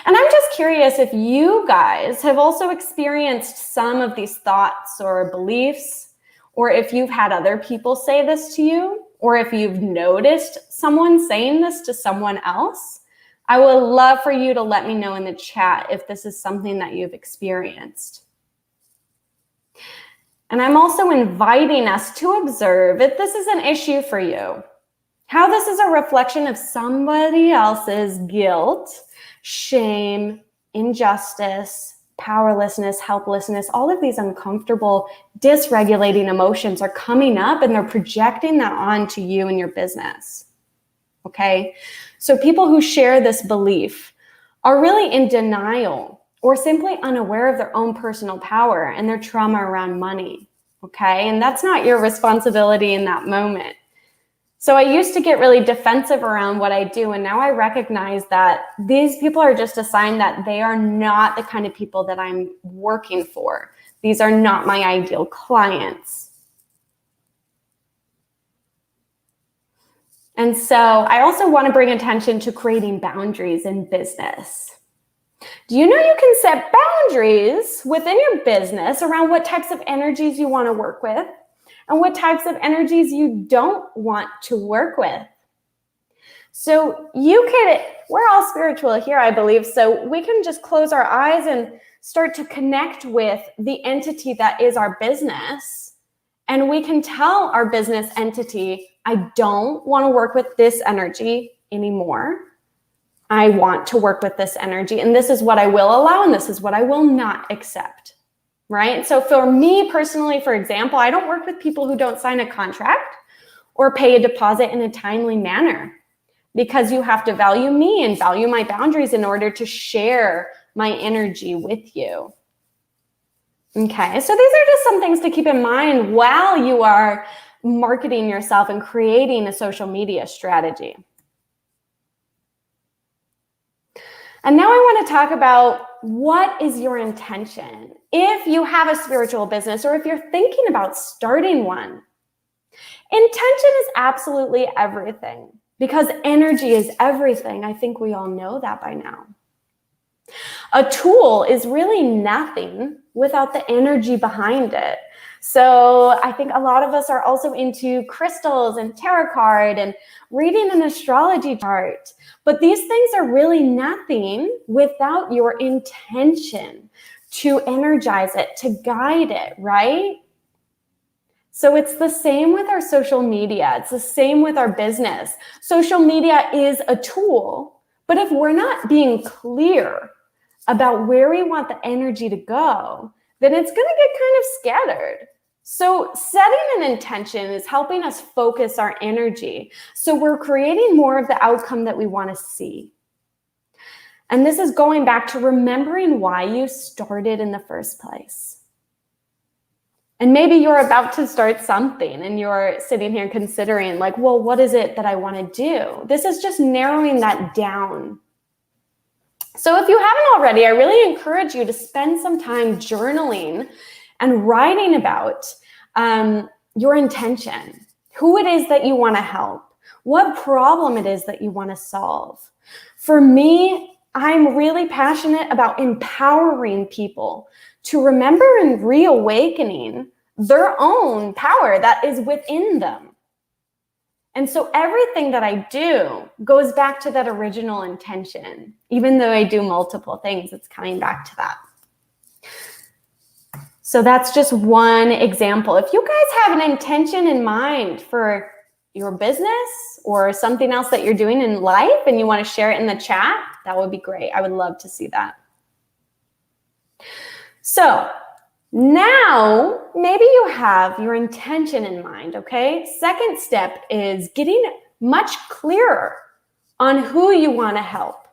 Speaker 6: And I'm just curious if you guys have also experienced some of these thoughts or beliefs, or if you've had other people say this to you, or if you've noticed someone saying this to someone else. I would love for you to let me know in the chat if this is something that you've experienced. And I'm also inviting us to observe if this is an issue for you, how this is a reflection of somebody else's guilt, shame, injustice, powerlessness, helplessness. All of these uncomfortable, dysregulating emotions are coming up and they're projecting that onto you and your business. Okay? So people who share this belief are really in denial or simply unaware of their own personal power and their trauma around money, okay? And that's not your responsibility in that moment. So I used to get really defensive around what I do, and now I recognize that these people are just a sign that they are not the kind of people that I'm working for. These are not my ideal clients. And so I also want to bring attention to creating boundaries in business. Do you know you can set boundaries within your business around what types of energies you want to work with and what types of energies you don't want to work with? So we're all spiritual here, I believe, so we can just close our eyes and start to connect with the entity that is our business. And we can tell our business entity, I don't want to work with this energy anymore. I want to work with this energy, and this is what I will allow, and this is what I will not accept, right? So for me personally, for example, I don't work with people who don't sign a contract or pay a deposit in a timely manner, because you have to value me and value my boundaries in order to share my energy with you. Okay, so these are just some things to keep in mind while you are marketing yourself and creating a social media strategy. And now I want to talk about what is your intention. If you have a spiritual business or if you're thinking about starting one, intention is absolutely everything, because energy is everything. I think we all know that by now. A tool is really nothing without the energy behind it. So I think a lot of us are also into crystals and tarot card and reading an astrology chart. But these things are really nothing without your intention to energize it, to guide it, right? So it's the same with our social media. It's the same with our business. Social media is a tool, but if we're not being clear about where we want the energy to go, then it's going to get kind of scattered. So setting an intention is helping us focus our energy. So we're creating more of the outcome that we want to see. And this is going back to remembering why you started in the first place. And maybe you're about to start something and you're sitting here considering like, well, what is it that I want to do? This is just narrowing that down. So if you haven't already, I really encourage you to spend some time journaling and writing about your intention, who it is that you want to help, what problem it is that you want to solve. For me, I'm really passionate about empowering people to remember and reawakening their own power that is within them. And so everything that I do goes back to that original intention. Even though I do multiple things, it's coming back to that. So that's just one example. If you guys have an intention in mind for your business or something else that you're doing in life and you want to share it in the chat, that would be great. I would love to see that. So now maybe you have your intention in mind, okay? Second step is getting much clearer on who you want to help.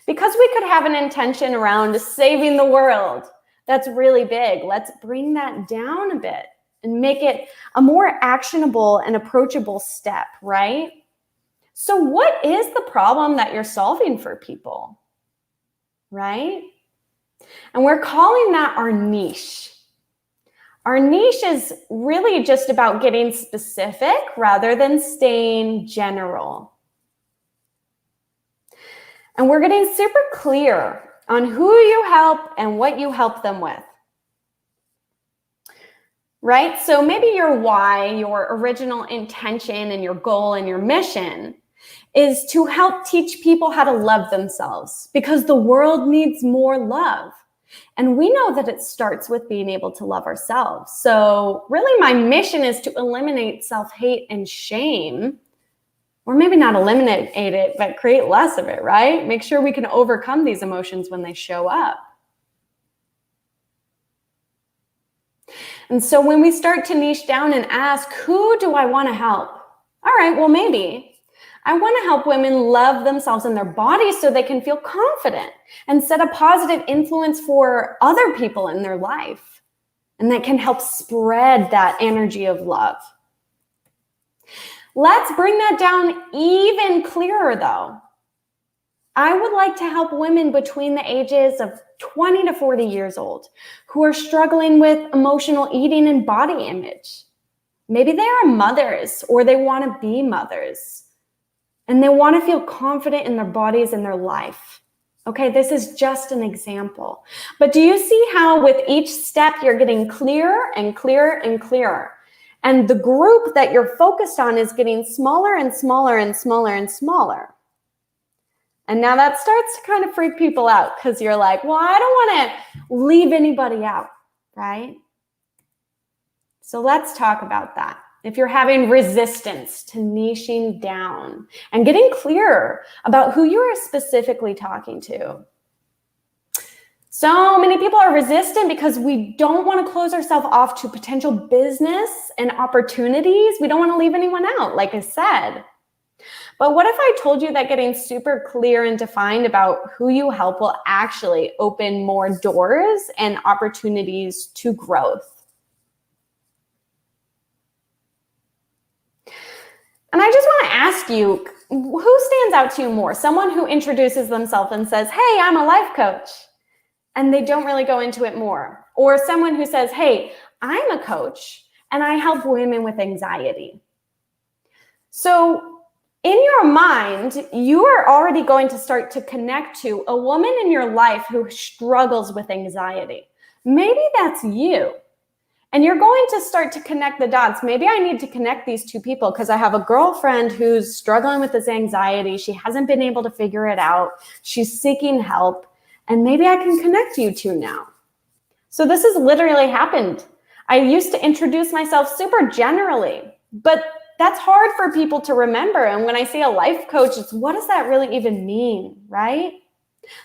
Speaker 6: Because we could have an intention around saving the world. That's really big. Let's bring that down a bit and make it a more actionable and approachable step, right? So what is the problem that you're solving for people, right? And we're calling that our niche. Our niche is really just about getting specific rather than staying general. And we're getting super clear on who you help and what you help them with. Right? So maybe your why, your original intention and your goal and your mission is to help teach people how to love themselves, because the world needs more love. And we know that it starts with being able to love ourselves. So really my mission is to eliminate self-hate and shame, or maybe not eliminate it, but create less of it, right? Make sure we can overcome these emotions when they show up. And so when we start to niche down and ask, who do I want to help? All right, well, maybe I want to help women love themselves and their bodies so they can feel confident and set a positive influence for other people in their life. And that can help spread that energy of love. Let's bring that down even clearer, though. I would like to help women between the ages of 20 to 40 years old who are struggling with emotional eating and body image. Maybe they are mothers or they want to be mothers. and they want to feel confident in their bodies and their life. Okay, this is just an example. But do you see how with each step you're getting clearer and clearer and clearer? And the group that you're focused on is getting smaller and smaller and smaller and smaller. And now that starts to kind of freak people out because you're like, well, I don't want to leave anybody out, right? So let's talk about that. If you're having resistance to niching down and getting clearer about who you are specifically talking to. So many people are resistant because we don't want to close ourselves off to potential business and opportunities. We don't want to leave anyone out, like I said. But what if I told you that getting super clear and defined about who you help will actually open more doors and opportunities to growth? And I just want to ask you, who stands out to you more? Someone who introduces themselves and says, hey, I'm a life coach, and they don't really go into it more. Or someone who says, hey, I'm a coach, and I help women with anxiety. So in your mind, you are already going to start to connect to a woman in your life who struggles with anxiety. Maybe that's you. And you're going to start to connect the dots. Maybe I need to connect these two people because I have a girlfriend who's struggling with this anxiety. She hasn't been able to figure it out. She's seeking help. And maybe I can connect you two now. So this has literally happened. I used to introduce myself super generally, but that's hard for people to remember. And when I say a life coach, it's what does that really even mean, right?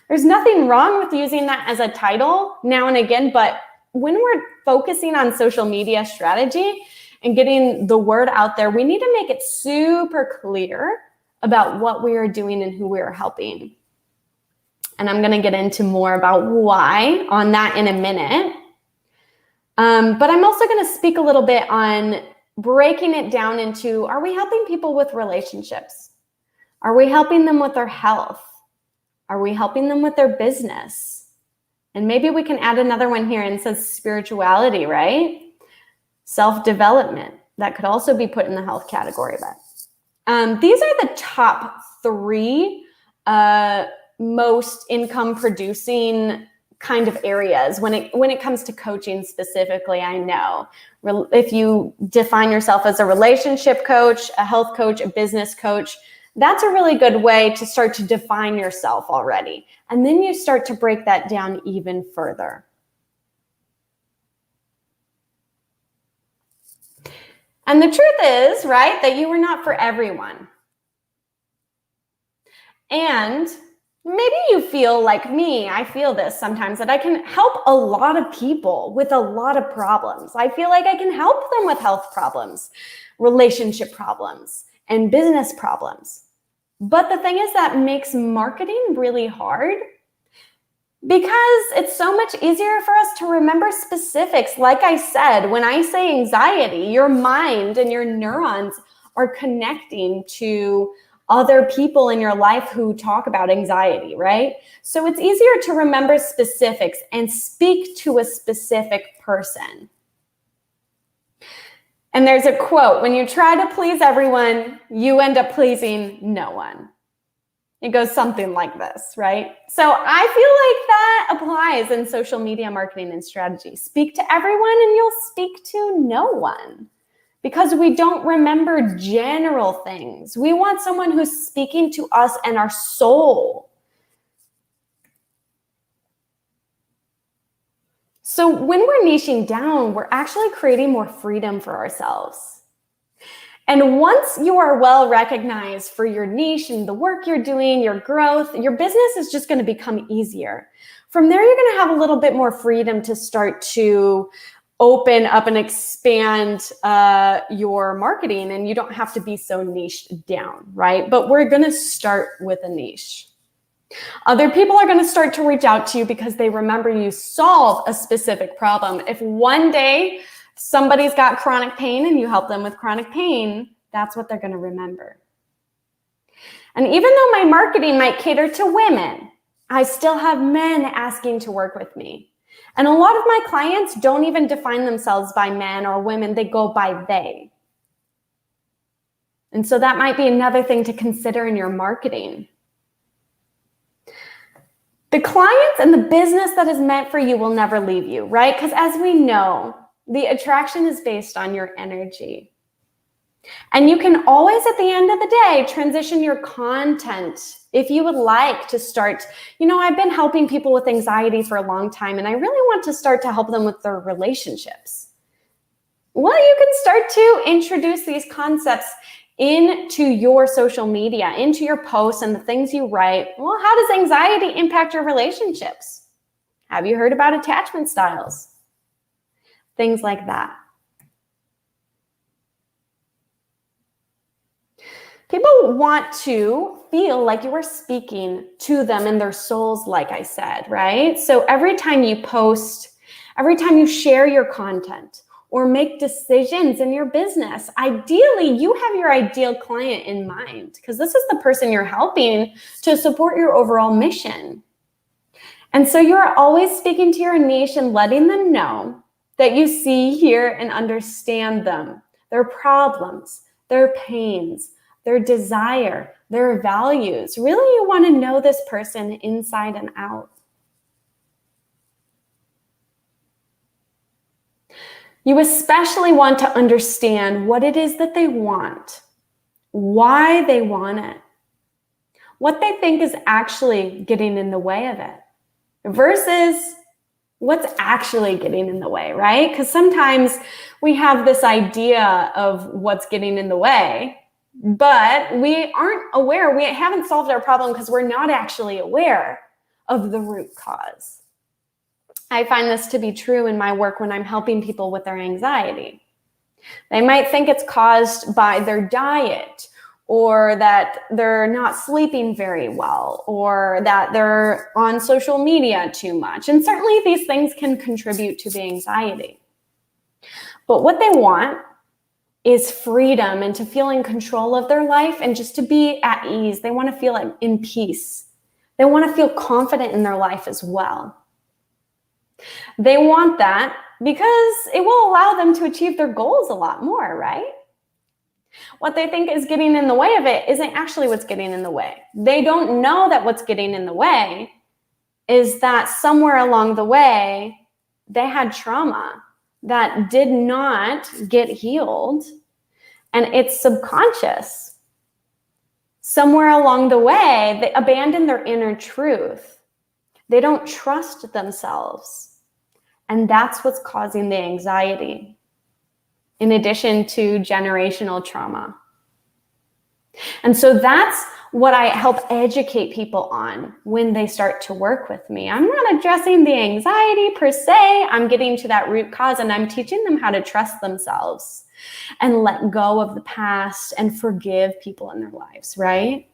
Speaker 6: There's nothing wrong with using that as a title now and again, but when we're focusing on social media strategy and getting the word out there, we need to make it super clear about what we are doing and who we are helping. And I'm going to get into more about why on that in a minute. But I'm also going to speak a little bit on breaking it down into, are we helping people with relationships? Are we helping them with their health? Are we helping them with their business? And maybe we can add another one here and says spirituality, right? Self-development. That could also be put in the health category. But these are the top 3 most income producing kind of areas when it comes to coaching specifically. I know if you define yourself as a relationship coach, a health coach, a business coach, that's a really good way to start to define yourself already. And then you start to break that down even further. And the truth is, right, that you are not for everyone. And maybe you feel like me, I feel this sometimes, that I can help a lot of people with a lot of problems. I feel like I can help them with health problems, relationship problems, and business problems. But the thing is that makes marketing really hard because it's so much easier for us to remember specifics. Like I said, when I say anxiety, your mind and your neurons are connecting to other people in your life who talk about anxiety, right? So it's easier to remember specifics and speak to a specific person. And there's a quote, when you try to please everyone, you end up pleasing no one. It goes something like this, right? So I feel like that applies in social media marketing and strategy. Speak to everyone and you'll speak to no one because we don't remember general things. We want someone who's speaking to us and our soul. So when we're niching down, we're actually creating more freedom for ourselves. And once you are well recognized for your niche and the work you're doing, your growth, your business is just going to become easier. From there, you're going to have a little bit more freedom to start to open up and expand your marketing, and you don't have to be so niched down, right? But we're going to start with a niche. Other people are going to start to reach out to you because they remember you solve a specific problem. If one day somebody's got chronic pain and you help them with chronic pain, that's what they're going to remember. And even though my marketing might cater to women, I still have men asking to work with me. And a lot of my clients don't even define themselves by men or women. They go by they. And so that might be another thing to consider in your marketing. The clients and the business that is meant for you will never leave you, right? Because as we know, the attraction is based on your energy. And you can always, at the end of the day, transition your content. If you would like to start, I've been helping people with anxiety for a long time, and I really want to start to help them with their relationships. Well, you can start to introduce these concepts into your social media, into your posts and the things you write. Well, how does anxiety impact your relationships? Have you heard about attachment styles? Things like that. People want to feel like you are speaking to them in their souls, like I said, right? So every time you post, every time you share your content, or make decisions in your business, ideally, you have your ideal client in mind, because this is the person you're helping to support your overall mission. And so you're always speaking to your niche and letting them know that you see, hear, and understand them, their problems, their pains, their desire, their values. Really, you want to know this person inside and out. You especially want to understand what it is that they want, why they want it, what they think is actually getting in the way of it, versus what's actually getting in the way, right? Because sometimes we have this idea of what's getting in the way, but we aren't aware. We haven't solved our problem because we're not actually aware of the root cause. I find this to be true in my work when I'm helping people with their anxiety. They might think it's caused by their diet, or that they're not sleeping very well, or that they're on social media too much. And certainly these things can contribute to the anxiety. But what they want is freedom and to feel in control of their life and just to be at ease. They want to feel in peace. They want to feel confident in their life as well. They want that because it will allow them to achieve their goals a lot more, right? What they think is getting in the way of it isn't actually what's getting in the way. They don't know that what's getting in the way is that somewhere along the way, they had trauma that did not get healed, and it's subconscious. Somewhere along the way, they abandoned their inner truth. They don't trust themselves. And that's what's causing the anxiety, in addition to generational trauma. And so that's what I help educate people on when they start to work with me. I'm not addressing the anxiety per se. I'm getting to that root cause, and I'm teaching them how to trust themselves and let go of the past and forgive people in their lives, right?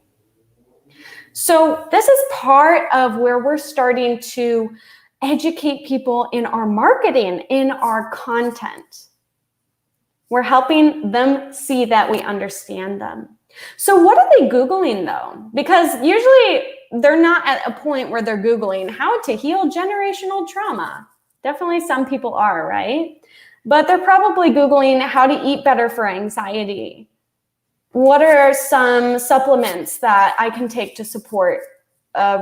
Speaker 6: So this is part of where we're starting to educate people in our marketing, in our content. We're helping them see that we understand them. So what are they Googling though? Because usually they're not at a point where they're Googling how to heal generational trauma. Definitely some people are, right? But they're probably Googling how to eat better for anxiety. What are some supplements that I can take to support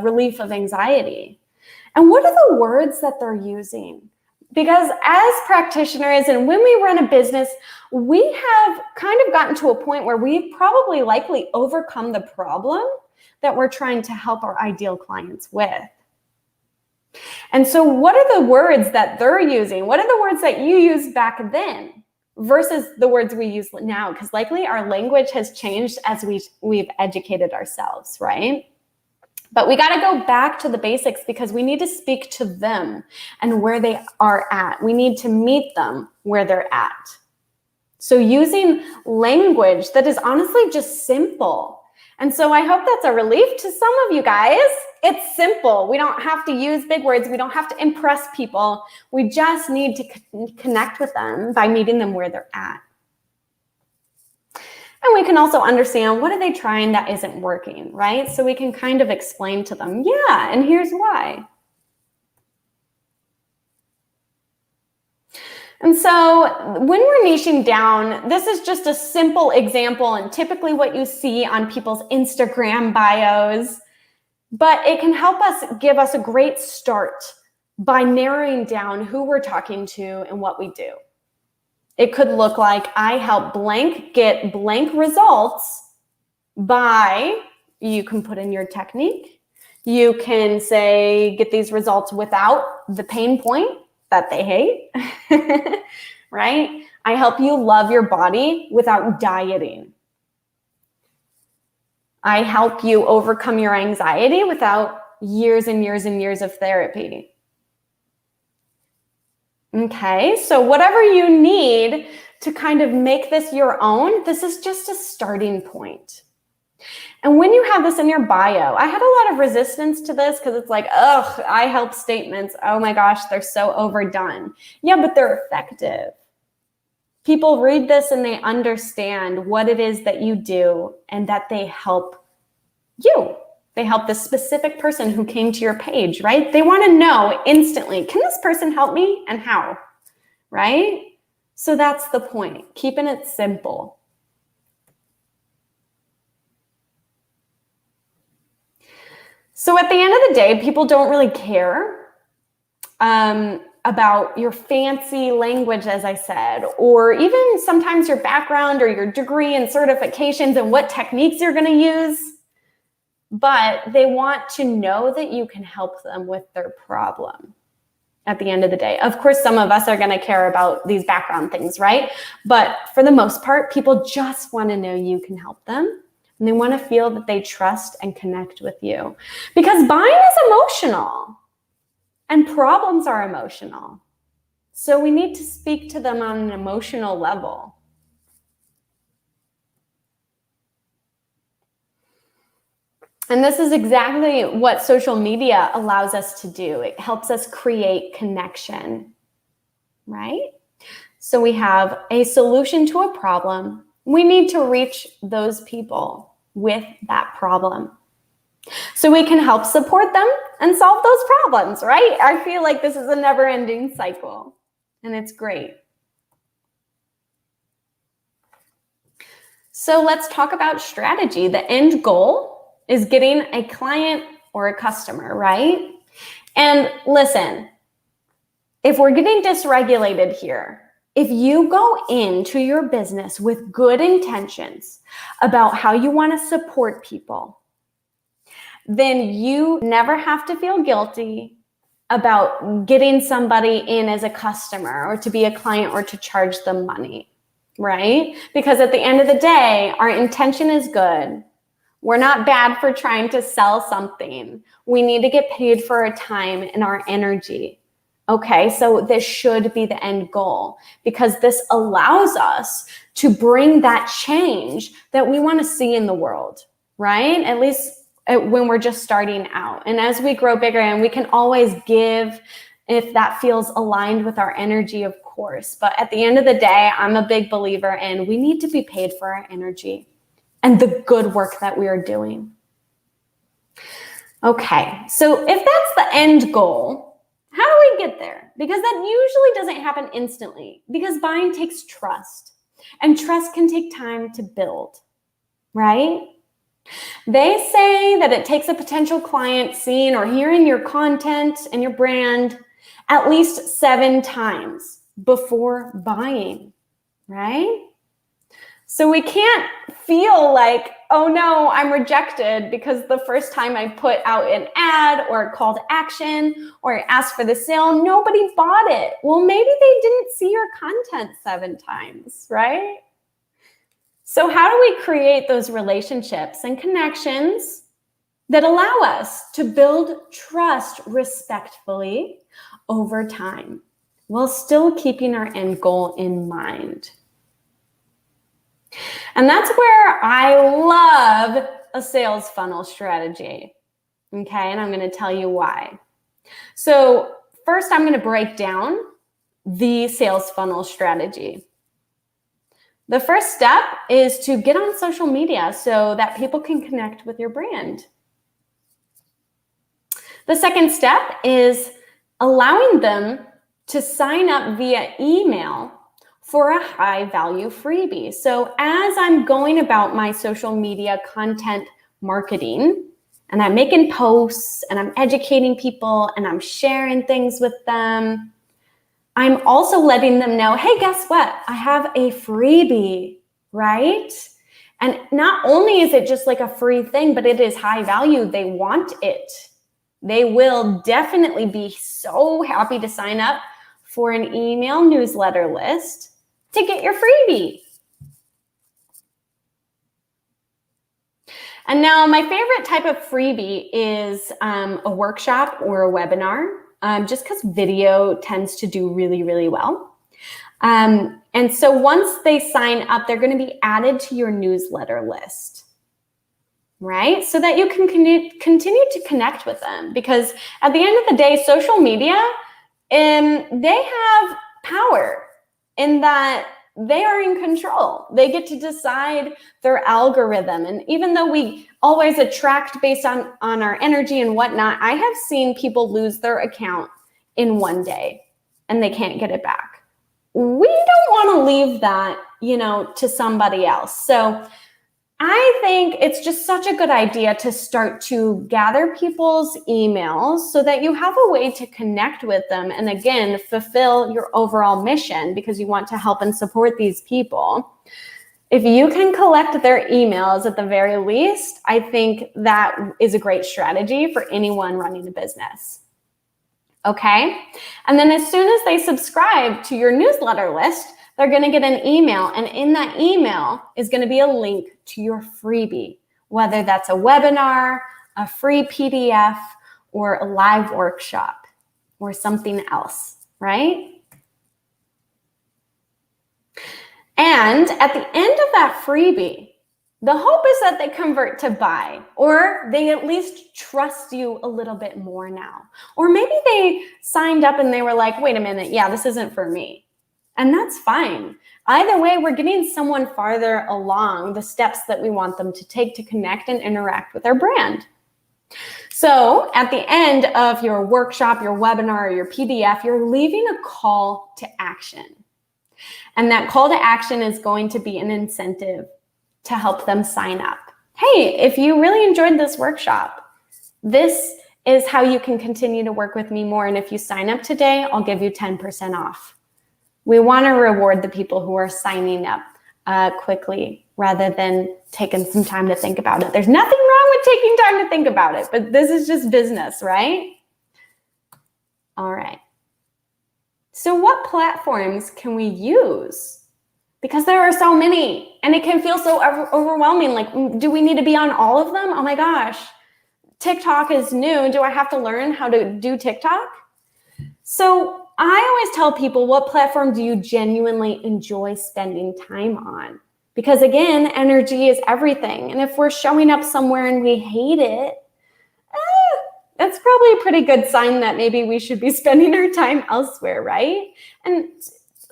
Speaker 6: relief of anxiety? And what are the words that they're using? Because as practitioners and when we run a business, we have kind of gotten to a point where we've probably likely overcome the problem that we're trying to help our ideal clients with. And so what are the words that they're using? What are the words that you used back then versus the words we use now? Because likely our language has changed as we've educated ourselves, right? But we got to go back to the basics because we need to speak to them and where they are at. We need to meet them where they're at. So using language that is honestly just simple. And so I hope that's a relief to some of you guys. It's simple. We don't have to use big words. We don't have to impress people. We just need to connect with them by meeting them where they're at. And we can also understand what are they trying that isn't working, right? So we can kind of explain to them, yeah, and here's why. And so when we're niching down, this is just a simple example and typically what you see on people's Instagram bios, but it can help us give us a great start by narrowing down who we're talking to and what we do. It could look like I help blank get blank results by, you can put in your technique. You can say, get these results without the pain point that they hate, right? I help you love your body without dieting. I help you overcome your anxiety without years and years and years of therapy. Okay, so whatever you need to kind of make this your own, this is just a starting point. And when you have this in your bio, I had a lot of resistance to this because it's like, ugh, I help statements. Oh my gosh, they're so overdone. Yeah, but they're effective. People read this and they understand what it is that you do and that they help you. They help the specific person who came to your page, right? They want to know instantly, can this person help me and how, right? So that's the point, keeping it simple. So at the end of the day, people don't really care about your fancy language, as I said, or even sometimes your background or your degree and certifications and what techniques you're going to use. But they want to know that you can help them with their problem at the end of the day. Of course, some of us are going to care about these background things, right? But for the most part, people just want to know you can help them. And they want to feel that they trust and connect with you. Because buying is emotional and problems are emotional. So we need to speak to them on an emotional level. And this is exactly what social media allows us to do. It helps us create connection, right? So we have a solution to a problem. We need to reach those people with that problem so we can help support them and solve those problems, right? I feel like this is a never-ending cycle, and it's great. So let's talk about strategy. The end goal is getting a client or a customer, right? And listen, if we're getting dysregulated here, if you go into your business with good intentions about how you want to support people, then you never have to feel guilty about getting somebody in as a customer or to be a client or to charge them money, right? Because at the end of the day, our intention is good. We're not bad for trying to sell something. We need to get paid for our time and our energy. Okay, so this should be the end goal because this allows us to bring that change that we want to see in the world, right? At least when we're just starting out. And as we grow bigger, and we can always give if that feels aligned with our energy, of course. But at the end of the day, I'm a big believer in we need to be paid for our energy and the good work that we are doing. Okay, so if that's the end goal, how do we get there? Because that usually doesn't happen instantly because buying takes trust and trust can take time to build, right? They say that it takes a potential client seeing or hearing your content and your brand at least 7 times before buying, right? So we can't feel like, oh no, I'm rejected because the first time I put out an ad or a call to action or asked for the sale, nobody bought it. Well, maybe they didn't see your content 7 times, right? So how do we create those relationships and connections that allow us to build trust respectfully over time while still keeping our end goal in mind? And that's where I love a sales funnel strategy, okay? And I'm going to tell you why. So first, I'm going to break down the sales funnel strategy. The first step is to get on social media so that people can connect with your brand. The second step is allowing them to sign up via email for a high value freebie. So as I'm going about my social media content marketing, and I'm making posts and I'm educating people and I'm sharing things with them, I'm also letting them know, hey, guess what? I have a freebie, right? And not only is it just like a free thing, but it is high value. They want it. They will definitely be so happy to sign up for an email newsletter list to get your freebie. And now my favorite type of freebie is a workshop or a webinar, just because video tends to do really, really well. And so once they sign up, they're going to be added to your newsletter list, right? So that you can continue to connect with them, because at the end of the day, social media, they have power in that they are in control. They get to decide their algorithm. And even though we always attract based on our energy and whatnot, I have seen people lose their account in one day and they can't get it back. We don't want to leave that, to somebody else. So I think it's just such a good idea to start to gather people's emails so that you have a way to connect with them and, again, fulfill your overall mission, because you want to help and support these people. If you can collect their emails at the very least, I think that is a great strategy for anyone running a business. Okay? And then as soon as they subscribe to your newsletter list, they're going to get an email, and in that email is going to be a link to your freebie, whether that's a webinar, a free PDF, or a live workshop, or something else, right? And at the end of that freebie, the hope is that they convert to buy, or they at least trust you a little bit more now. Or maybe they signed up and they were like, wait a minute, yeah, this isn't for me. And that's fine. Either way, we're getting someone farther along the steps that we want them to take to connect and interact with our brand. So at the end of your workshop, your webinar, or your PDF, you're leaving a call to action. And that call to action is going to be an incentive to help them sign up. Hey, if you really enjoyed this workshop, this is how you can continue to work with me more. And if you sign up today, I'll give you 10% off. We want to reward the people who are signing up quickly rather than taking some time to think about it. There's nothing wrong with taking time to think about it, but this is just business, right? All right. So what platforms can we use? Because there are so many, and it can feel so overwhelming. Like, do we need to be on all of them? Oh my gosh, TikTok is new. Do I have to learn how to do TikTok? So I always tell people, what platform do you genuinely enjoy spending time on? Because again, energy is everything. And if we're showing up somewhere and we hate it, that's probably a pretty good sign that maybe we should be spending our time elsewhere, right? And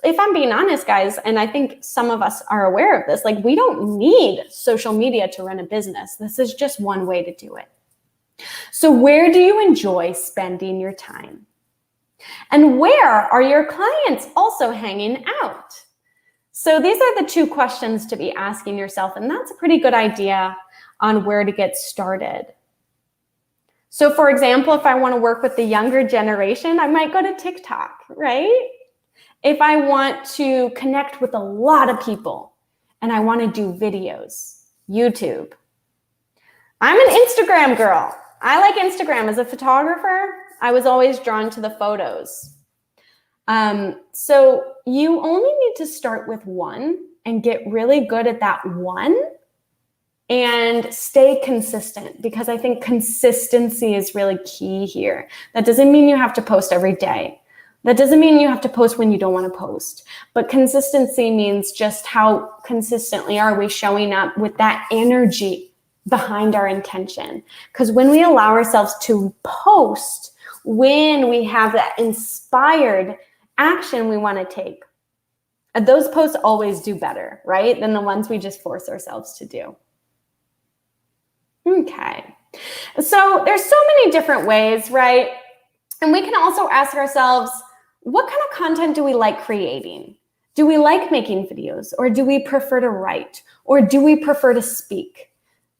Speaker 6: if I'm being honest, guys, and I think some of us are aware of this, like, we don't need social media to run a business. This is just one way to do it. So where do you enjoy spending your time? And where are your clients also hanging out? So these are the two questions to be asking yourself, and that's a pretty good idea on where to get started. So for example, if I want to work with the younger generation, I might go to TikTok, right? If I want to connect with a lot of people and I want to do videos, YouTube. I'm an Instagram girl. I like Instagram. As a photographer, I was always drawn to the photos. So you only need to start with one and get really good at that one and stay consistent, because I think consistency is really key here. That doesn't mean you have to post every day. That doesn't mean you have to post when you don't want to post. But consistency means just how consistently are we showing up with that energy behind our intention. Because when we allow ourselves to post, when we have that inspired action we want to take, those posts always do better, right, than the ones we just force ourselves to do. Okay, so there's so many different ways, right? And we can also ask ourselves, what kind of content do we like creating? Do we like making videos, or do we prefer to write, or do we prefer to speak?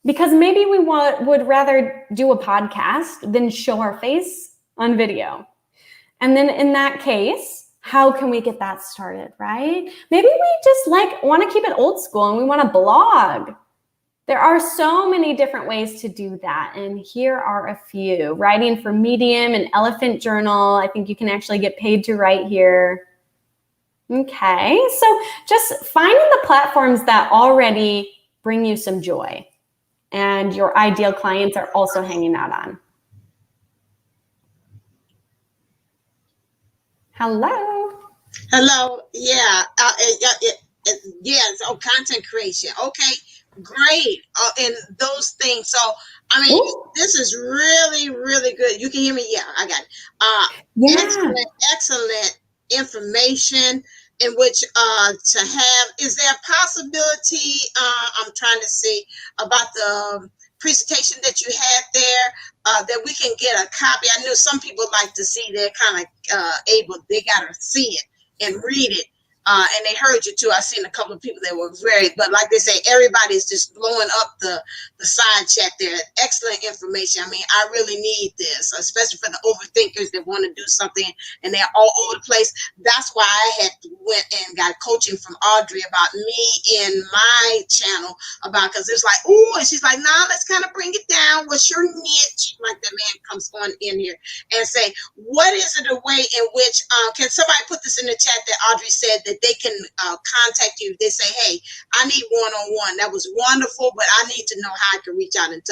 Speaker 6: Because maybe we would rather do a podcast than show our face on video. And then in that case, how can we get that started, right? Maybe we just want to keep it old school and we want to blog. There are so many different ways to do that. And here are a few. Writing for Medium and Elephant Journal. I think you can actually get paid to write here. Okay, so just finding the platforms that already bring you some joy and your ideal clients are also hanging out on. Hello.
Speaker 1: Hello. Yeah. Yes. Oh, content creation. Okay. Great. And those things. So, I mean, this is really, really good. You can hear me? Yeah, I got it. Excellent information in which to have. Is there a possibility, I'm trying to see, about the presentation that you had there, that we can get a copy? I know some people like to see, they're kind of able, they got to see it and read it. And they heard you too. I seen a couple of people that were but like they say, everybody's just blowing up the side chat there. Excellent information. I mean, I really need this, especially for the overthinkers that want to do something and they're all over the place. That's why I had went and got coaching from Audrey about me in my channel because it's like, ooh, and she's like, nah, let's kind of bring it down. What's your niche? Like the man comes on in here and say, what is it a way in which, can somebody put this in the chat that Audrey said that they can contact you if they say, hey, I need one-on-one. That was wonderful, but I need to know how I can reach out and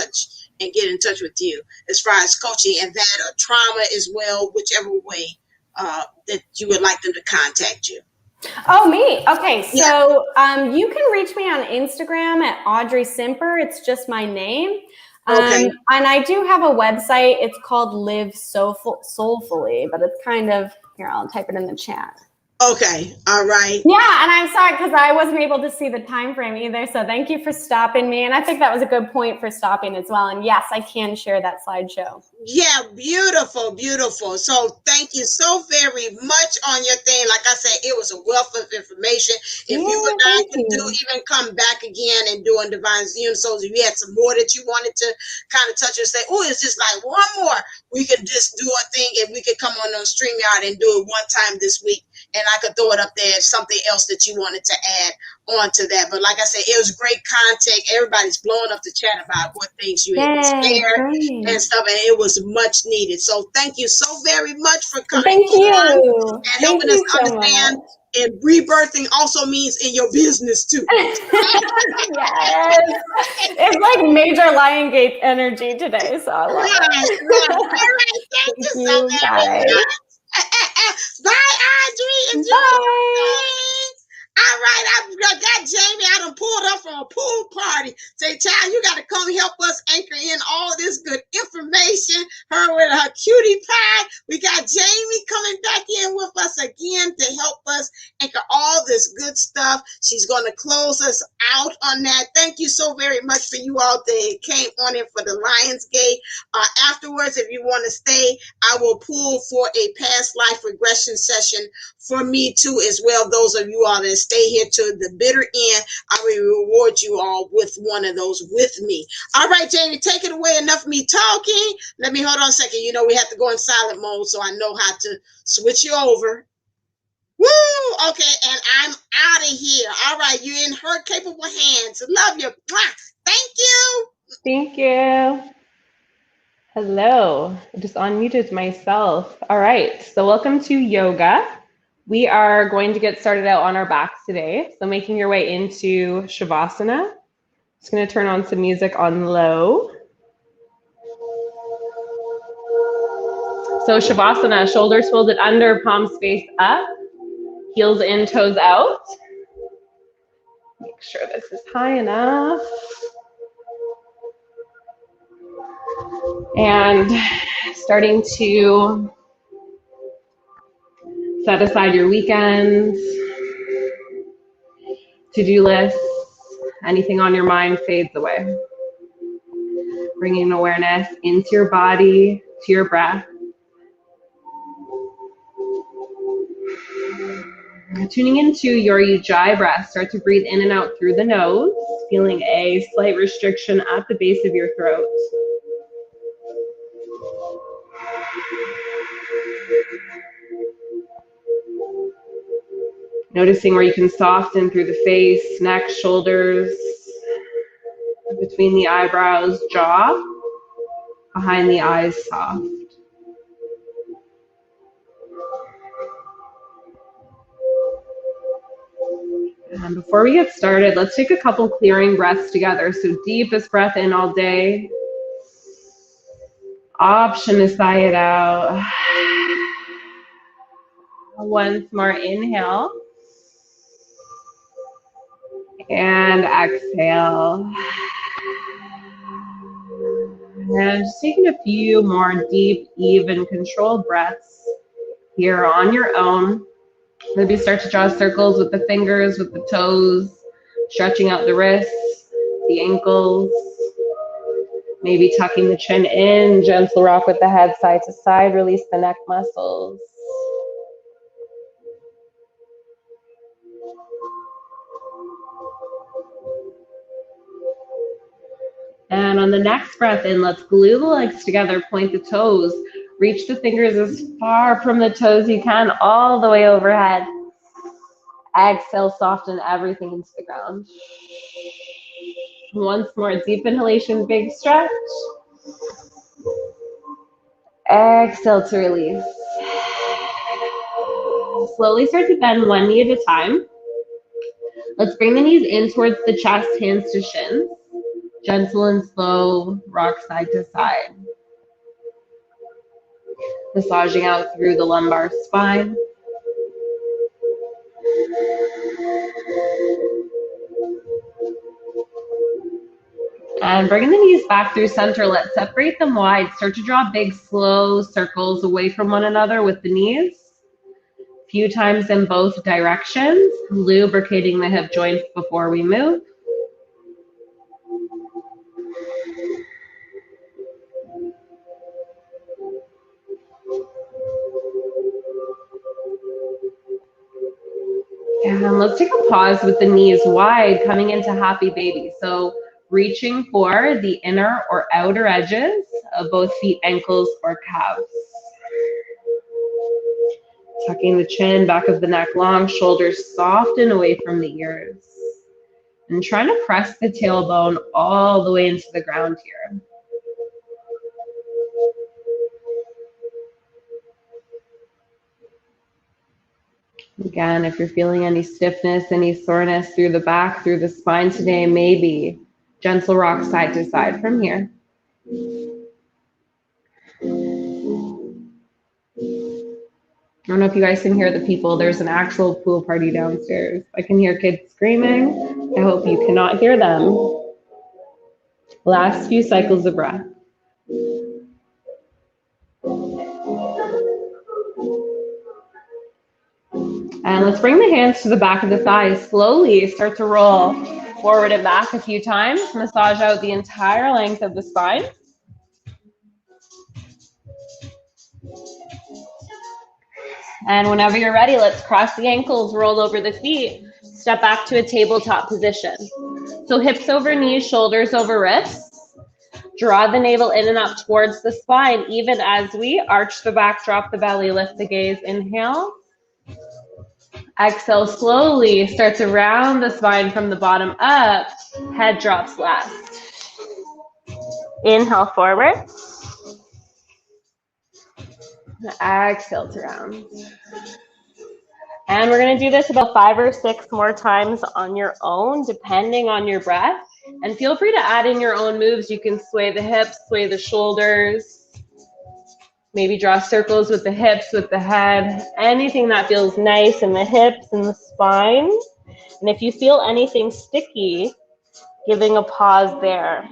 Speaker 1: get in touch with you as far as coaching and that or trauma as well, whichever way that you would like them to contact you.
Speaker 6: Oh, me. Okay. So you can reach me on Instagram at Audrey Simper. It's just my name. Okay. And I do have a website. It's called Live Soulfully, but it's kind of, here, I'll type it in the chat.
Speaker 1: Okay. All right.
Speaker 6: Yeah. And I'm sorry because I wasn't able to see the time frame either. So thank you for stopping me. And I think that was a good point for stopping as well. And yes, I can share that slideshow.
Speaker 1: Yeah. Beautiful. Beautiful. So thank you so very much on your thing. Like I said, it was a wealth of information. If you would like to even come back again and doing Divine Unisoul, if you had some more that you wanted to kind of touch and say, oh, it's just like one more, we could just do a thing and we could come on StreamYard and do it one time this week. And I could throw it up there as something else that you wanted to add on to that. But like I said, it was great content. Everybody's blowing up the chat about what things you had shared and stuff. And it was much needed. So thank you so very much for coming on and helping us understand. And rebirthing also means in your business too.
Speaker 6: Yes. It's like major Lion Gate energy today. So I love it.
Speaker 1: All right. Thank you so very much. Bye, Audrey. Bye. All right, I got Jamie. I done pulled up from a pool party. Say, child, you got to come help us anchor in all this good information. Her with her cutie pie. We got Jamie coming back in with us again to help us anchor all this good stuff. She's going to close us out on that. Thank you so very much for you all that came on in for the Lionsgate. Afterwards, if you want to stay, I will pull for a past life regression session for me too as well. Those of you all that stay here to the bitter end, I will reward you all with one of those with me. All right, Jamie, take it away. Enough of me talking. Let me hold on a second. You know, we have to go in silent mode so I know how to switch you over. Woo! Okay, and I'm out of here. All right, you're in her capable hands. Love you. Thank you.
Speaker 7: Thank you. Hello. I just unmuted myself. All right, so welcome to yoga. We are going to get started out on our backs today. So making your way into Shavasana. Just going to turn on some music on low. So Shavasana, shoulders folded under, palms face up, heels in, toes out. Make sure this is high enough. And starting to set aside your weekends, to-do lists, anything on your mind fades away. Bringing awareness into your body, to your breath. And tuning into your ujjayi breath, start to breathe in and out through the nose, feeling a slight restriction at the base of your throat. Noticing where you can soften through the face, neck, shoulders, between the eyebrows, jaw, behind the eyes, soft. And before we get started, let's take a couple clearing breaths together. So deepest breath in all day. Option to sigh it out. Once more, inhale. And exhale. And just taking a few more deep, even, controlled breaths here on your own. Maybe start to draw circles with the fingers, with the toes, stretching out the wrists, the ankles. Maybe tucking the chin in, gentle rock with the head side to side, release the neck muscles. And on the next breath in, let's glue the legs together, point the toes, reach the fingers as far from the toes you can, all the way overhead. Exhale, soften everything into the ground. Once more, deep inhalation, big stretch. Exhale to release. Slowly start to bend one knee at a time. Let's bring the knees in towards the chest, hands to shins. Gentle and slow, rock side to side. Massaging out through the lumbar spine. And bringing the knees back through center, let's separate them wide. Start to draw big, slow circles away from one another with the knees. A few times in both directions, lubricating the hip joints before we move. And let's take a pause with the knees wide, coming into happy baby. So reaching for the inner or outer edges of both feet, ankles, or calves. Tucking the chin, back of the neck long, shoulders soft and away from the ears. And trying to press the tailbone all the way into the ground here. Again, if you're feeling any stiffness, any soreness through the back, through the spine today, maybe gentle rock side to side from here. I don't know if you guys can hear the people. There's an actual pool party downstairs. I can hear kids screaming. I hope you cannot hear them. Last few cycles of breath. And let's bring the hands to the back of the thighs. Slowly start to roll forward and back a few times. Massage out the entire length of the spine. And whenever you're ready, let's cross the ankles, roll over the feet, step back to a tabletop position. So hips over knees, shoulders over wrists. Draw the navel in and up towards the spine, even as we arch the back, drop the belly, lift the gaze. Inhale. Exhale, slowly start to round the spine from the bottom up. Head drops last. Inhale forward. Exhale to round. And we're going to do this about 5 or 6 more times on your own, depending on your breath. And feel free to add in your own moves. You can sway the hips, sway the shoulders. Maybe draw circles with the hips, with the head. Anything that feels nice in the hips and the spine. And if you feel anything sticky, giving a pause there.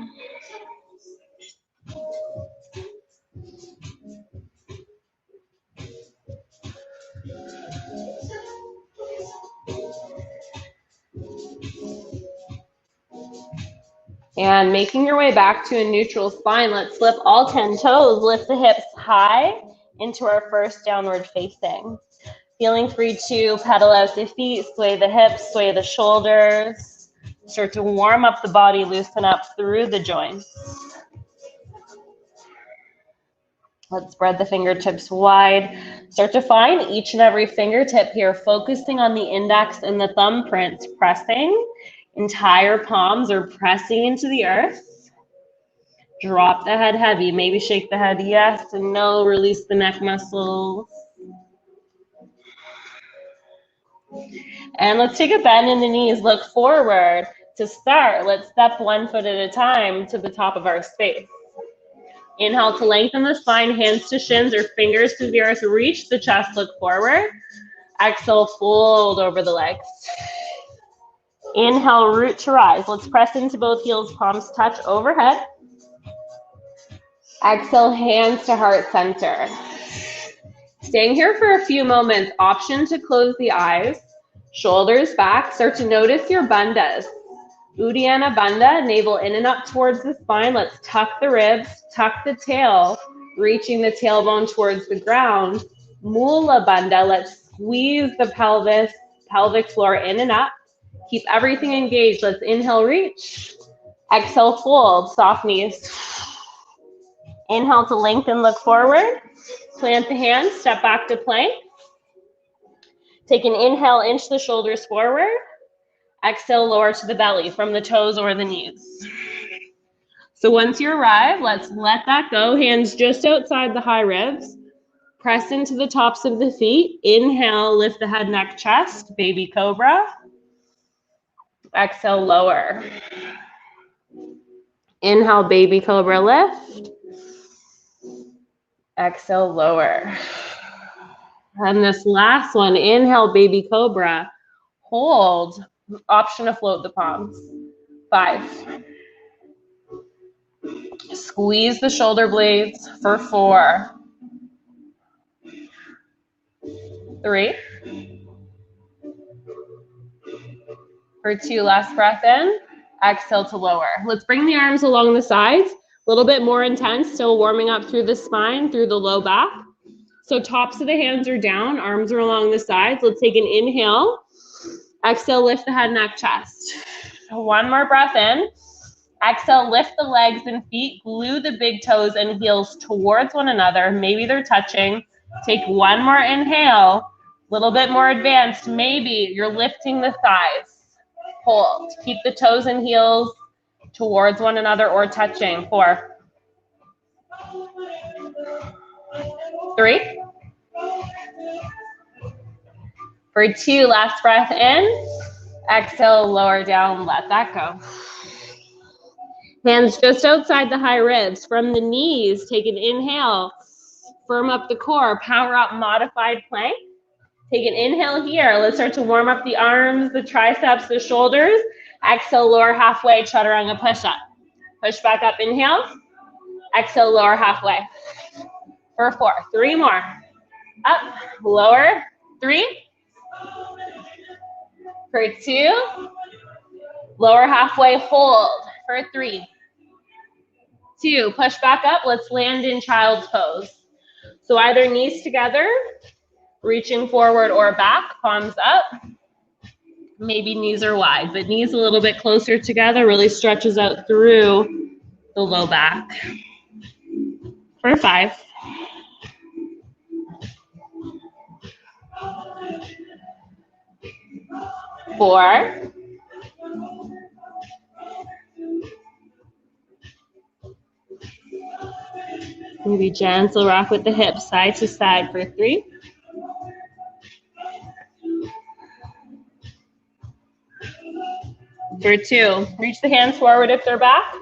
Speaker 7: And making your way back to a neutral spine, let's flip all 10 toes, lift the hips high into our first downward facing. Feeling free to pedal out the feet, sway the hips, sway the shoulders. Start to warm up the body, loosen up through the joints. Let's spread the fingertips wide. Start to find each and every fingertip here, focusing on the index and the thumb prints, pressing. Entire palms are pressing into the earth. Drop the head heavy. Maybe shake the head yes and no. Release the neck muscles. And let's take a bend in the knees. Look forward. To start, let's step 1 foot at a time to the top of our space. Inhale to lengthen the spine, hands to shins or fingers to the earth. Reach the chest, look forward. Exhale, fold over the legs. Inhale, root to rise. Let's press into both heels, palms touch overhead. Exhale, hands to heart center. Staying here for a few moments. Option to close the eyes, shoulders back. Start to notice your bandhas. Uddiyana Bandha, navel in and up towards the spine. Let's tuck the ribs, tuck the tail, reaching the tailbone towards the ground. Mula Bandha, let's squeeze the pelvis, pelvic floor in and up. Keep everything engaged. Let's inhale, reach. Exhale, fold, soft knees. Inhale to lengthen, look forward. Plant the hands, step back to plank. Take an inhale, inch the shoulders forward. Exhale, lower to the belly from the toes or the knees. So once you arrive, let's let that go. Hands just outside the high ribs. Press into the tops of the feet. Inhale, lift the head, neck, chest, baby cobra. Exhale, lower. Inhale, baby cobra, lift. Exhale, lower. And this last one, inhale, baby cobra, hold. Option to float the palms. 5. Squeeze the shoulder blades for 4. 3. For 2, last breath in. Exhale to lower. Let's bring the arms along the sides. A little bit more intense, still warming up through the spine, through the low back. So tops of the hands are down, arms are along the sides. Let's take an inhale. Exhale, lift the head, neck, chest. 1 more breath in. Exhale, lift the legs and feet, glue the big toes and heels towards one another. Maybe they're touching. Take 1 more inhale, a little bit more advanced. Maybe you're lifting the thighs. Hold. Keep the toes and heels towards one another or touching. 4. 3. For 2, last breath in. Exhale, lower down, let that go. Hands just outside the high ribs. From the knees, take an inhale. Firm up the core, power up, modified plank. Take an inhale here. Let's start to warm up the arms, the triceps, the shoulders. Exhale, lower halfway, chaturanga push-up. Push back up, inhale. Exhale, lower halfway. For 4, 3 more. Up, lower, 3. For 2, lower halfway, hold. For 3, 2, push back up. Let's land in child's pose. So either knees together, reaching forward or back, palms up. Maybe knees are wide, but knees a little bit closer together really stretches out through the low back. For 5. 4. 3. Maybe gentle rock with the hips side to side for 3. 2. Reach the hands forward if they're back.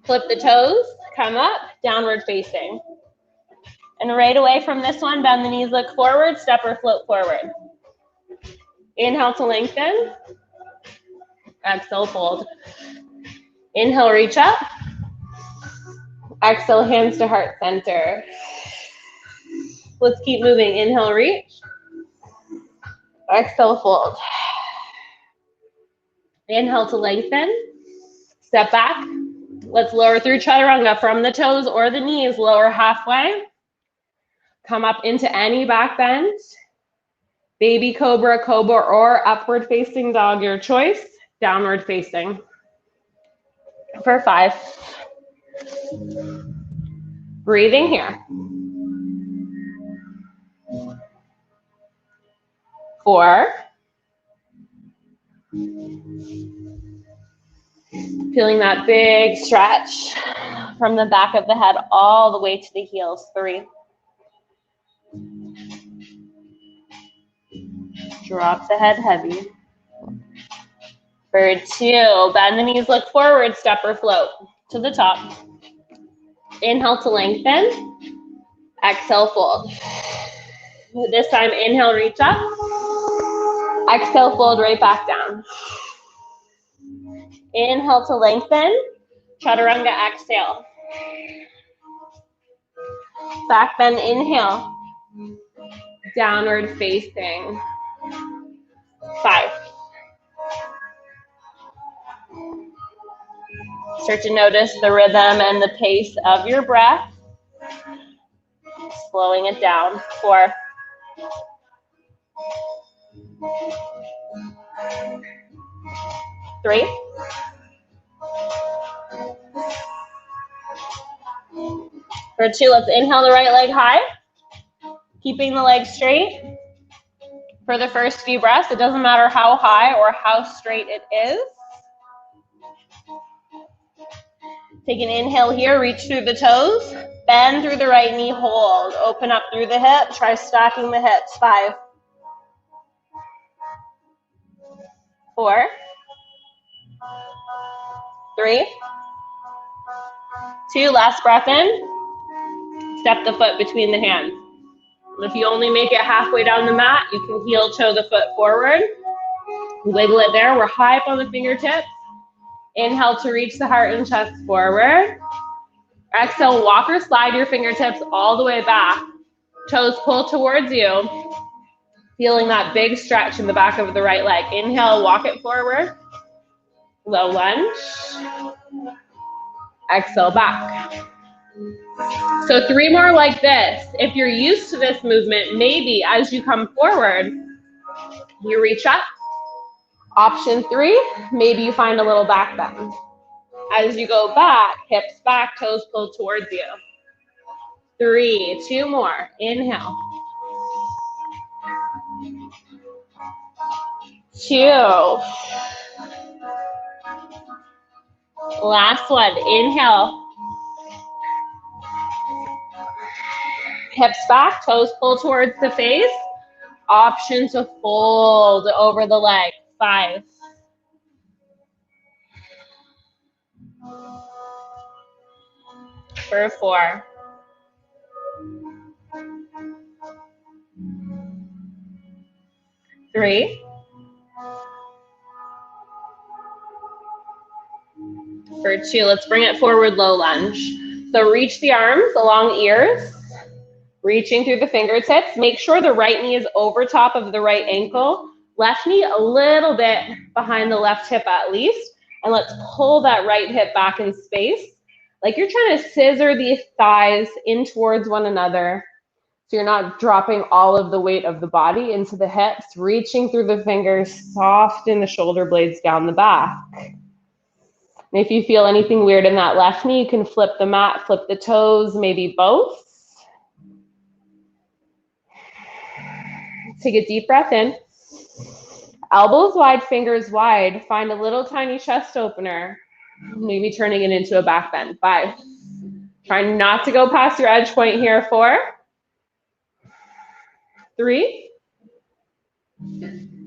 Speaker 7: Flip the toes, come up, downward facing. And right away from this one, bend the knees, look forward, step or float forward. Inhale to lengthen. Exhale, fold. Inhale, reach up. Exhale, hands to heart center. Let's keep moving. Inhale, reach. Exhale, fold. Inhale to lengthen. Step back. Let's lower through chaturanga from the toes or the knees. Lower halfway. Come up into any back bend. Baby cobra, cobra, or upward facing dog, your choice. Downward facing. For 5. Breathing here. 4. Feeling that big stretch from the back of the head all the way to the heels. 3. Drop the head heavy. For 2, bend the knees, look forward, step or float to the top. Inhale to lengthen. Exhale, fold. This time, inhale, reach up. Exhale, fold right back down. Inhale to lengthen. Chaturanga, exhale. Back bend, inhale. Downward facing. 5. Start to notice the rhythm and the pace of your breath. Slowing it down. 4. 3. 2, let's inhale the right leg high. Keeping the leg straight. For the first few breaths, it doesn't matter how high or how straight it is. Take an inhale here, reach through the toes. Bend through the right knee, hold. Open up through the hip, try stacking the hips. 5. 4. 3. 2, last breath in. Step the foot between the hands. If you only make it halfway down the mat, you can heel toe the foot forward. Wiggle it there. We're high up on the fingertips. Inhale to reach the heart and chest forward. Exhale, walk or slide your fingertips all the way back. Toes pull towards you. Feeling that big stretch in the back of the right leg. Inhale, walk it forward. Low lunge. Exhale, back. So 3 more like this. If you're used to this movement, maybe as you come forward, you reach up. Option 3, maybe you find a little back bend. As you go back, hips back, toes pulled towards you. 3, 2 more. Inhale. 2. Last one. Inhale. Hips back, toes pull towards the face. Option to fold over the leg. 5. 4. 3. 2. Let's bring it forward, low lunge. So reach the arms along ears, reaching through the fingertips. Make sure the right knee is over top of the right ankle. Left knee a little bit behind the left hip at least. And let's pull that right hip back in space. Like you're trying to scissor the thighs in towards one another. So you're not dropping all of the weight of the body into the hips, reaching through the fingers, soften the shoulder blades down the back. And if you feel anything weird in that left knee, you can flip the mat, flip the toes, maybe both. Take a deep breath in. Elbows wide, fingers wide. Find a little tiny chest opener. Maybe turning it into a back bend. 5. Try not to go past your edge point here. 4. 3.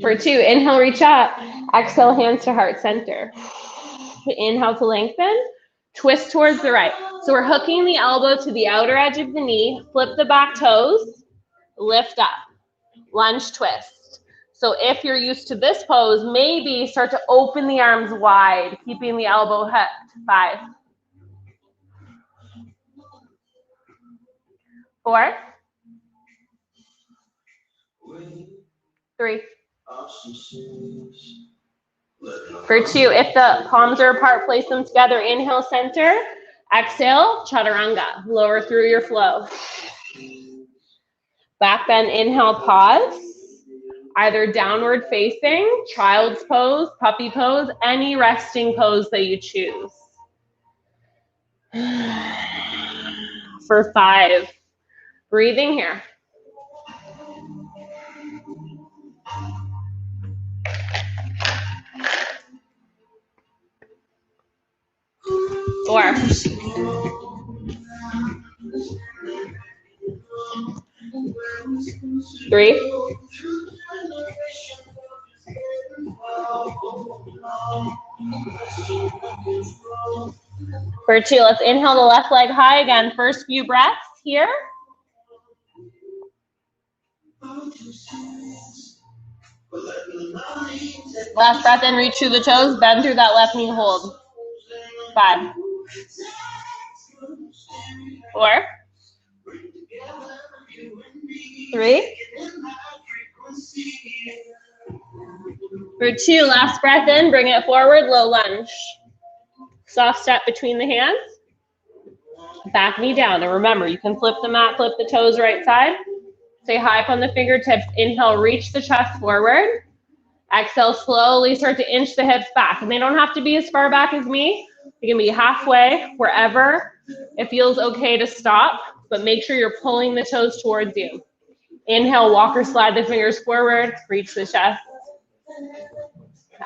Speaker 7: 2. Inhale, reach up. Exhale, hands to heart center. Inhale to lengthen. Twist towards the right. So we're hooking the elbow to the outer edge of the knee. Flip the back toes. Lift up. Lunge twist. So if you're used to this pose, maybe start to open the arms wide, keeping the elbow hooked. 5. 4. 3. 2. If the palms are apart, place them together. Inhale, center. Exhale, chaturanga. Lower through your flow. Back bend, inhale, pause. Either downward facing, child's pose, puppy pose, any resting pose that you choose. For 5, breathing here. 4. 3. 2, let's inhale the left leg high again. First few breaths here. Last breath in, reach through the toes, bend through that left knee, hold. 5. 4. 3. For 2, last breath in, bring it forward, low lunge. Soft step between the hands. Back knee down. And remember, you can flip the mat, flip the toes right side. Stay high up on the fingertips. Inhale, reach the chest forward. Exhale, slowly start to inch the hips back. And they don't have to be as far back as me. You can be halfway, wherever it feels okay to stop, but make sure you're pulling the toes towards you. Inhale, walk or slide the fingers forward, reach the chest.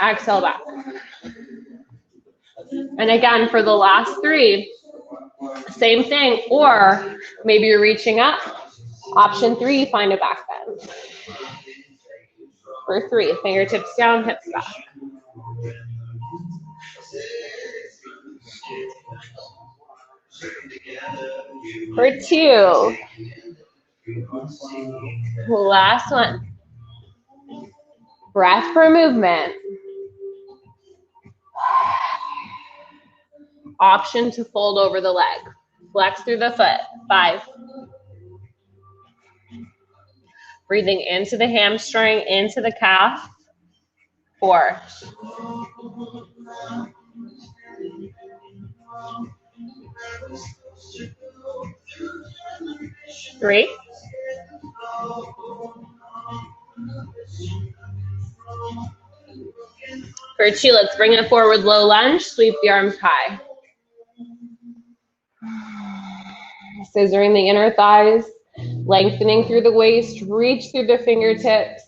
Speaker 7: Exhale back. And again, for the last 3, same thing, or maybe you're reaching up. Option 3, find a back bend. For 3, fingertips down, hips back. For 2, last one. Breath for movement. Option to fold over the leg. Flex through the foot. 5. Breathing into the hamstring, into the calf. 4. 3. 2, let's bring it forward, low lunge, sweep the arms high. Scissoring the inner thighs, lengthening through the waist, reach through the fingertips,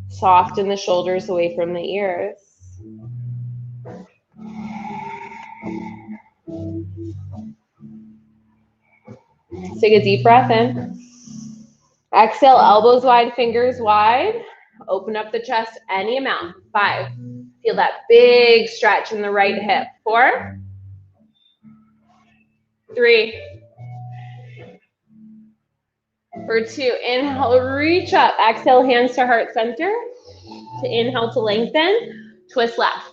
Speaker 7: soften the shoulders away from the ears. Let's take a deep breath in. Exhale, elbows wide, fingers wide. Open up the chest any amount. 5. Feel that big stretch in the right hip. 4. 3. For 2, inhale, reach up. Exhale, hands to heart center. To inhale to lengthen, twist left.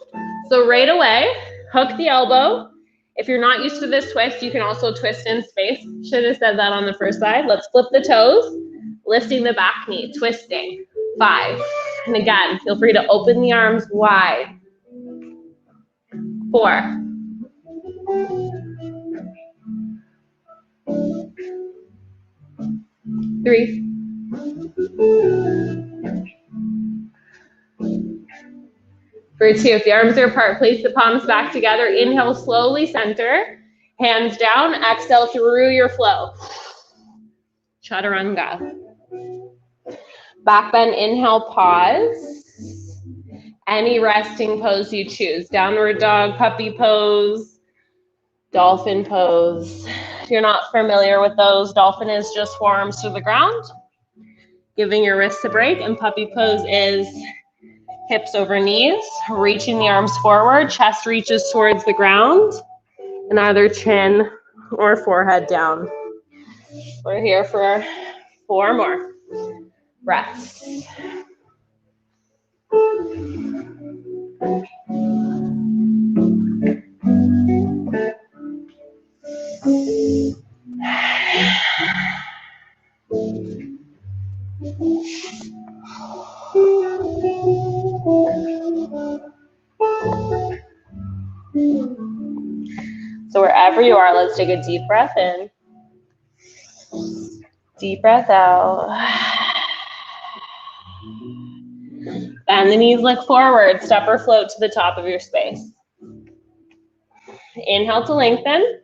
Speaker 7: So right away, hook the elbow. If you're not used to this twist, you can also twist in space. Should have said that on the first side. Let's flip the toes, lifting the back knee, twisting. 5. And again, feel free to open the arms wide. 4. 3. 2, if the arms are apart, place the palms back together. Inhale, slowly center. Hands down. Exhale through your flow. Chaturanga. Back bend, inhale, pause. Any resting pose you choose. Downward dog, puppy pose, dolphin pose. If you're not familiar with those, dolphin is just forearms to the ground, giving your wrists a break, and puppy pose is hips over knees, reaching the arms forward, chest reaches towards the ground, and either chin or forehead down. We're here for 4 more breaths. So wherever you are, let's take a deep breath in. Deep breath out. Bend the knees, look forward. Step or float to the top of your space. Inhale to lengthen.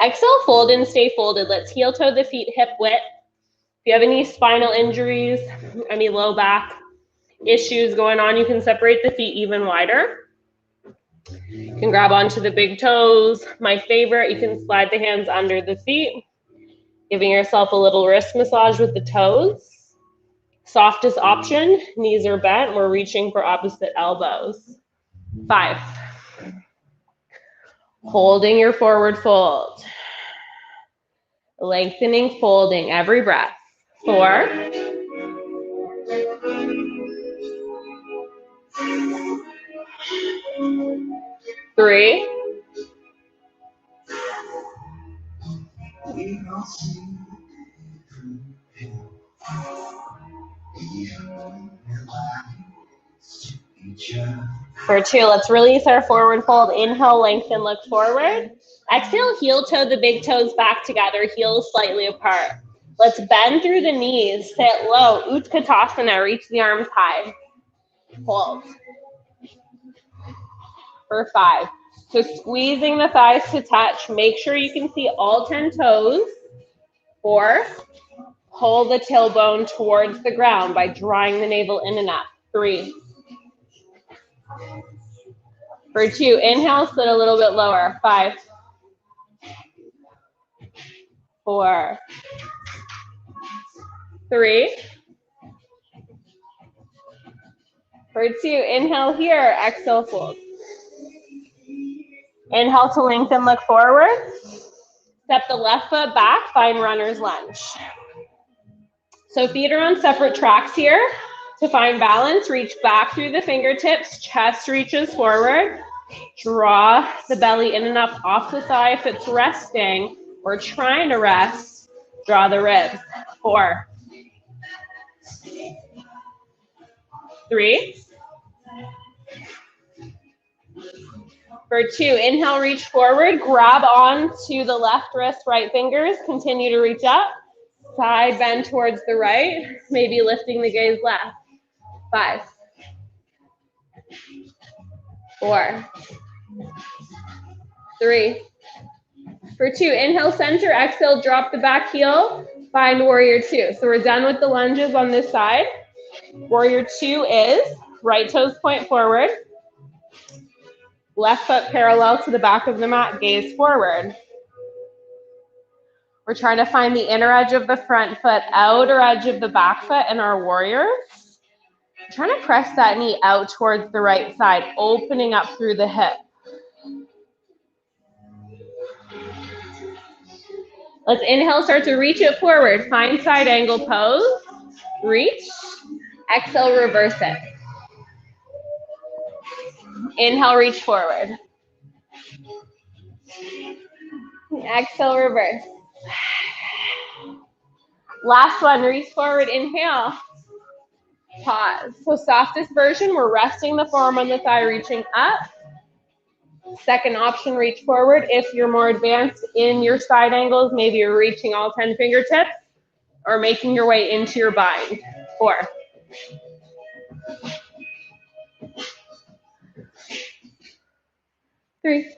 Speaker 7: Exhale, fold and stay folded. Let's heel toe the feet hip width. If you have any spinal injuries, any low back issues going on, you can separate the feet even wider. You can grab onto the big toes. My favorite, you can slide the hands under the feet, giving yourself a little wrist massage with the toes. Softest option, knees are bent. We're reaching for opposite elbows. 5. Holding your forward fold. Lengthening, folding every breath. 4. 3. 2. Let's release our forward fold. Inhale, lengthen, look forward. Exhale, heel toe the big toes back together, heels slightly apart. Let's bend through the knees, sit low, Utkatasana, reach the arms high. Hold. For 5. So squeezing the thighs to touch. Make sure you can see all 10 toes. 4. Pull the tailbone towards the ground by drawing the navel in and up. 3. For 2, inhale, sit a little bit lower. 5. 4. 3. For 2, inhale here, exhale, fold. Inhale to lengthen, look forward. Step the left foot back, find runner's lunge. So feet are on separate tracks here. To find balance, reach back through the fingertips, chest reaches forward. Draw the belly in and up off the thigh. If it's resting or trying to rest, draw the ribs. 4. 3. For 2, inhale, reach forward, grab on to the left wrist, right fingers, continue to reach up. Side bend towards the right, maybe lifting the gaze left. 5. 4. 3. For 2, inhale, center, exhale, drop the back heel, find warrior 2. So we're done with the lunges on this side. Warrior 2 is right toes point forward, left foot parallel to the back of the mat, gaze forward. We're trying to find the inner edge of the front foot, outer edge of the back foot in our warriors. Trying to press that knee out towards the right side, opening up through the hip. Let's inhale, start to reach it forward. Find side angle pose. Reach. Exhale, reverse it. Inhale, reach forward. Exhale, reverse. Last one, reach forward, inhale. Pause. So softest version, we're resting the forearm on the thigh, reaching up. Second option, reach forward. If you're more advanced in your side angles, maybe you're reaching all 10 fingertips or making your way into your bind. 4. 3.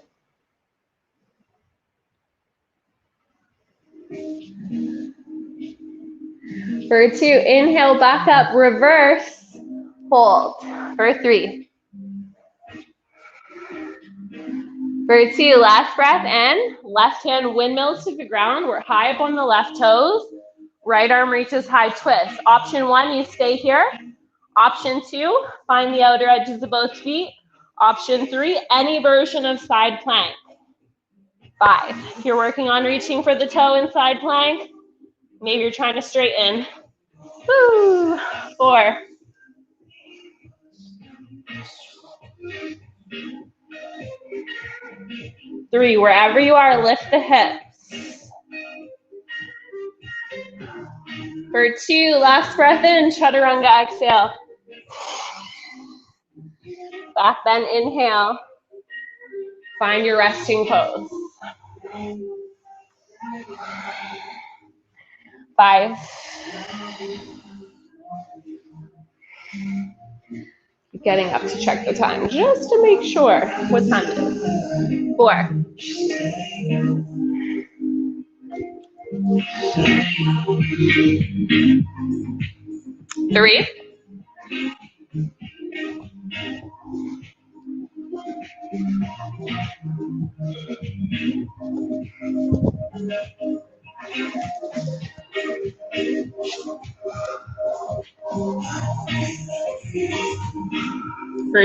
Speaker 7: 2, inhale, back up, reverse, hold. For 3. For 2, last breath in, left hand windmills to the ground. We're high up on the left toes. Right arm reaches high, twist. Option 1, you stay here. Option 2, find the outer edges of both feet. Option 3, any version of side plank. 5, if you're working on reaching for the toe in side plank, maybe you're trying to straighten. 4. 3, wherever you are, lift the hips. For 2, last breath in, chaturanga, exhale. Back bend, inhale. Find your resting pose. 5. Getting up to check the time just to make sure what time it is. 4. 3.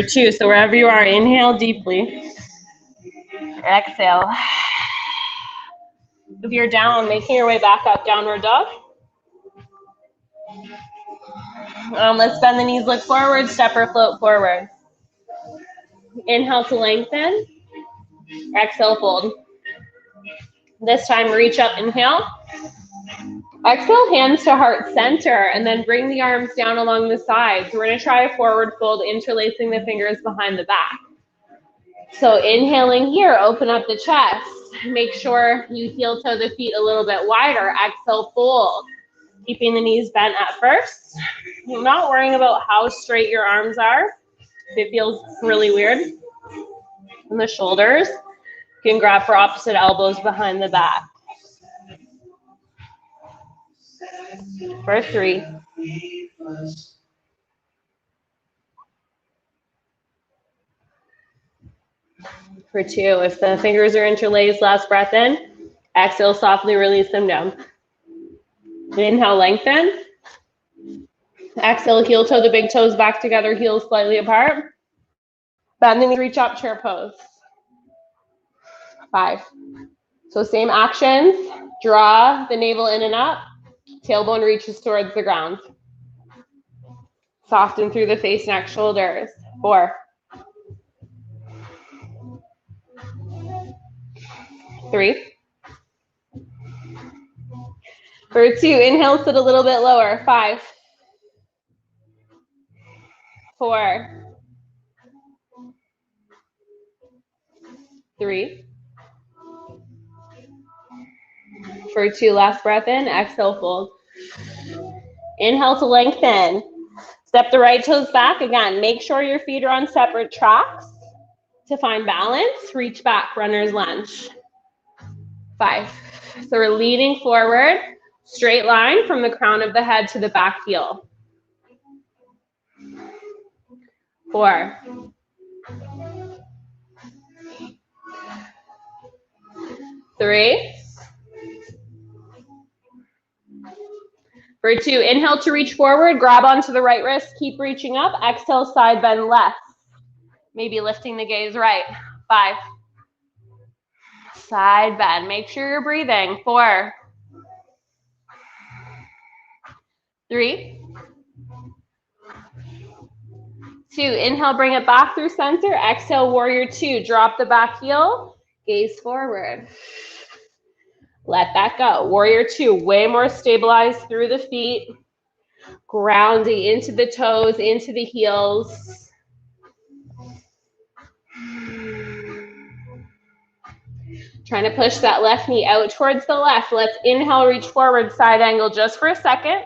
Speaker 7: 2. So wherever you are, inhale deeply. Exhale. If you're down, making your way back up, downward dog. Let's bend the knees, look forward, step or float forward. Inhale to lengthen. Exhale, fold. This time, reach up, inhale. Exhale, hands to heart center, and then bring the arms down along the sides. We're going to try a forward fold, interlacing the fingers behind the back. So inhaling here, open up the chest. Make sure you heel toe the feet a little bit wider. Exhale, fold. Keeping the knees bent at first. You're not worrying about how straight your arms are. If it feels really weird in the shoulders, you can grab for opposite elbows behind the back. For 3. For 2, if the fingers are interlaced, last breath in. Exhale, softly release them down. Inhale, lengthen. Exhale, heel toe the big toes back together, heels slightly apart. Bend the knees, reach up, chair pose. 5. So same actions. Draw the navel in and up. Tailbone reaches towards the ground. Soften through the face, neck, shoulders. 4. 3. For 2, inhale, sit a little bit lower. 5. 4. 3. For 2, last breath in, exhale, fold. Inhale to lengthen. Step the right toes back. Again, make sure your feet are on separate tracks. To find balance, reach back, runner's lunge. 5. So we're leaning forward, straight line from the crown of the head to the back heel. 4. 3. For 2, inhale to reach forward, grab onto the right wrist, keep reaching up. Exhale, side bend left. Maybe lifting the gaze right. 5. Side bend. Make sure you're breathing. 4. 3. 2. Inhale, bring it back through center. Exhale, warrior 2. Drop the back heel. Gaze forward. Let that go. Warrior 2. Way more stabilized through the feet. Grounding into the toes, into the heels. Trying to push that left knee out towards the left. Let's inhale, reach forward, side angle just for a second.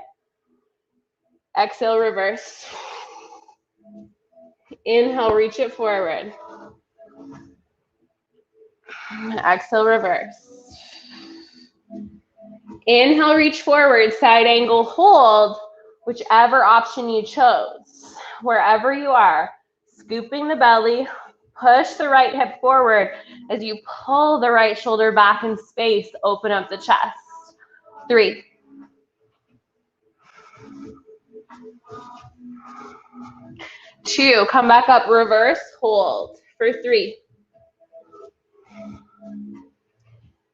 Speaker 7: Exhale, reverse. Inhale, reach it forward. Exhale, reverse. Inhale, reach forward, side angle, hold, whichever option you chose. Wherever you are, scooping the belly, push the right hip forward as you pull the right shoulder back in space, open up the chest. 3. 2, come back up, reverse, hold. For 3.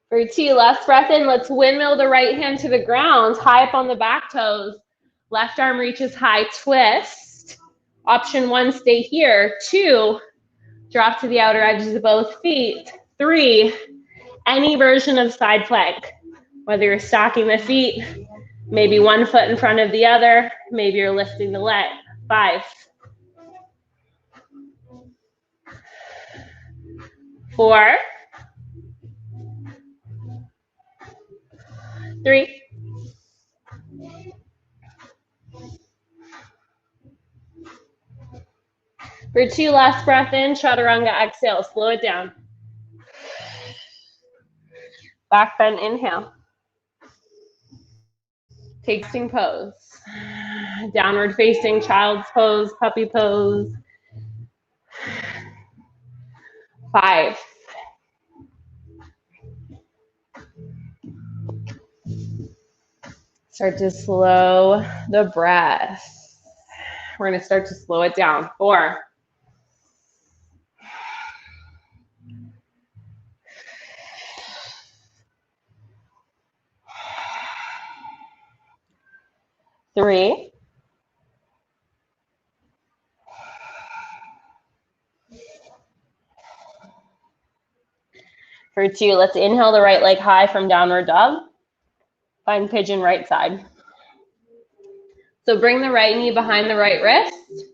Speaker 7: For 2, last breath in, let's windmill the right hand to the ground, high up on the back toes. Left arm reaches high, twist. Option 1, stay here. 2, drop to the outer edges of both feet. 3, any version of side plank. Whether you're stacking the feet, maybe one foot in front of the other, maybe you're lifting the leg. 5. 4. 3. For 2, last breath in, chaturanga, exhale, slow it down. Back bend, inhale. Take sitting pose. Downward facing, child's pose, puppy pose. 5. Start to slow the breath. We're going to start to slow it down. 4. 3. 2, let's inhale the right leg high from downward dog. Find pigeon right side. So bring the right knee behind the right wrist.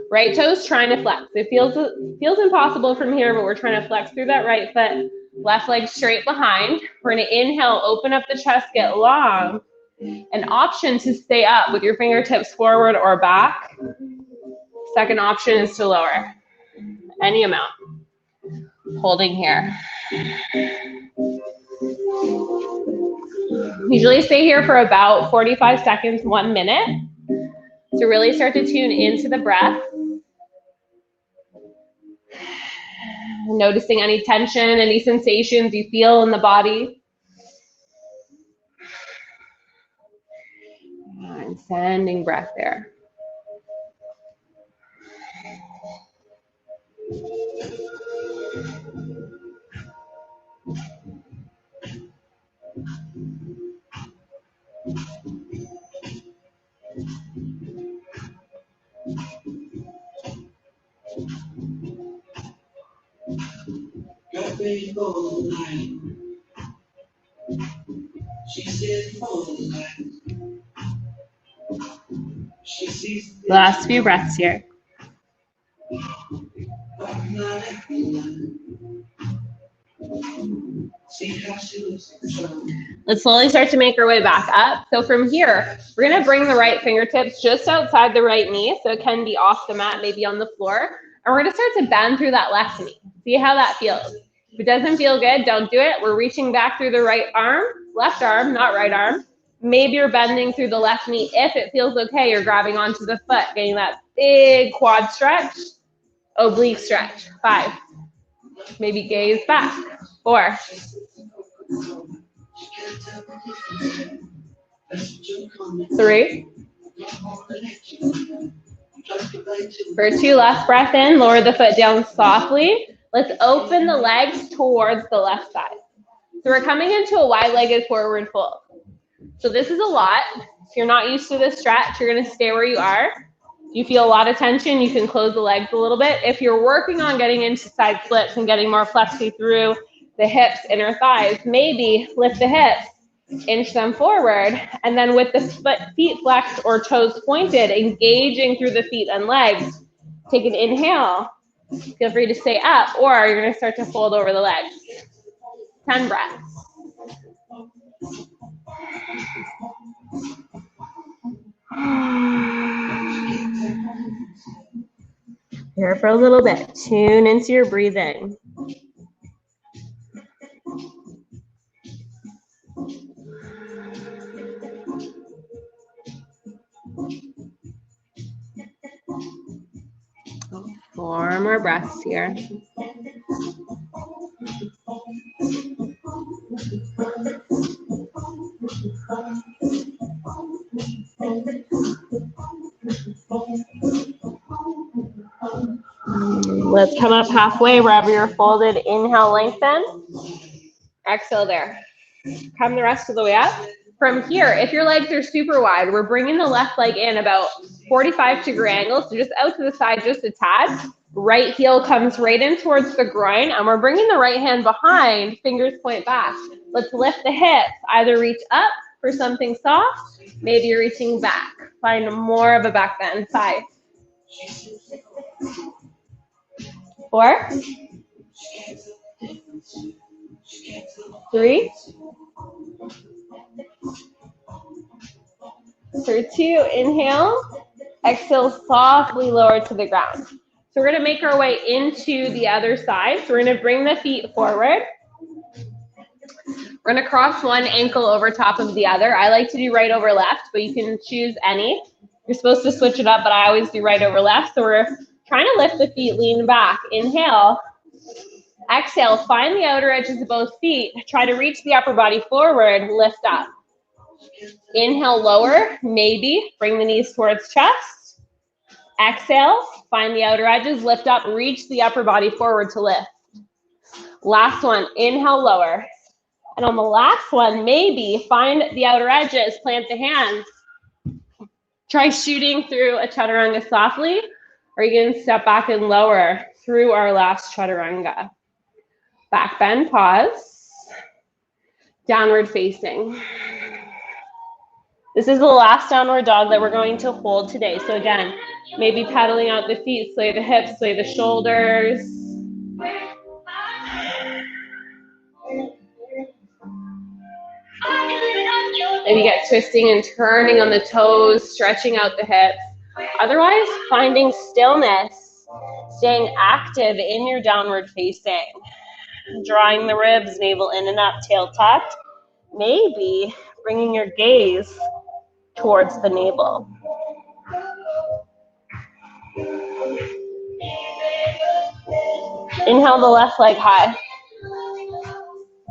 Speaker 7: Right toes trying to flex. It feels impossible from here, but we're trying to flex through that right foot. Left leg straight behind. We're going to inhale, open up the chest, get long. An option to stay up with your fingertips forward or back. Second option is to lower. Any amount. Holding here. Usually stay here for about 45 seconds, 1 minute. To really start to tune into the breath. Noticing any tension, any sensations you feel in the body. And sending breath there. Last few breaths here. Let's slowly start to make our way back up. So from here, we're going to bring the right fingertips just outside the right knee, so it can be off the mat, maybe on the floor. And we're going to start to bend through that left knee. See how that feels. If it doesn't feel good, don't do it. We're reaching back through the right arm, left arm, not right arm. Maybe you're bending through the left knee. If it feels okay, you're grabbing onto the foot, getting that big quad stretch, oblique stretch. 5. Maybe gaze back. 4. 3. For 2, last breath in, lower the foot down softly. Let's open the legs towards the left side. So we're coming into a wide-legged forward fold. So this is a lot. If you're not used to this stretch, you're going to stay where you are. If you feel a lot of tension, you can close the legs a little bit. If you're working on getting into side splits and getting more flexy through the hips, inner thighs, maybe lift the hips, inch them forward, and then with the feet flexed or toes pointed, engaging through the feet and legs, take an inhale. Feel free to stay up, or you're going to start to fold over the legs. 10 breaths. Here for a little bit. Tune into your breathing. Four more breaths here. Let's come up halfway wherever you're folded. Inhale, lengthen. Exhale there. Come the rest of the way up. From here, if your legs are super wide, we're bringing the left leg in about 45-degree angle, so just out to the side just a tad. Right heel comes right in towards the groin, and we're bringing the right hand behind, fingers point back. Let's lift the hips, either reach up for something soft, maybe you're reaching back. Find more of a back bend. 5. 4. 3. For 2, inhale. Exhale, softly lower to the ground. So So we're going to make our way into the other side. So we're going to bring the feet forward. We're going to cross one ankle over top of the other. I like to do right over left, but you can choose any. You're supposed to switch it up, but I always do right over left. So we're trying to lift the feet, lean back. Inhale. Exhale, find the outer edges of both feet. Try to reach the upper body forward, lift up. Inhale, lower, maybe. Bring the knees towards chest. Exhale, find the outer edges, lift up, reach the upper body forward to lift. Last one, inhale, lower. And on the last one, maybe find the outer edges, plant the hands. Try shooting through a chaturanga softly, or you can step back and lower through our last chaturanga. Back bend, pause. Downward facing. This is the last downward dog that we're going to hold today. So again, maybe pedaling out the feet, sway the hips, sway the shoulders. Maybe get twisting and turning on the toes, stretching out the hips. Otherwise, finding stillness, staying active in your downward facing. Drawing the ribs, navel in and up, tail tucked. Maybe bringing your gaze towards the navel. Inhale the left leg high.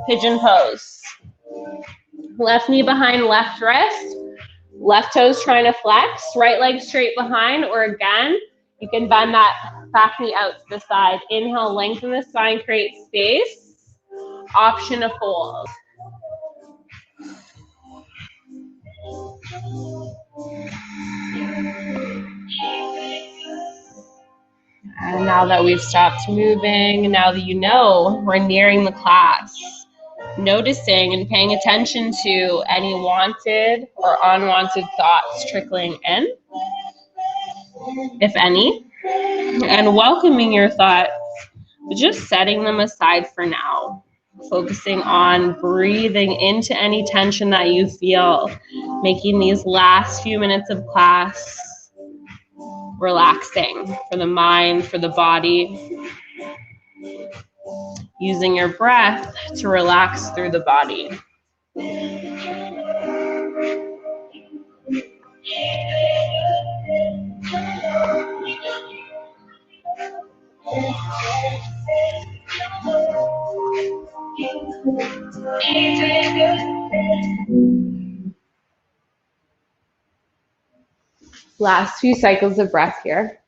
Speaker 7: Pigeon pose. Left knee behind left wrist. Left toes trying to flex. Right leg straight behind, or again, you can bend that back knee out to the side. Inhale, lengthen the spine, create space. Option to fold. And now that we've stopped moving, now that you know we're nearing the class, noticing and paying attention to any wanted or unwanted thoughts trickling in, if any, and welcoming your thoughts, but just setting them aside for now. Focusing on breathing into any tension that you feel, making these last few minutes of class relaxing for the mind, for the body. Using your breath to relax through the body. Last few cycles of breath here.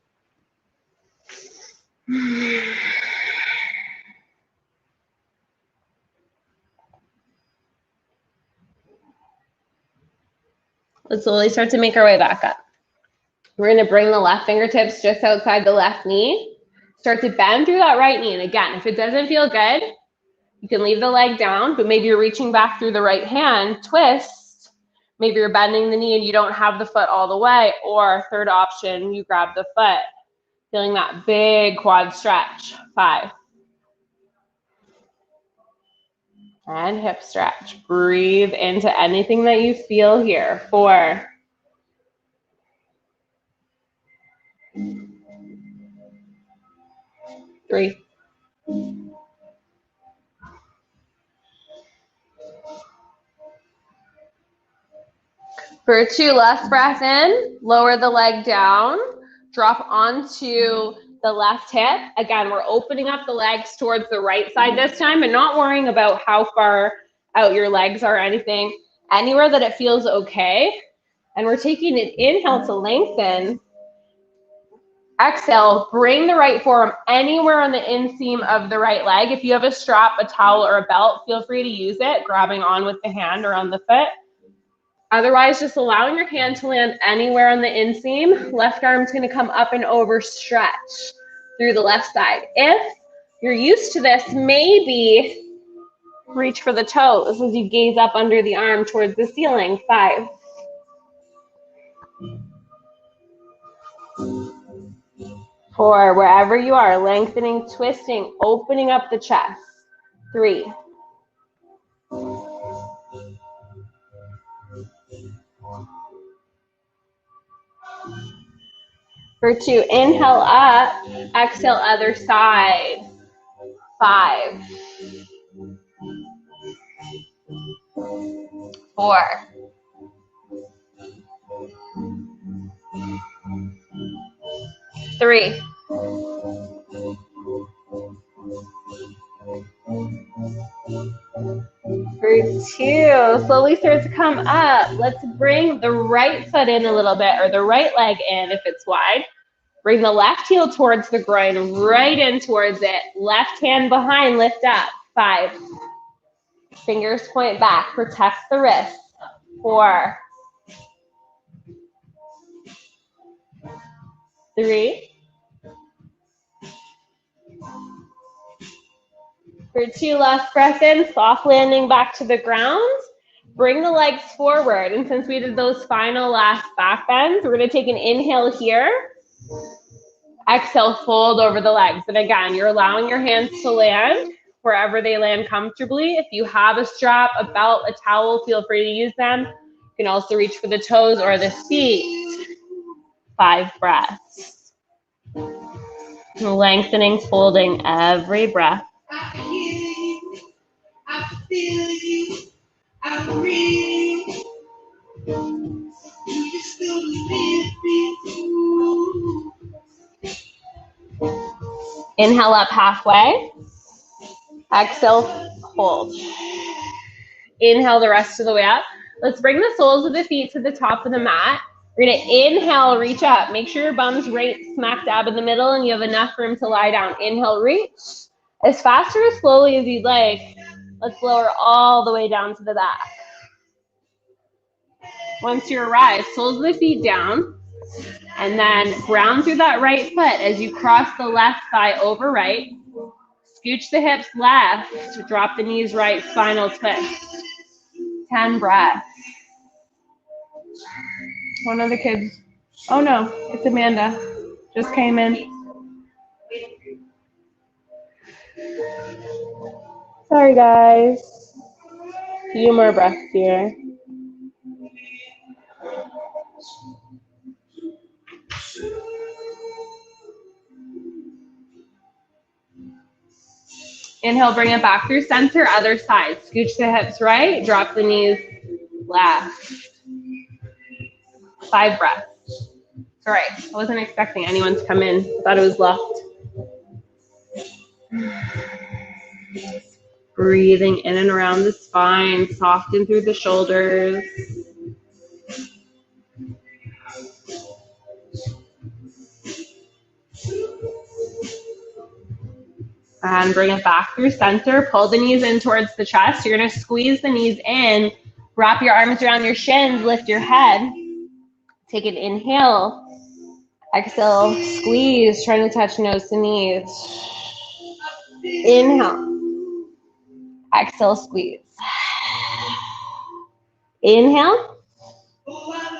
Speaker 7: Let's slowly start to make our way back up. We're going to bring the left fingertips just outside the left knee. Start to bend through that right knee. And again, if it doesn't feel good, you can leave the leg down, but maybe you're reaching back through the right hand, twist. Maybe you're bending the knee and you don't have the foot all the way, or third option, you grab the foot. Feeling that big quad stretch. 5. And hip stretch. Breathe into anything that you feel here. 4. 3. 2, last breath in, lower the leg down, drop onto the left hip. Again, we're opening up the legs towards the right side this time, and not worrying about how far out your legs are or anything. Anywhere that it feels okay. And we're taking an inhale to lengthen. Exhale, bring the right forearm anywhere on the inseam of the right leg. If you have a strap, a towel, or a belt, feel free to use it, grabbing on with the hand or on the foot. Otherwise, just allowing your hand to land anywhere on the inseam. Left arm's going to come up and over, stretch through the left side. If you're used to this, maybe reach for the toes as you gaze up under the arm towards the ceiling. 5. 4, wherever you are, lengthening, twisting, opening up the chest. 3. For 2, inhale up, exhale other side. 5, 4, 3, 2, slowly start to come up. Let's bring the right foot in a little bit, or the right leg in if it's wide. Bring the left heel towards the groin, right in towards it. Left hand behind, lift up. 5, fingers point back, protect the wrist. 4, 3, for 2, last breath in, soft landing back to the ground. Bring the legs forward, and since we did those final last back bends, we're gonna take an inhale here. Exhale, fold over the legs. And again, you're allowing your hands to land wherever they land comfortably. If you have a strap, a belt, a towel, feel free to use them. You can also reach for the toes or the feet. 5 breaths. Lengthening, folding every breath.
Speaker 1: I hear you, I feel you, I breathe. Do you still live me?
Speaker 7: Inhale up halfway. Exhale, hold. Inhale the rest of the way up. Let's bring the soles of the feet to the top of the mat. We're gonna inhale, reach up. Make sure your bum's right smack dab in the middle and you have enough room to lie down. Inhale, reach. As fast or as slowly as you'd like. Let's lower all the way down to the back. Once you arrive, soles of the feet down. And then ground through that right foot as you cross the left thigh over right. Scooch the hips left, drop the knees right, spinal twist. 10 breaths. One of the kids, oh no, it's Amanda, just came in. Sorry guys. A few more breaths here. Inhale, bring it back through center, other side. Scooch the hips right, drop the knees left. 5 breaths. All right, I wasn't expecting anyone to come in. I thought it was locked. Breathing in and around the spine, soften through the shoulders. And bring it back through center. Pull the knees in towards the chest. You're gonna squeeze the knees in. Wrap your arms around your shins, lift your head. Take an inhale. Exhale, squeeze, trying to touch nose to knees. Inhale. Exhale, squeeze. Inhale.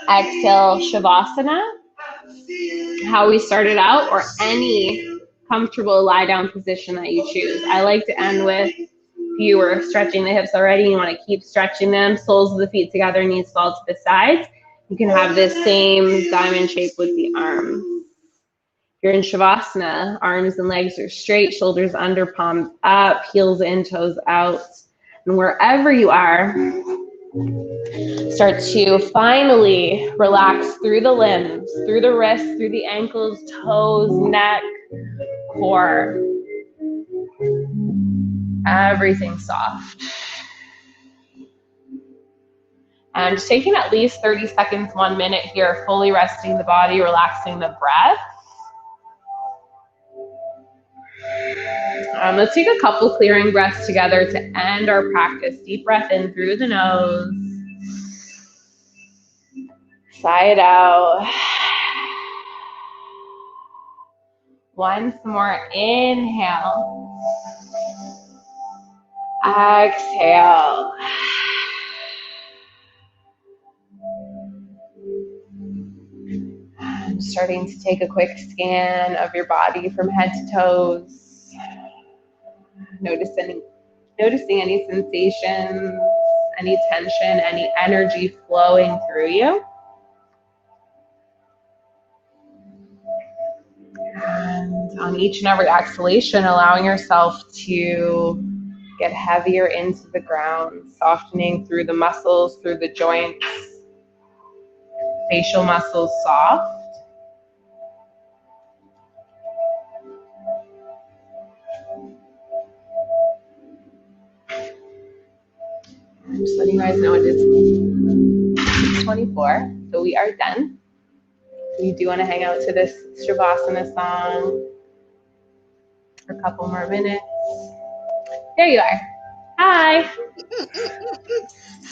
Speaker 7: Exhale, Shavasana. How we started out, or any comfortable lie down position that you choose. I like to end with, if you were stretching the hips already, you want to keep stretching them, soles of the feet together, knees fall to the sides. You can have this same diamond shape with the arms. If you're in Shavasana, arms and legs are straight, shoulders under, palms up, heels in, toes out. And wherever you are, start to finally relax through the limbs, through the wrists, through the ankles, toes, neck, core. Everything soft. And just taking at least 30 seconds, 1 minute here, fully resting the body, relaxing the breath. Let's take a couple clearing breaths together to end our practice. Deep breath in through the nose. Sigh it out. Once more, inhale. Exhale. And starting to take a quick scan of your body from head to toes. Noticing any sensations, any tension, any energy flowing through you. On each and every exhalation, allowing yourself to get heavier into the ground, softening through the muscles, through the joints, facial muscles soft. I'm just letting you guys know it is 24, so we are done. You do want to hang out to this Shavasana song for a couple more minutes. There you are. Hi.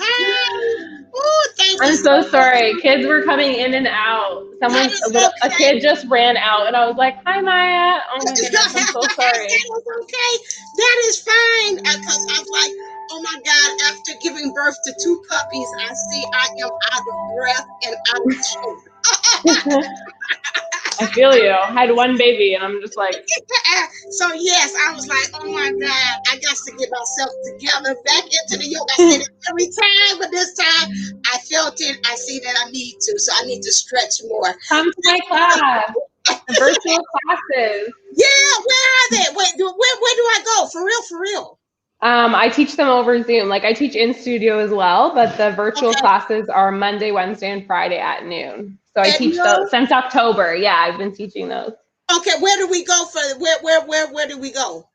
Speaker 1: Hi. Oh, thank you.
Speaker 7: I'm so sorry. Kids were coming in and out. A kid just ran out, and I was like, "Hi, Maya." Oh my goodness, I'm so sorry.
Speaker 1: That is okay. That is fine. Because I was like, oh my God, after giving birth to 2 puppies, I see I am out of breath and out of shape.
Speaker 7: I feel you. I had 1 baby, and I'm just like.
Speaker 1: So yes, I was like, oh my God, I got to get myself together back into the yoga. I said it every time, but this time I felt it. I see that I need to, so I need to stretch more.
Speaker 7: Come to my class, the virtual classes.
Speaker 1: Yeah, where are they? Wait, where do I go? For real?
Speaker 7: I teach them over Zoom. Like I teach in studio as well, but the virtual classes are Monday, Wednesday, and Friday at noon. So I teach those since October. Yeah, I've been teaching those. Okay,
Speaker 1: where do we go for where do we go?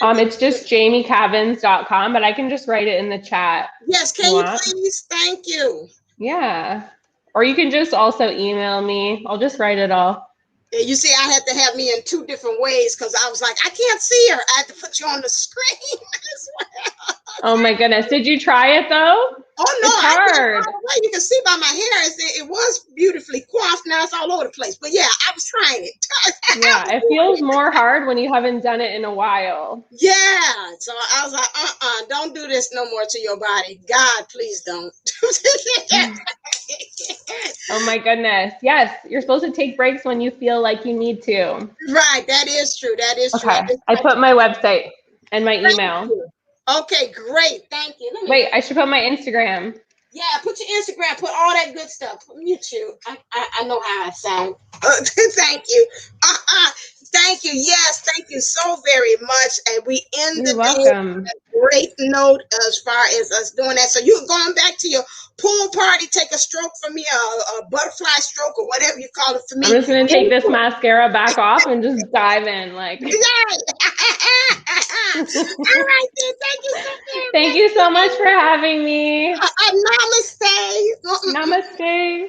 Speaker 7: It's just jamiecavins.com, but I can just write it in the chat.
Speaker 1: Yes, can you please? Thank you.
Speaker 7: Yeah. Or you can just also email me. I'll just write it all.
Speaker 1: You see, I had to have me in 2 different ways because I was like, I can't see her. I had to put you on the screen as well.
Speaker 7: Oh my goodness. Did you try it though?
Speaker 1: Oh no,
Speaker 7: it's hard.
Speaker 1: You can see by my hair, it was beautifully coiffed. Now it's all over the place. But yeah, I was trying it.
Speaker 7: Yeah, it feels more hard when you haven't done it in a while.
Speaker 1: Yeah. So I was like, don't do this no more to your body. God, please don't.
Speaker 7: Oh my goodness. Yes, you're supposed to take breaks when you feel like you need to.
Speaker 1: Right, that is true. That is true.
Speaker 7: Okay, I put my website and my email.
Speaker 1: Okay, great. Thank you.
Speaker 7: Wait, I should put my Instagram.
Speaker 1: Yeah, put your Instagram, put all that good stuff. Mute you. I know how I sound. Thank you. Thank you. Yes, thank you so very much. And we end the day on a great note as far as us doing that. So you're going back to your pool party, take a stroke for me, a butterfly stroke or whatever you call it for me.
Speaker 7: I'm just going to take this mascara back off and just dive in. Like.
Speaker 1: All right, then. Thank you so much.
Speaker 7: Thank you so much for having me.
Speaker 1: Namaste.
Speaker 7: Namaste.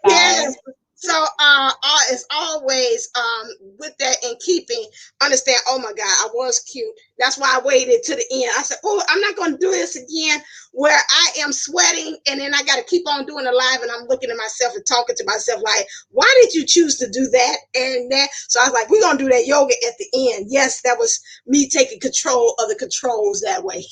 Speaker 1: Yes. So as always, with that in keeping, understand, oh my God, I was cute. That's why I waited to the end. I said, oh, I'm not going to do this again where I am sweating and then I got to keep on doing it live and I'm looking at myself and talking to myself like, why did you choose to do that? And that, so I was like, we're going to do that yoga at the end. Yes, that was me taking control of the controls that way.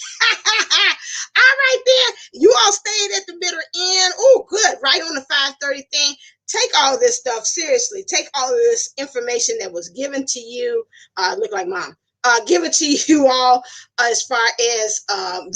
Speaker 1: All right, then. You all stayed at the bitter end. Oh, good. Right on the 5:30 thing. Take all this stuff seriously. Take all of this information that was given to you. Look like mom. Give it to you all as far as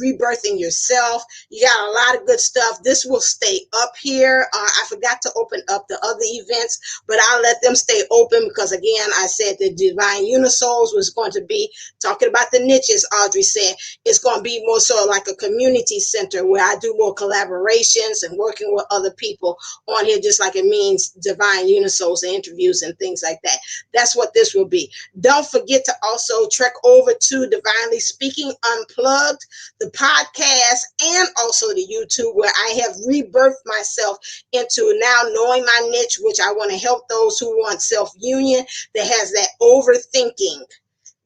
Speaker 1: rebirthing yourself. You got a lot of good stuff. This will stay up here. I forgot to open up the other events, but I'll let them stay open because, again, I said the Divine Unisouls was going to be talking about the niches. Audrey said it's going to be more so like a community center where I do more collaborations and working with other people on here, just like it means Divine Unisouls and interviews and things like that. That's what this will be. Don't forget to also trek over to Divinely Speaking Unplugged, the podcast, and also the YouTube, where I have rebirthed myself into now knowing my niche, which I want to help those who want self-union that has that overthinking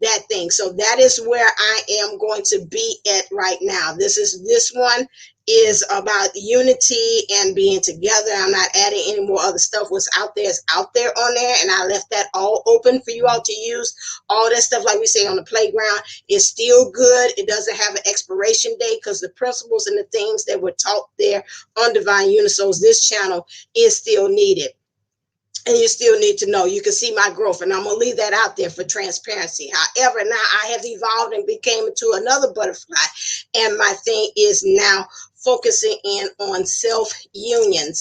Speaker 1: that thing. So that is where I am going to be at right now. This one is about unity and being together. I'm not adding any more other stuff. What's out there is out there on there, and I left that all open for you all to use. All that stuff, like we say on the playground, is still good. It doesn't have an expiration date because the principles and the things that were taught there on Divine Unisouls, this channel, is still needed. And you still need to know. You can see my growth, and I'm going to leave that out there for transparency. However, now I have evolved and became into another butterfly, and my thing is now focusing in on self-union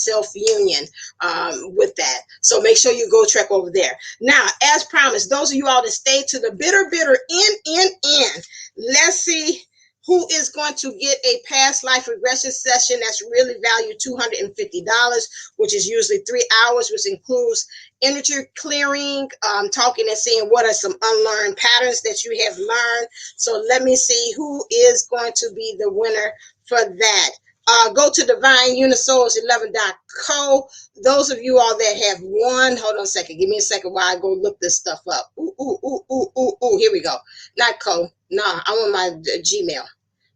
Speaker 1: with that. So make sure you go check over there. Now, as promised, those of you all that stay to the bitter end, let's see who is going to get a past life regression session that's really valued $250, which is usually 3 hours, which includes energy clearing, talking and seeing what are some unlearned patterns that you have learned. So let me see who is going to be the winner for that. Go to divineunisoul's11.co. Those of you all that have won, hold on a second. Give me a second while I go look this stuff up. Ooh, here we go. Not co. No, I want my Gmail.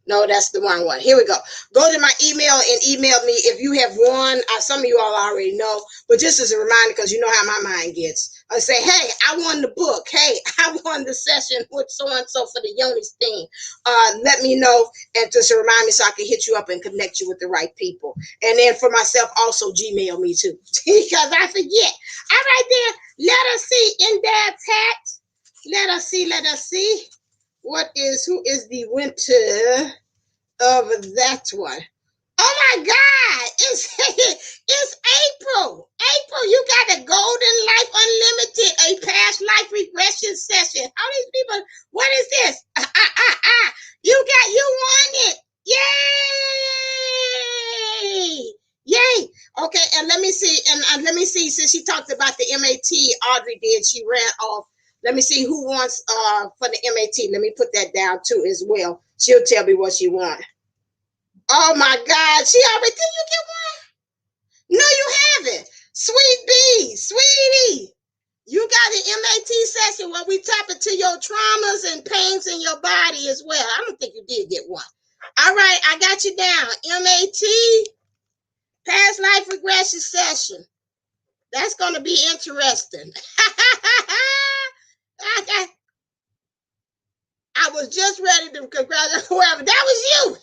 Speaker 1: No, that's the wrong one. Here we go. Go to my email and email me if you have won. Some of you all already know, but just as a reminder, because you know how my mind gets. I say, hey, I won the book. Hey, I won the session with so-and-so for the Yoni's thing. Let me know and just remind me so I can hit you up and connect you with the right people. And then for myself, also Gmail me too, because I forget. All right, then. Let us see in that chat. Let us see. Who is the winner of that one? Oh my God, it's April. April, you got a Golden Life Unlimited, a past life regression session. All these people, what is this? You won it. Yay. Okay, and let me see, since she talked about the MAT, Audrey did, she ran off. Let me see who wants for the MAT. Let me put that down too as well. She'll tell me what she wants. Oh my God, she already, did you get one? No, you haven't. Sweet B, sweetie, you got an MAT session where we tap into your traumas and pains in your body as well. I don't think you did get one. All right, I got you down. MAT, past life regression session. That's going to be interesting. Okay. I was just ready to congratulate whoever. That was you.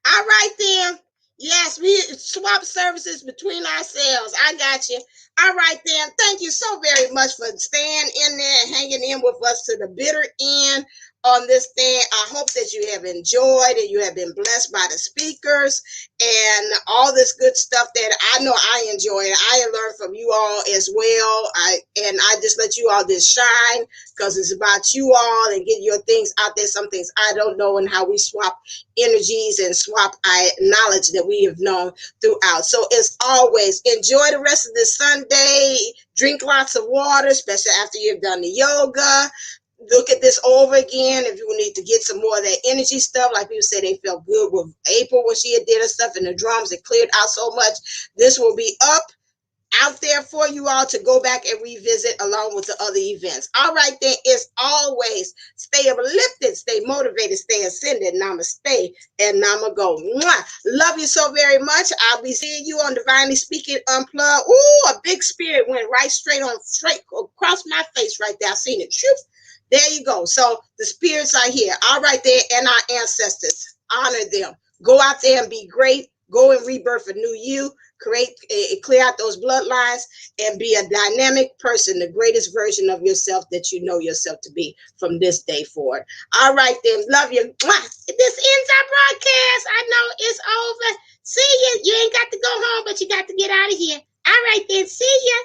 Speaker 1: All right, then. Yes, we swap services between ourselves. I got you. All right, then. Thank you so very much for staying in there and hanging in with us to the bitter end on this thing. I hope that you have enjoyed and you have been blessed by the speakers and all this good stuff that I know I enjoy. I learned from you all as well. I just let you all just shine because it's about you all and get your things out there. Some things I don't know and how we swap energies and swap knowledge that we have known throughout. So as always, enjoy the rest of this Sunday. Drink lots of water, especially after you've done the yoga. Look at this over again if you need to get some more of that energy stuff. Like people say, they felt good with April when she had did her stuff and the drums, it cleared out so much. This will be up out there for you all to go back and revisit along with the other events. All right, then, as always, stay uplifted, stay motivated, stay ascended. Namaste and Namago. Mwah. Love you so very much. I'll be seeing you on Divinely Speaking Unplugged. Ooh, a big spirit went straight across my face right there. I seen it. Shoot. There you go. So the spirits are here. All right there. And our ancestors. Honor them. Go out there and be great. Go and rebirth a new you. Clear out those bloodlines and be a dynamic person, the greatest version of yourself that you know yourself to be from this day forward. All right then. Love you. This ends our broadcast. I know it's over. See you. You ain't got to go home, but you got to get out of here. All right then. See ya.